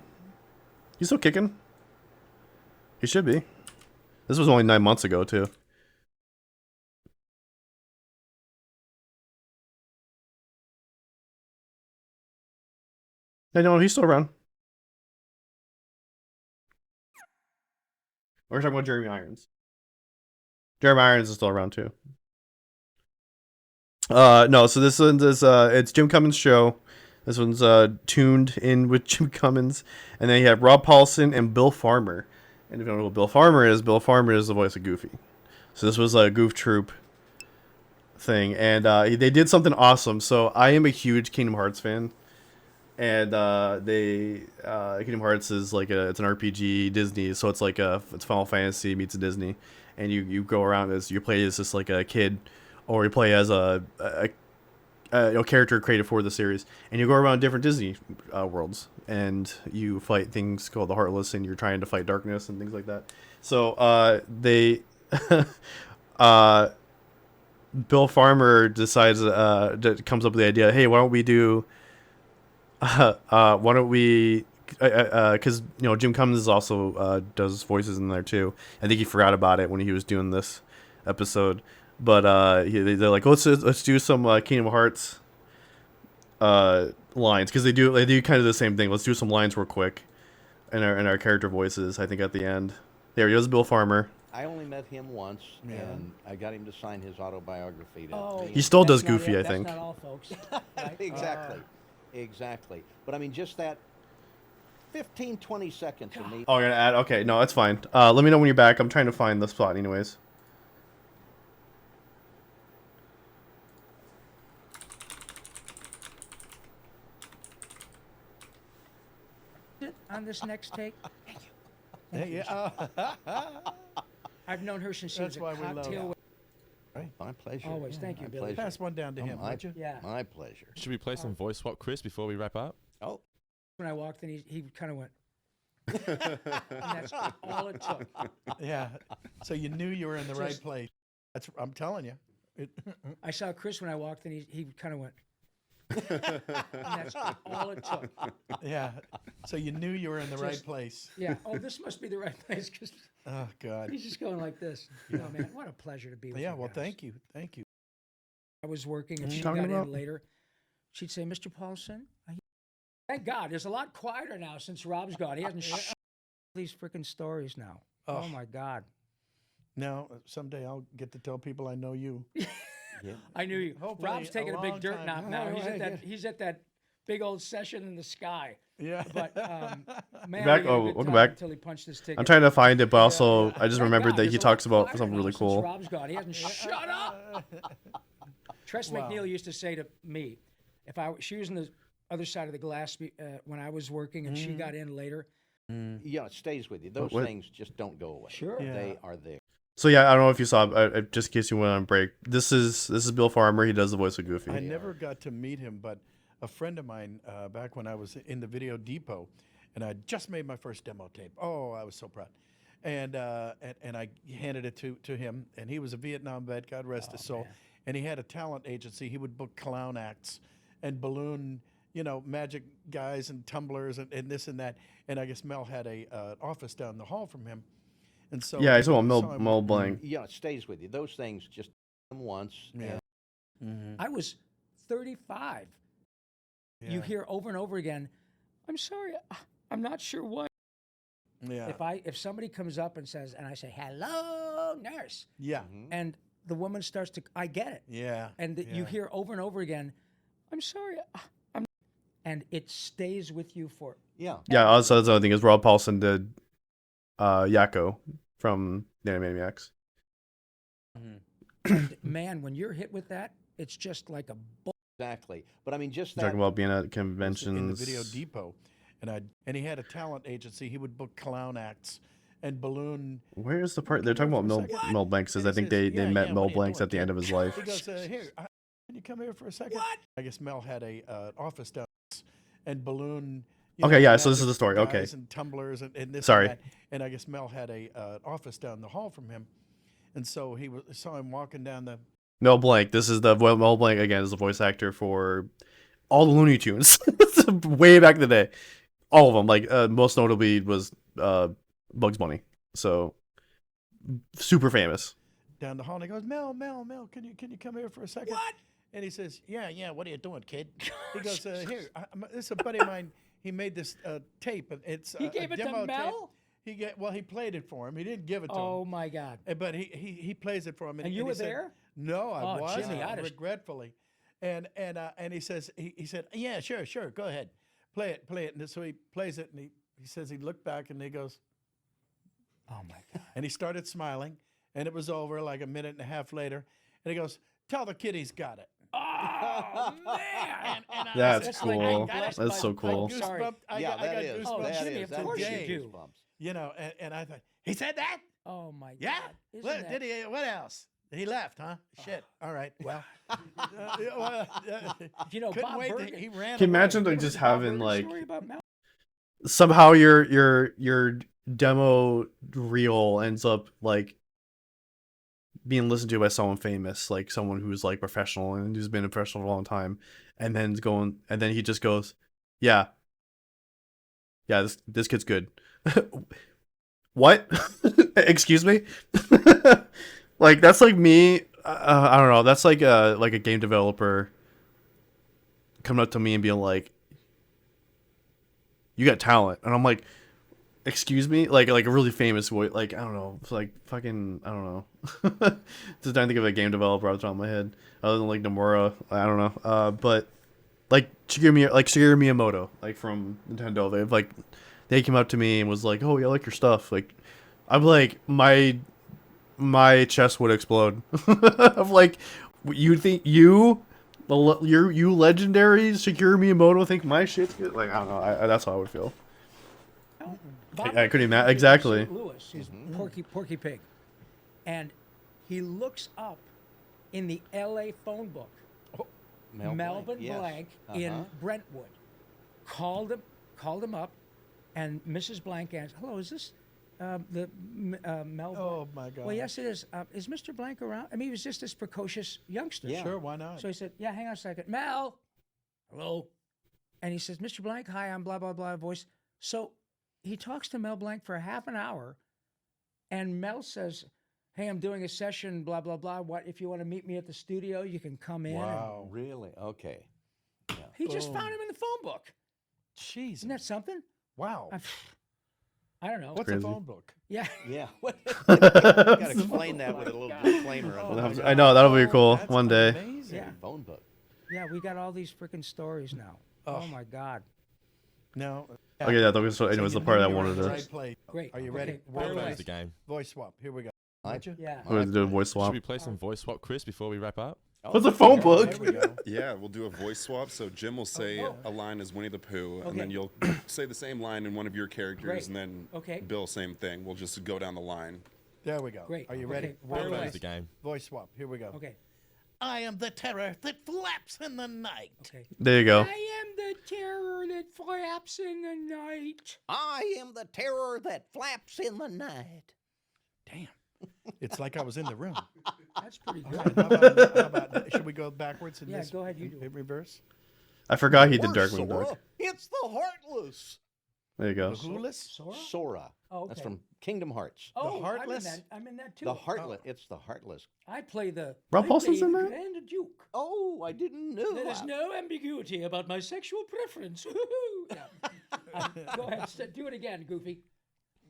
Speaker 2: He's still kicking. He should be. This was only 9 months ago, too. No, he's still around. We're talking about Jeremy Irons. Jeremy Irons is still around too. No, so this one is it's Jim Cummins' show. This one's tuned in with Jim Cummins, and then you have Rob Paulson and Bill Farmer. And if you don't know what Bill Farmer is the voice of Goofy. So this was a Goof Troop thing, and they did something awesome. So I am a huge Kingdom Hearts fan. And Kingdom Hearts is like it's an RPG Disney, so it's like it's Final Fantasy meets Disney, and you go around as you play as just like a kid, or you play as a character created for the series, and you go around different Disney worlds, and you fight things called the Heartless, and you're trying to fight darkness and things like that. So they Bill Farmer decides comes up with the idea, hey, why don't we do because Jim Cummins also does voices in there too. I think he forgot about it when he was doing this episode, but they're like, let's do some Kingdom Hearts lines, because they do kind of the same thing. Let's do some lines real quick in our character voices. I think at the end there he was, Bill Farmer.
Speaker 11: I only met him once, and I got him to sign his autobiography.
Speaker 2: He still does Goofy, I think.
Speaker 9: That's not all, folks. Right?
Speaker 11: Exactly. But I mean, just that 15, 20 seconds of me.
Speaker 2: Oh, you're gonna add? Okay, no, that's fine. Let me know when you're back. I'm trying to find the spot anyways.
Speaker 9: On this next take.
Speaker 12: Thank you.
Speaker 9: I've known her since she was a cocktail.
Speaker 11: Right. My pleasure.
Speaker 9: Always. Thank you, Billy.
Speaker 12: Pass one down to him, would you?
Speaker 9: Yeah.
Speaker 11: My pleasure.
Speaker 13: Should we play some voice swap, Chris, before we wrap up?
Speaker 11: Oh.
Speaker 9: When I walked in, he kind of went. And that's all it took.
Speaker 12: Yeah. So you knew you were in the right place. I'm telling you.
Speaker 9: I saw Chris when I walked in. He kind of went. And that's all it took.
Speaker 12: Yeah. So you knew you were in the right place.
Speaker 9: Yeah. Oh, this must be the right place. Cause
Speaker 12: oh God.
Speaker 9: He's just going like this. Oh man, what a pleasure to be with you.
Speaker 12: Yeah. Well,
Speaker 9: guys.
Speaker 12: thank you.
Speaker 9: I was working, and she got in later. She'd say, "Mr. Paulson, thank God, there's a lot quieter now since Rob's gone. He hasn't these freaking stories now. Oh my God.
Speaker 12: Now someday I'll get to tell people I know you.
Speaker 9: I knew you.
Speaker 12: Hopefully
Speaker 9: Rob's taking a big
Speaker 12: long
Speaker 9: dirt
Speaker 12: time.
Speaker 9: nap now.
Speaker 12: Oh,
Speaker 9: He's at
Speaker 12: yeah,
Speaker 9: that. He's at that big old session in the sky.
Speaker 12: Yeah.
Speaker 9: But man,
Speaker 2: Back.
Speaker 9: he had a
Speaker 2: Oh,
Speaker 9: good
Speaker 2: welcome
Speaker 9: time
Speaker 2: back.
Speaker 9: until he punched his ticket.
Speaker 2: I'm trying to find it, but also I just
Speaker 9: Thank
Speaker 2: remembered
Speaker 9: God,
Speaker 2: that
Speaker 9: he's
Speaker 2: he
Speaker 9: a
Speaker 2: talks
Speaker 9: lot
Speaker 2: about
Speaker 9: quieter
Speaker 2: something
Speaker 9: now
Speaker 2: really
Speaker 9: since
Speaker 2: cool.
Speaker 9: Rob's gone. He hasn't shut up. Tress McNeil used to say to me, if she was on the other side of the glass when I was working, and she got in later.
Speaker 11: Yeah, it stays with you. Those things just don't go away.
Speaker 9: Sure,
Speaker 11: they are there.
Speaker 2: So yeah, I don't know if you saw. Just in case you went on break, this is Bill Farmer. He does the voice of Goofy.
Speaker 12: I never got to meet him, but a friend of mine back when I was in the Video Depot, and I just made my first demo tape. Oh, I was so proud. And I handed it to him, and he was a Vietnam vet, God rest his soul. Man. And he had a talent agency. He would book clown acts and balloon, magic guys and tumblers and this and that. And I guess Mel had a office down the hall from him. And so
Speaker 2: yeah, I saw Mel Blanc.
Speaker 11: Yeah, it stays with you. Those things just once.
Speaker 12: Yeah.
Speaker 9: I was 35.
Speaker 12: Yeah.
Speaker 9: You hear over and over again, I'm sorry, I'm not sure what.
Speaker 12: Yeah.
Speaker 9: If somebody comes up and says, and I say, hello, nurse.
Speaker 12: Yeah.
Speaker 9: And the woman starts to, I get it.
Speaker 12: Yeah.
Speaker 9: And you hear over and over again, I'm sorry, and it stays with you for.
Speaker 11: Yeah.
Speaker 2: Yeah, also that's the other thing is Rob Paulson did Yakko from the Animaniacs.
Speaker 9: And man, when you're hit with that, it's just like a bull.
Speaker 11: Exactly. But I mean, just that.
Speaker 2: Talking about being at conventions.
Speaker 12: In the Video Depot. And he had a talent agency. He would book clown acts and balloon.
Speaker 2: Where's the part? They're talking about Mel Blanc says I think they met Mel Blanc at the end of his life.
Speaker 12: He goes, here, can you come here for a second? What? I guess Mel had a office down and balloon.
Speaker 2: Okay, yeah, so this is the story. Okay.
Speaker 12: And tumblers and this.
Speaker 2: Sorry.
Speaker 12: And that. And I guess Mel had a office down the hall from him, and so he saw him walking down the.
Speaker 2: Mel Blanc. This is Mel Blanc again is the voice actor for all the Looney Tunes, way back in the day. All of them, like most notably was Bugs Bunny. So super famous.
Speaker 12: Down the hall, and he goes, Mel, can you come here for a second? What? And he says, yeah. What are you doing, kid? He goes, here, this is a buddy of mine. He made this tape, and it's
Speaker 9: he gave
Speaker 12: a
Speaker 9: it
Speaker 12: demo
Speaker 9: to Mel.
Speaker 12: Tape. He played it for him. He didn't give it to him.
Speaker 9: Oh my God!
Speaker 12: But he plays it for him.
Speaker 9: And you were there?
Speaker 12: No, I wasn't.
Speaker 9: Jimmy,
Speaker 12: regretfully. And he says he said, yeah, sure, go ahead, play it. And so he plays it, and he says he looked back and he goes,
Speaker 9: oh my God!
Speaker 12: And he started smiling, and it was over like a minute and a half later, and he goes, tell the kid he's got it.
Speaker 9: Oh man!
Speaker 2: That's cool. That's so cool.
Speaker 12: I got goosebumps.
Speaker 9: Oh, Jimmy, of course you do.
Speaker 12: And I thought, he said that?
Speaker 9: Oh my God!
Speaker 12: Yeah.
Speaker 9: What,
Speaker 12: did he? What else? He left, huh? Shit. All right. Well,
Speaker 9: Bob Bergen,
Speaker 12: he ran.
Speaker 2: Can you imagine like just having like somehow your demo reel ends up like being listened to by someone famous, like someone who's like professional and who's been a professional for a long time, and then he just goes, yeah, this kid's good. What? Excuse me? Like that's like me. I don't know. That's like a game developer coming up to me and being like, "You got talent," and I'm like, "Excuse me?" Like a really famous voice. Like I don't know. It's like fucking I don't know. Just trying to think of a game developer off the top of my head, other than like Nomura. I don't know. But like Shigeru Miyamoto, like from Nintendo. They came up to me and was like, "Oh, yeah, I like your stuff." Like I'm like my chest would explode. I'm like, you think you legendary Shigeru Miyamoto think my shit's good? Like I don't know. That's how I would feel. I couldn't imagine exactly.
Speaker 9: St. Louis, he's Porky Pig, and he looks up in the L.A. phone book. Melvin Blanc in Brentwood. Called him up, and Mrs. Blanc asked, "Hello, is this Mel?"
Speaker 12: Oh my God!
Speaker 9: Well, yes, it is. Is Mr. Blanc around? I mean, he was just this precocious youngster.
Speaker 12: Yeah. Sure, why not?
Speaker 9: So he said, "Yeah, hang on a second, Mel." Hello, and he says, "Mr. Blanc, hi, I'm blah blah blah voice." So he talks to Mel Blanc for half an hour, and Mel says, "Hey, I'm doing a session, blah blah blah. What if you want to meet me at the studio? You can come in."
Speaker 12: Wow,
Speaker 11: really? Okay. Yeah.
Speaker 9: He just found him in the phone book.
Speaker 12: Jeez,
Speaker 9: isn't that something?
Speaker 12: Wow.
Speaker 9: I don't know.
Speaker 12: What's a phone book?
Speaker 9: Yeah.
Speaker 11: Yeah. You gotta explain that with a little disclaimer.
Speaker 2: I know, that'll be cool one day.
Speaker 12: Amazing.
Speaker 9: Yeah.
Speaker 11: Phone book.
Speaker 9: Yeah, we got all these freaking stories now. Oh my God.
Speaker 12: No.
Speaker 2: Okay, yeah, that was, anyways, the part I wanted to.
Speaker 12: Right place.
Speaker 9: Great.
Speaker 12: Are you ready?
Speaker 9: Okay,
Speaker 13: Play the game.
Speaker 12: Voice swap. Here we go.
Speaker 9: Yeah.
Speaker 2: We're gonna do a voice swap.
Speaker 13: Should we play some voice swap, Chris, before we wrap up?
Speaker 2: What's a phone book?
Speaker 12: There we go.
Speaker 14: Yeah, we'll do a voice swap. So Jim will say a line as Winnie the Pooh, and then you'll say the same line in one of your characters,
Speaker 9: Great.
Speaker 14: and then
Speaker 9: Okay.
Speaker 14: Bill, same thing. We'll just go down the line.
Speaker 12: There we go.
Speaker 9: Great.
Speaker 12: Are you ready?
Speaker 9: Okay, fire away.
Speaker 13: The game.
Speaker 12: Voice swap. Here we go.
Speaker 9: Okay.
Speaker 12: I am the terror that flaps in the night.
Speaker 9: Okay.
Speaker 2: There you go.
Speaker 9: I am the terror that flaps in the night.
Speaker 11: I am the terror that flaps in the night.
Speaker 12: Damn. It's like I was in the room.
Speaker 9: That's pretty
Speaker 12: All
Speaker 9: good.
Speaker 12: right, how about that? Should we go backwards in
Speaker 9: Yeah,
Speaker 12: this?
Speaker 9: go ahead, you do it.
Speaker 12: In reverse?
Speaker 2: I forgot he did
Speaker 11: Worse,
Speaker 2: Darkwing Duck.
Speaker 11: Sora. It's the Heartless.
Speaker 2: There you go.
Speaker 12: The Wholess?
Speaker 9: Sora?
Speaker 11: Sora.
Speaker 9: Oh,
Speaker 11: That's
Speaker 9: okay.
Speaker 11: from Kingdom Hearts.
Speaker 9: Oh,
Speaker 12: Heartless?
Speaker 9: I'm in that too.
Speaker 11: The Heartless. It's the Heartless.
Speaker 9: I play the.
Speaker 2: Rob
Speaker 9: I
Speaker 2: Paulson's
Speaker 9: play
Speaker 2: in that?
Speaker 9: Grand Duke.
Speaker 11: Oh, I didn't know
Speaker 9: There is
Speaker 11: that.
Speaker 9: no ambiguity about my sexual preference. Yeah. Go ahead, do it again, Goofy.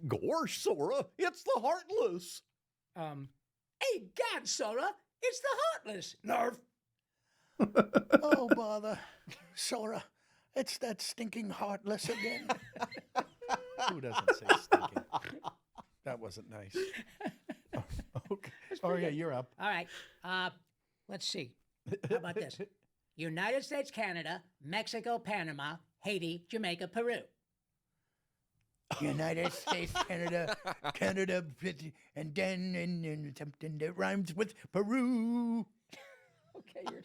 Speaker 11: Gosh, Sora, it's the Heartless.
Speaker 9: Hey, God, Sora, it's the Heartless. Nerf.
Speaker 12: Oh, bother. Sora, it's that stinking Heartless again. Who doesn't say stinking? That wasn't nice. Okay. Oh, yeah, you're up.
Speaker 9: All right. Let's see. How about this? United States, Canada, Mexico, Panama, Haiti, Jamaica, Peru.
Speaker 12: United States, Canada, and then and something that rhymes with Peru.
Speaker 9: Okay, you're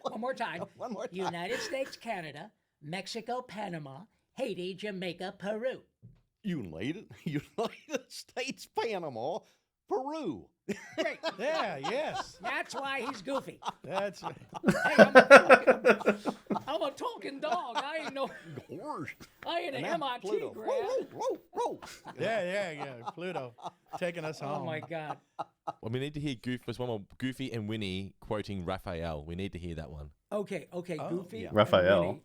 Speaker 9: one more time.
Speaker 11: One more time.
Speaker 9: United States, Canada, Mexico, Panama, Haiti, Jamaica, Peru.
Speaker 11: United States, Panama, Peru.
Speaker 9: Great.
Speaker 12: Yeah, yes.
Speaker 9: That's why he's goofy.
Speaker 12: That's right.
Speaker 9: Hey, I'm a talking dog. I ain't no. I ain't an MIT
Speaker 11: Pluto.
Speaker 9: grad.
Speaker 11: Whoa.
Speaker 12: Yeah. Pluto taking us home.
Speaker 9: Oh my God.
Speaker 13: Well, we need to hear There's one more Goofy and Winnie quoting Raphael. We need to hear that one.
Speaker 9: Okay, Goofy.
Speaker 11: yeah.
Speaker 9: and
Speaker 2: Raphael.
Speaker 9: Winnie.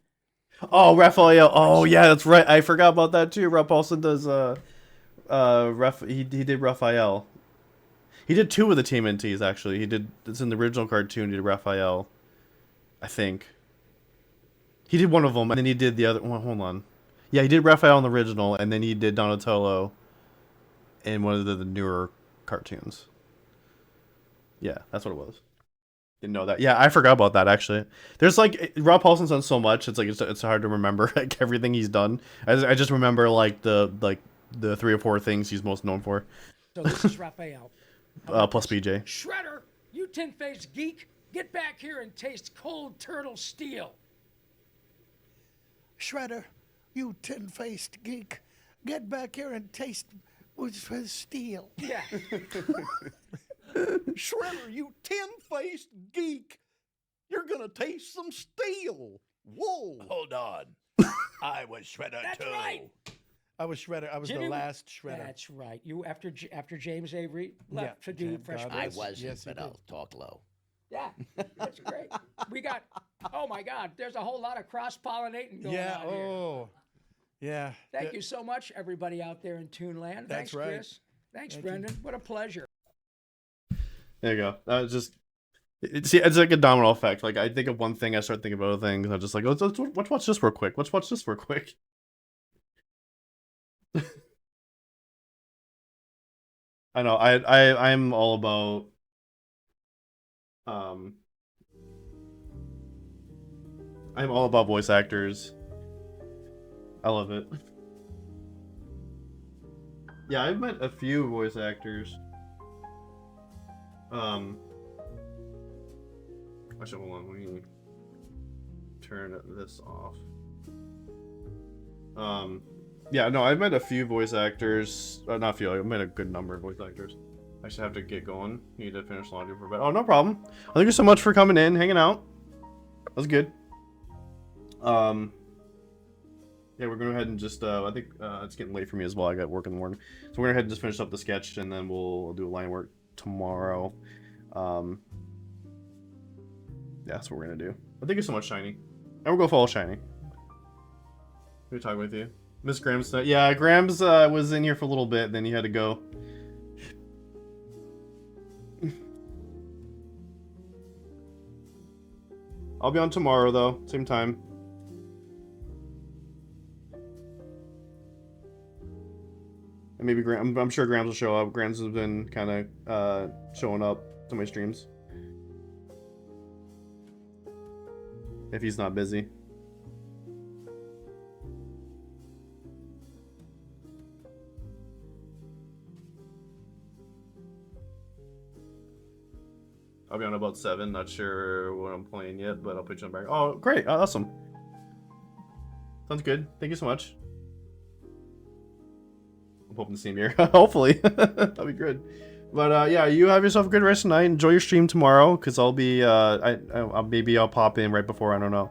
Speaker 2: Oh, Raphael. Oh, yeah, that's right. I forgot about that too. Rob Paulson does he did Raphael. He did two of the TMNTs actually. It's in the original cartoon. He did Raphael, I think. He did one of them, and then he did the other one. Hold on. Yeah, he did Raphael in the original, and then he did Donatello in one of the newer cartoons. Yeah, that's what it was. Didn't know that. Yeah, I forgot about that actually. There's like Rob Paulson's done so much. It's like it's hard to remember like everything he's done. I just remember like the 3 or 4 things he's most known for.
Speaker 9: So this is Raphael.
Speaker 2: Plus BJ.
Speaker 9: Shredder, you tin-faced geek, get back here and taste cold turtle steel.
Speaker 12: Shredder, you tin-faced geek, get back here and taste with steel.
Speaker 9: Yeah.
Speaker 11: Shredder, you tin-faced geek. You're gonna taste some steel. Whoa.
Speaker 12: Hold on. I was Shredder
Speaker 9: That's
Speaker 12: too.
Speaker 9: right.
Speaker 12: I was Shredder. I was
Speaker 9: Jimmy,
Speaker 12: the last Shredder.
Speaker 9: That's right. You after James Avery left
Speaker 12: Yeah,
Speaker 9: to do
Speaker 12: James-
Speaker 9: Fresh
Speaker 12: God
Speaker 11: I
Speaker 9: Prince.
Speaker 12: bless.
Speaker 11: wasn't,
Speaker 12: Yes, he
Speaker 11: but
Speaker 12: did.
Speaker 11: I'll talk low.
Speaker 9: Yeah, that's great. We got. Oh my God, there's a whole lot of cross-pollinating going
Speaker 12: Yeah.
Speaker 9: on here.
Speaker 12: Oh. Yeah.
Speaker 9: Thank you so much, everybody out there in Toonland.
Speaker 12: That's
Speaker 9: Thanks,
Speaker 12: right.
Speaker 9: Chris. Thanks,
Speaker 12: Thank you.
Speaker 9: Brendan. What a pleasure.
Speaker 2: There you go. That was just. See, it's like a domino effect. Like I think of one thing, I start thinking of other things. I'm just like, let's watch this real quick. Let's watch this real quick. I know. I'm all about. I'm all about voice actors. I love it. Yeah, I've met a few voice actors. Actually, hold on. Let me turn this off. Yeah, no, I've met a few voice actors. Not a few. I've met a good number of voice actors. I should have to get going. Need to finish laundry for bed. Oh, no problem. Well, thank you so much for coming in, hanging out. That was good. Yeah, we're going to go ahead and just, I think it's getting late for me as well. I got work in the morning. So we're going to go ahead and just finish up the sketch, and then we'll do line work tomorrow. Yeah, that's what we're going to do. But thank you so much, Shiny. And we'll go follow Shiny. Good talking with you.
Speaker 1: Miss Grams, yeah, Grams was in here for a little bit, then he had to go. I'll be on tomorrow though, same time. And maybe I'm sure Grams will show up. Grams has been kind of showing up to my streams. If he's not busy. I'll be on about 7. Not sure what I'm playing yet, but I'll put you on back. Oh, great. Oh, awesome. Sounds good. Thank you so much. I'm hoping to see him here. Hopefully. That'll be good. But yeah, you have yourself a good rest of the night. Enjoy your stream tomorrow, because I'll be, maybe I'll pop in right before. I don't know.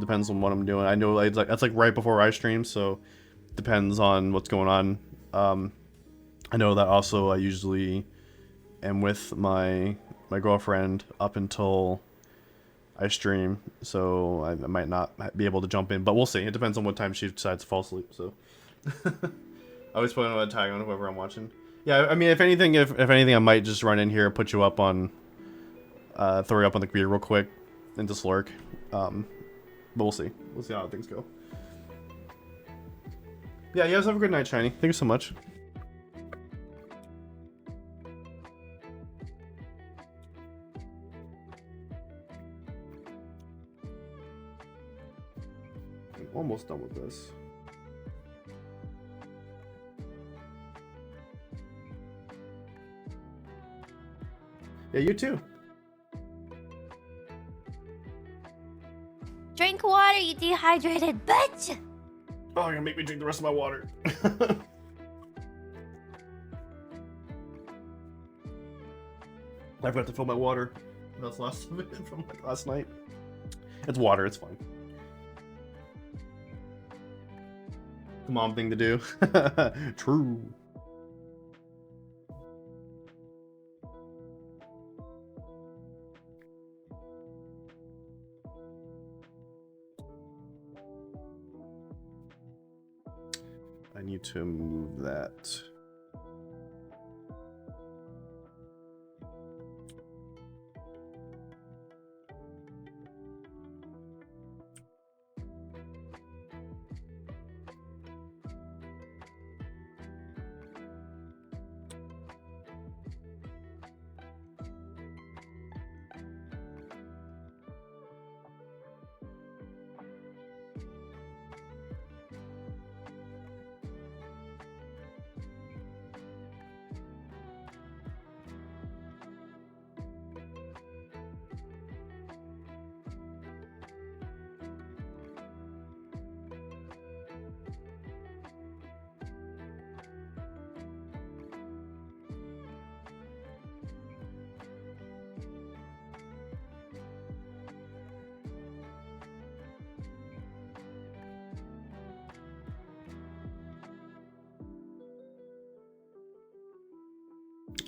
Speaker 1: Depends on what I'm doing. I know that's like right before I stream, so depends on what's going on. I know that also I usually am with my girlfriend up until I stream, so I might not be able to jump in, but we'll see. It depends on what time she decides to fall asleep. So I always put a tag on whoever I'm watching. Yeah, I mean, if anything, I might just run in here, put you up on, throw you up on the computer real quick, and just lurk. But we'll see. We'll see how things go. Yeah, you guys have a good night, Shiny. Thank you so much. I'm almost done with this. Yeah, you too.
Speaker 5: Drink water, you dehydrated bitch!
Speaker 1: Oh, you're gonna make me drink the rest of my water. I forgot to fill my water. That's last of it from like last night. It's water, it's fine. The mom thing to do. True. I need to move that.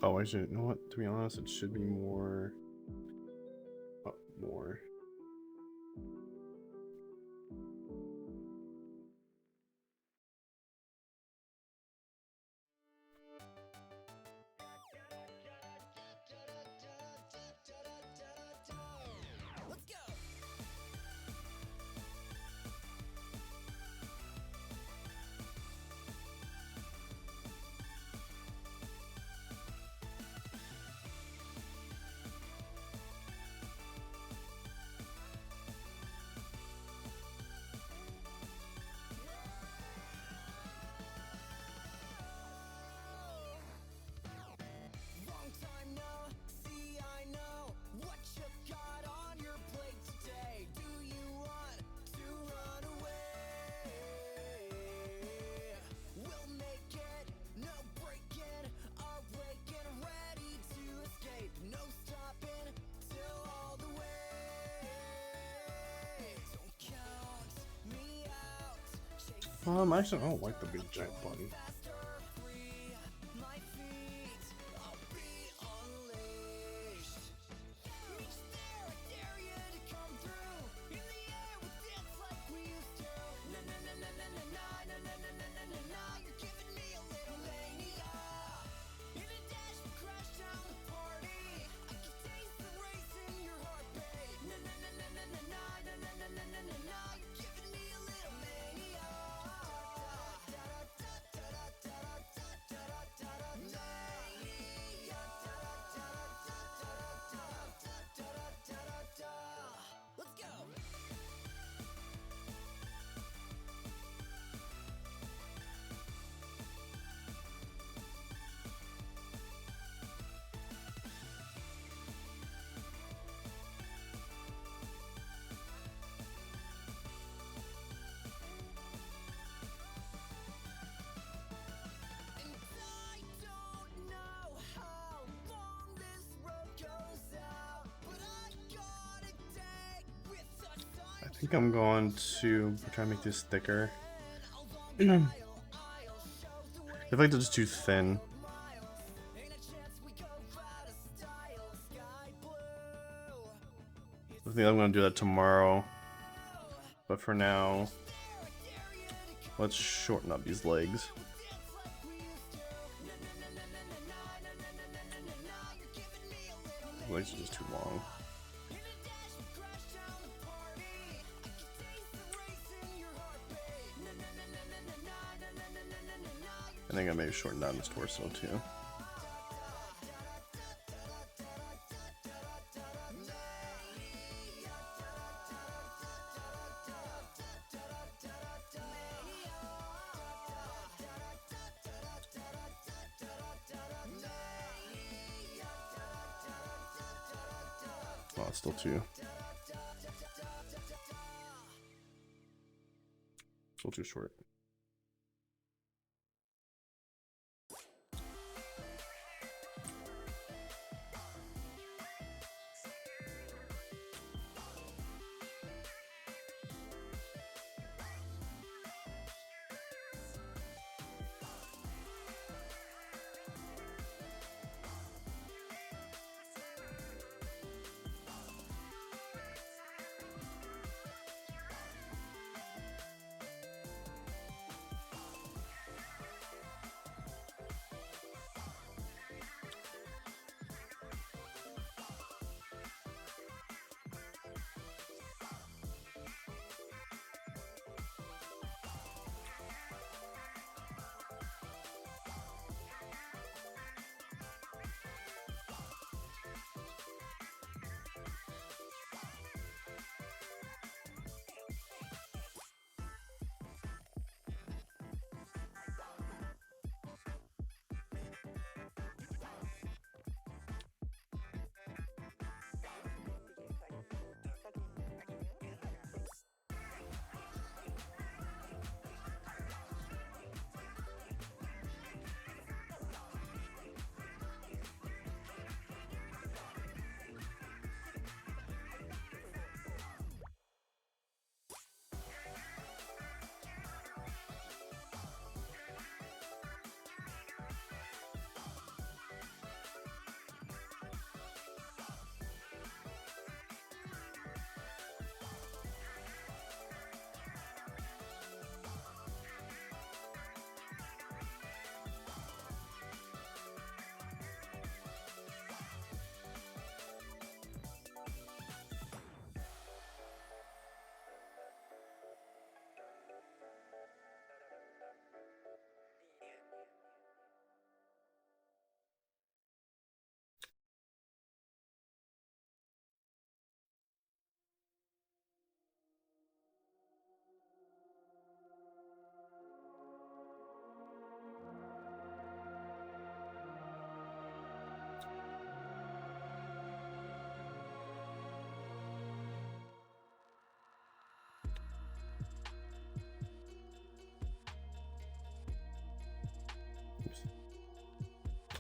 Speaker 1: Oh, I should, you know what, to be honest, it should be more, up more. Actually, I don't like the big giant bunny.
Speaker 2: think I'm going to try and make this thicker. I feel like they're just too thin. I think I'm going to do that tomorrow. But for now, let's shorten up these legs. Legs are just too long. I think I may shorten down his torso too. Oh, it's still too short.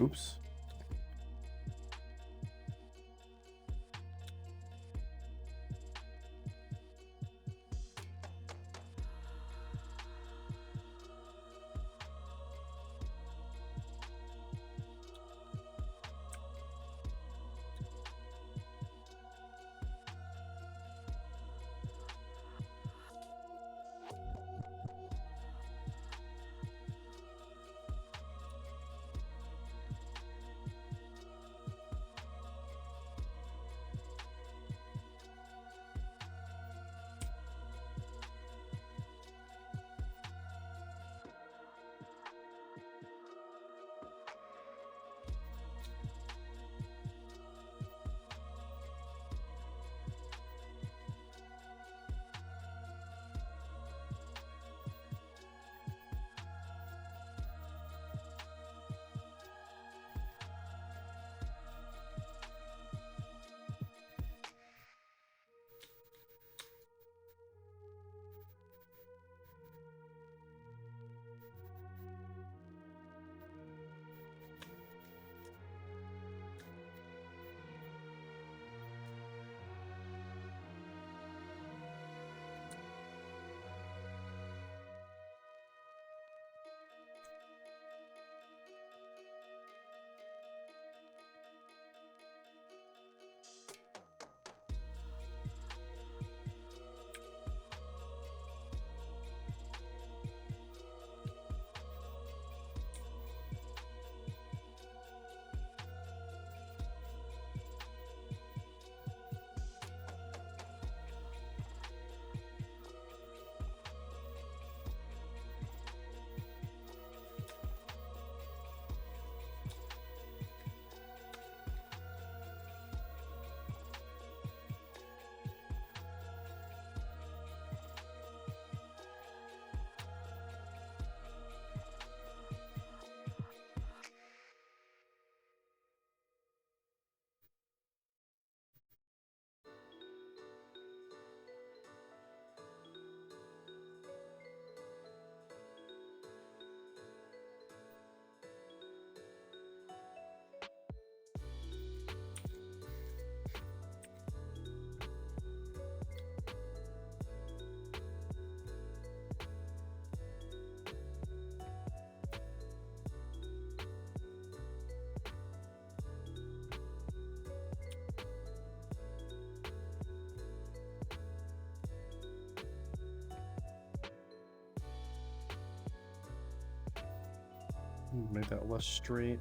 Speaker 2: Oops. Make that less straight.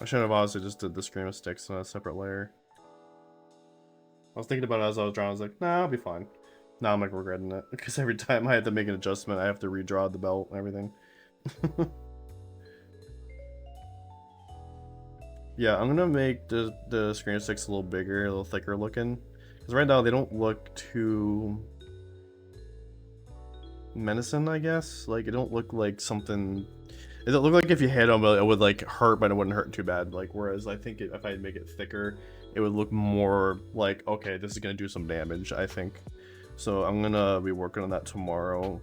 Speaker 2: I should have honestly just did the scream of sticks on a separate layer. I was thinking about it as I was drawing. I was like, nah, I'll be fine. Now I'm like regretting it because every time I had to make an adjustment, I have to redraw the belt and everything. Yeah, I'm gonna make the screen sticks a little bigger, a little thicker looking. Because right now they don't look too menacing, I guess. Like, it don't look like something. It look like if you hit them, it would like hurt, but it wouldn't hurt too bad. Like, whereas I think if I make it thicker, it would look more like, okay, this is gonna do some damage, I think. So I'm gonna be working on that tomorrow,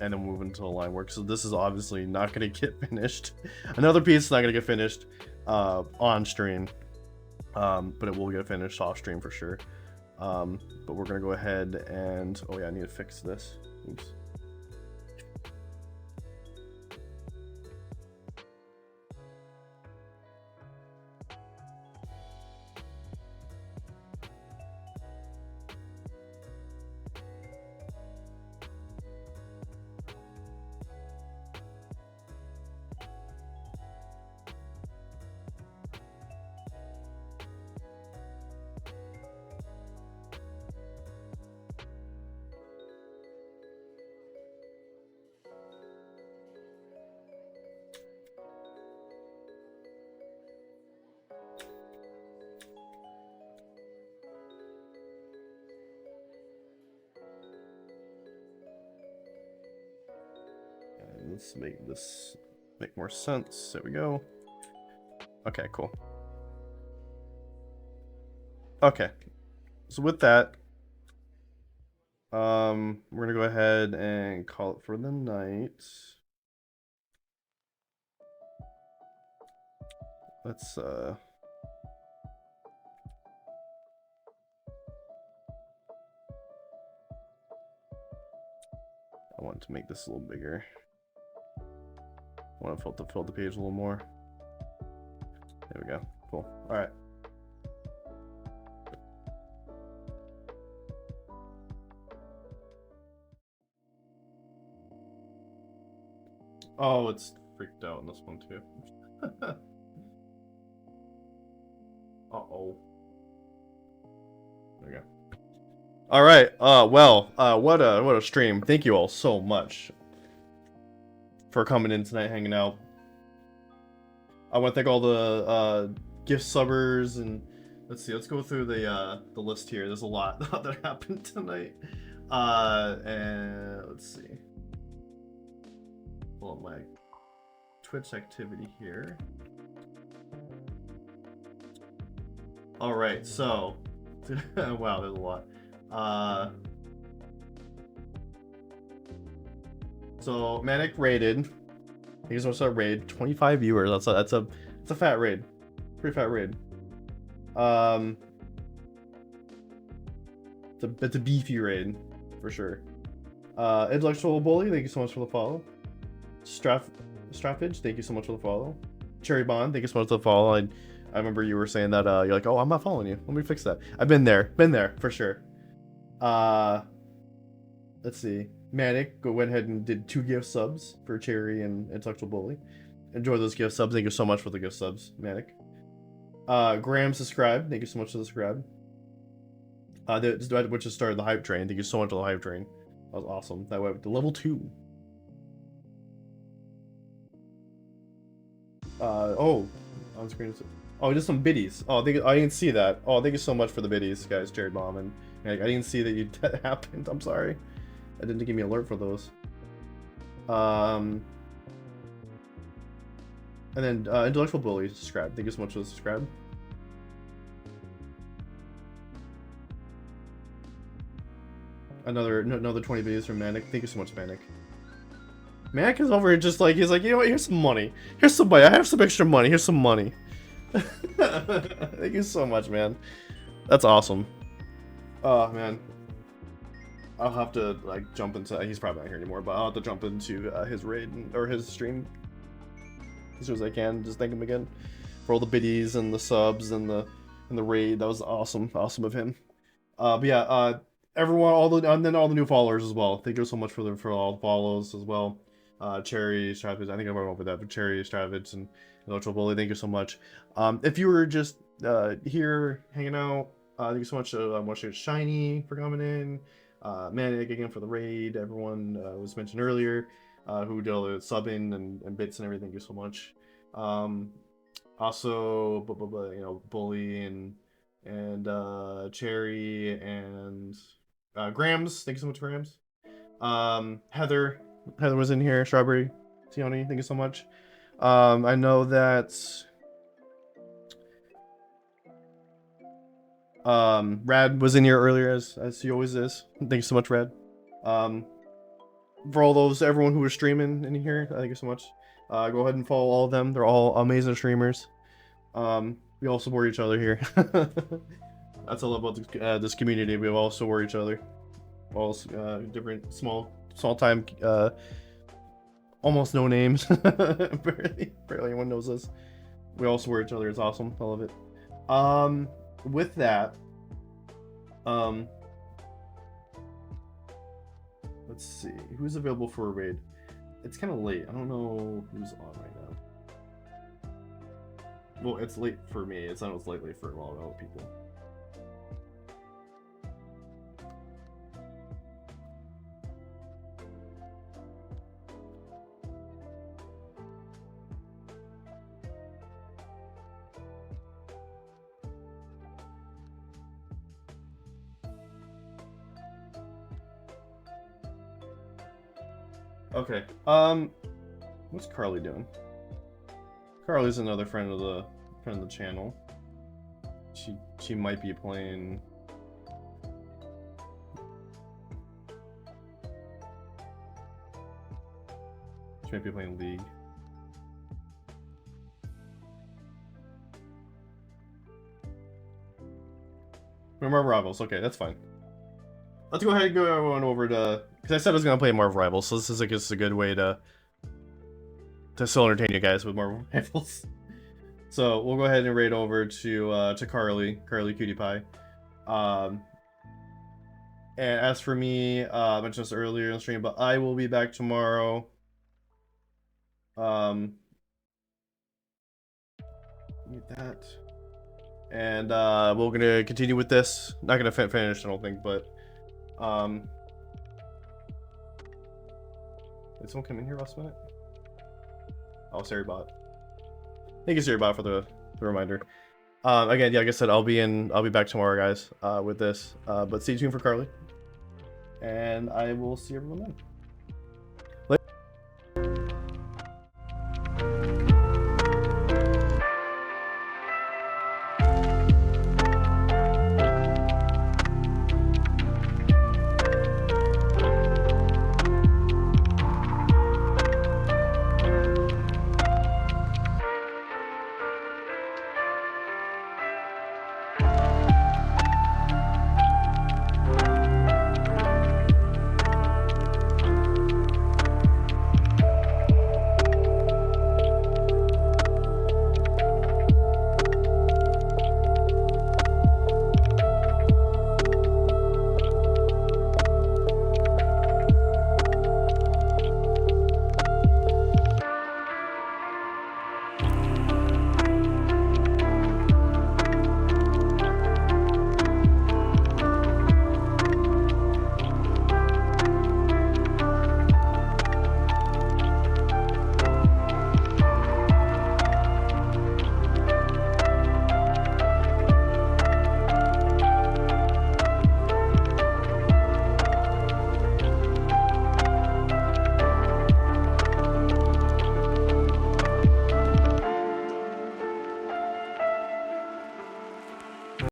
Speaker 2: and then move into the line work. So this is obviously not gonna get finished. Another piece is not gonna get finished on stream, but it will get finished off stream for sure. But we're gonna go ahead and, oh yeah, I need to fix this. Oops. Let's make this make more sense. There we go. Okay, cool. Okay, so with that, we're gonna go ahead and call it for the night. Let's I want to make this a little bigger. I want to fill the page a little more. There we go. Cool. All right. Oh, it's freaked out in this one too. Uh-oh. There we go. All right. Well, what a stream. Thank you all so much for coming in tonight, hanging out. I want to thank all the gift subbers, and let's see. Let's go through the list here. There's a lot that happened tonight. And let's see. Pull up my Twitch activity here. All right. So, wow, there's a lot. So Manic raided. He's also raid 25 viewers. That's a fat raid, pretty fat raid. It's a beefy raid for sure. Intellectual Bully, thank you so much for the follow. Straffage, thank you so much for the follow. Cherry Bond, thank you so much for the follow. I remember you were saying that you're like, oh, I'm not following you. Let me fix that. I've been there for sure. Let's see. Manic went ahead and did 2 gift subs for Cherry and Intellectual Bully. Enjoy those gift subs. Thank you so much for the gift subs, Manic. Graham subscribed. Thank you so much for the subscribe. Which just started the hype train. Thank you so much for the hype train. That was awesome. That went to level 2. Oh, on screen. Oh, just some biddies. Oh, I didn't see that. Oh, thank you so much for the biddies, guys. Jared Baum and Manic. I didn't see that that happened. I'm sorry. That didn't give me an alert for those. And then Intellectual Bully subscribe. Thank you so much for the subscribe. Another 20 videos from Manic. Thank you so much, Manic. Mac is over here just like, he's like, you know what, here's some money. Here's some money. I have some extra money. Here's some money. Thank you so much, man. That's awesome. Oh, man. I'll have to, like, jump into... He's probably not here anymore, but I'll have to jump into his raid, or his stream. As soon as I can, just thank him again. For all the biddies and the subs and the raid. That was awesome. Awesome of him. But yeah, everyone, and then all the new followers as well. Thank you so much for all the follows as well. Cherry, Stravage, I think I went over that, but Cherry, Stravage, and Electro Bully, thank you so much. If you were just here hanging out, thank you so much. Watching Shiny for coming in. Manic again for the raid. Everyone was mentioned earlier who did all the subbing and bits and everything. Thank you so much. Also, you know, Bully and Cherry and Grams. Thank you so much, Grams. Heather was in here. Strawberry, Tioni, thank you so much. I know that Rad was in here earlier, as he always is. Thank you so much, Rad. For all everyone who was streaming in here, thank you so much. Go ahead and follow all of them. They're all amazing streamers. We all support each other here. That's all about this community. We all support each other. All different small time, almost no names. barely anyone knows us. We all support each other. It's awesome. I love it. With that, let's see who's available for a raid. It's kind of late. I don't know who's on right now. Well, it's late for me. It's not as late for a lot of other people. Okay. What's Carly doing? Carly's another friend of the channel. She might be playing. She might be playing League. Marvel Rivals. Okay, that's fine. Let's go ahead and go on over to, because I said I was gonna play Marvel Rivals, so this is, I guess, a good way to still entertain you guys with Marvel Rivals. So we'll go ahead and raid over to Carly Cutie Pie. And as for me, I mentioned this earlier in the stream, but I will be back tomorrow. Need that. And we're gonna continue with this. Not gonna finish, I don't think, but did someone come in here last minute? Oh, Sarybot. Thank you, Sarybot, for the reminder. Again, yeah, like I said, I'll be back tomorrow, guys, with this. But stay tuned for Carly. And I will see everyone then.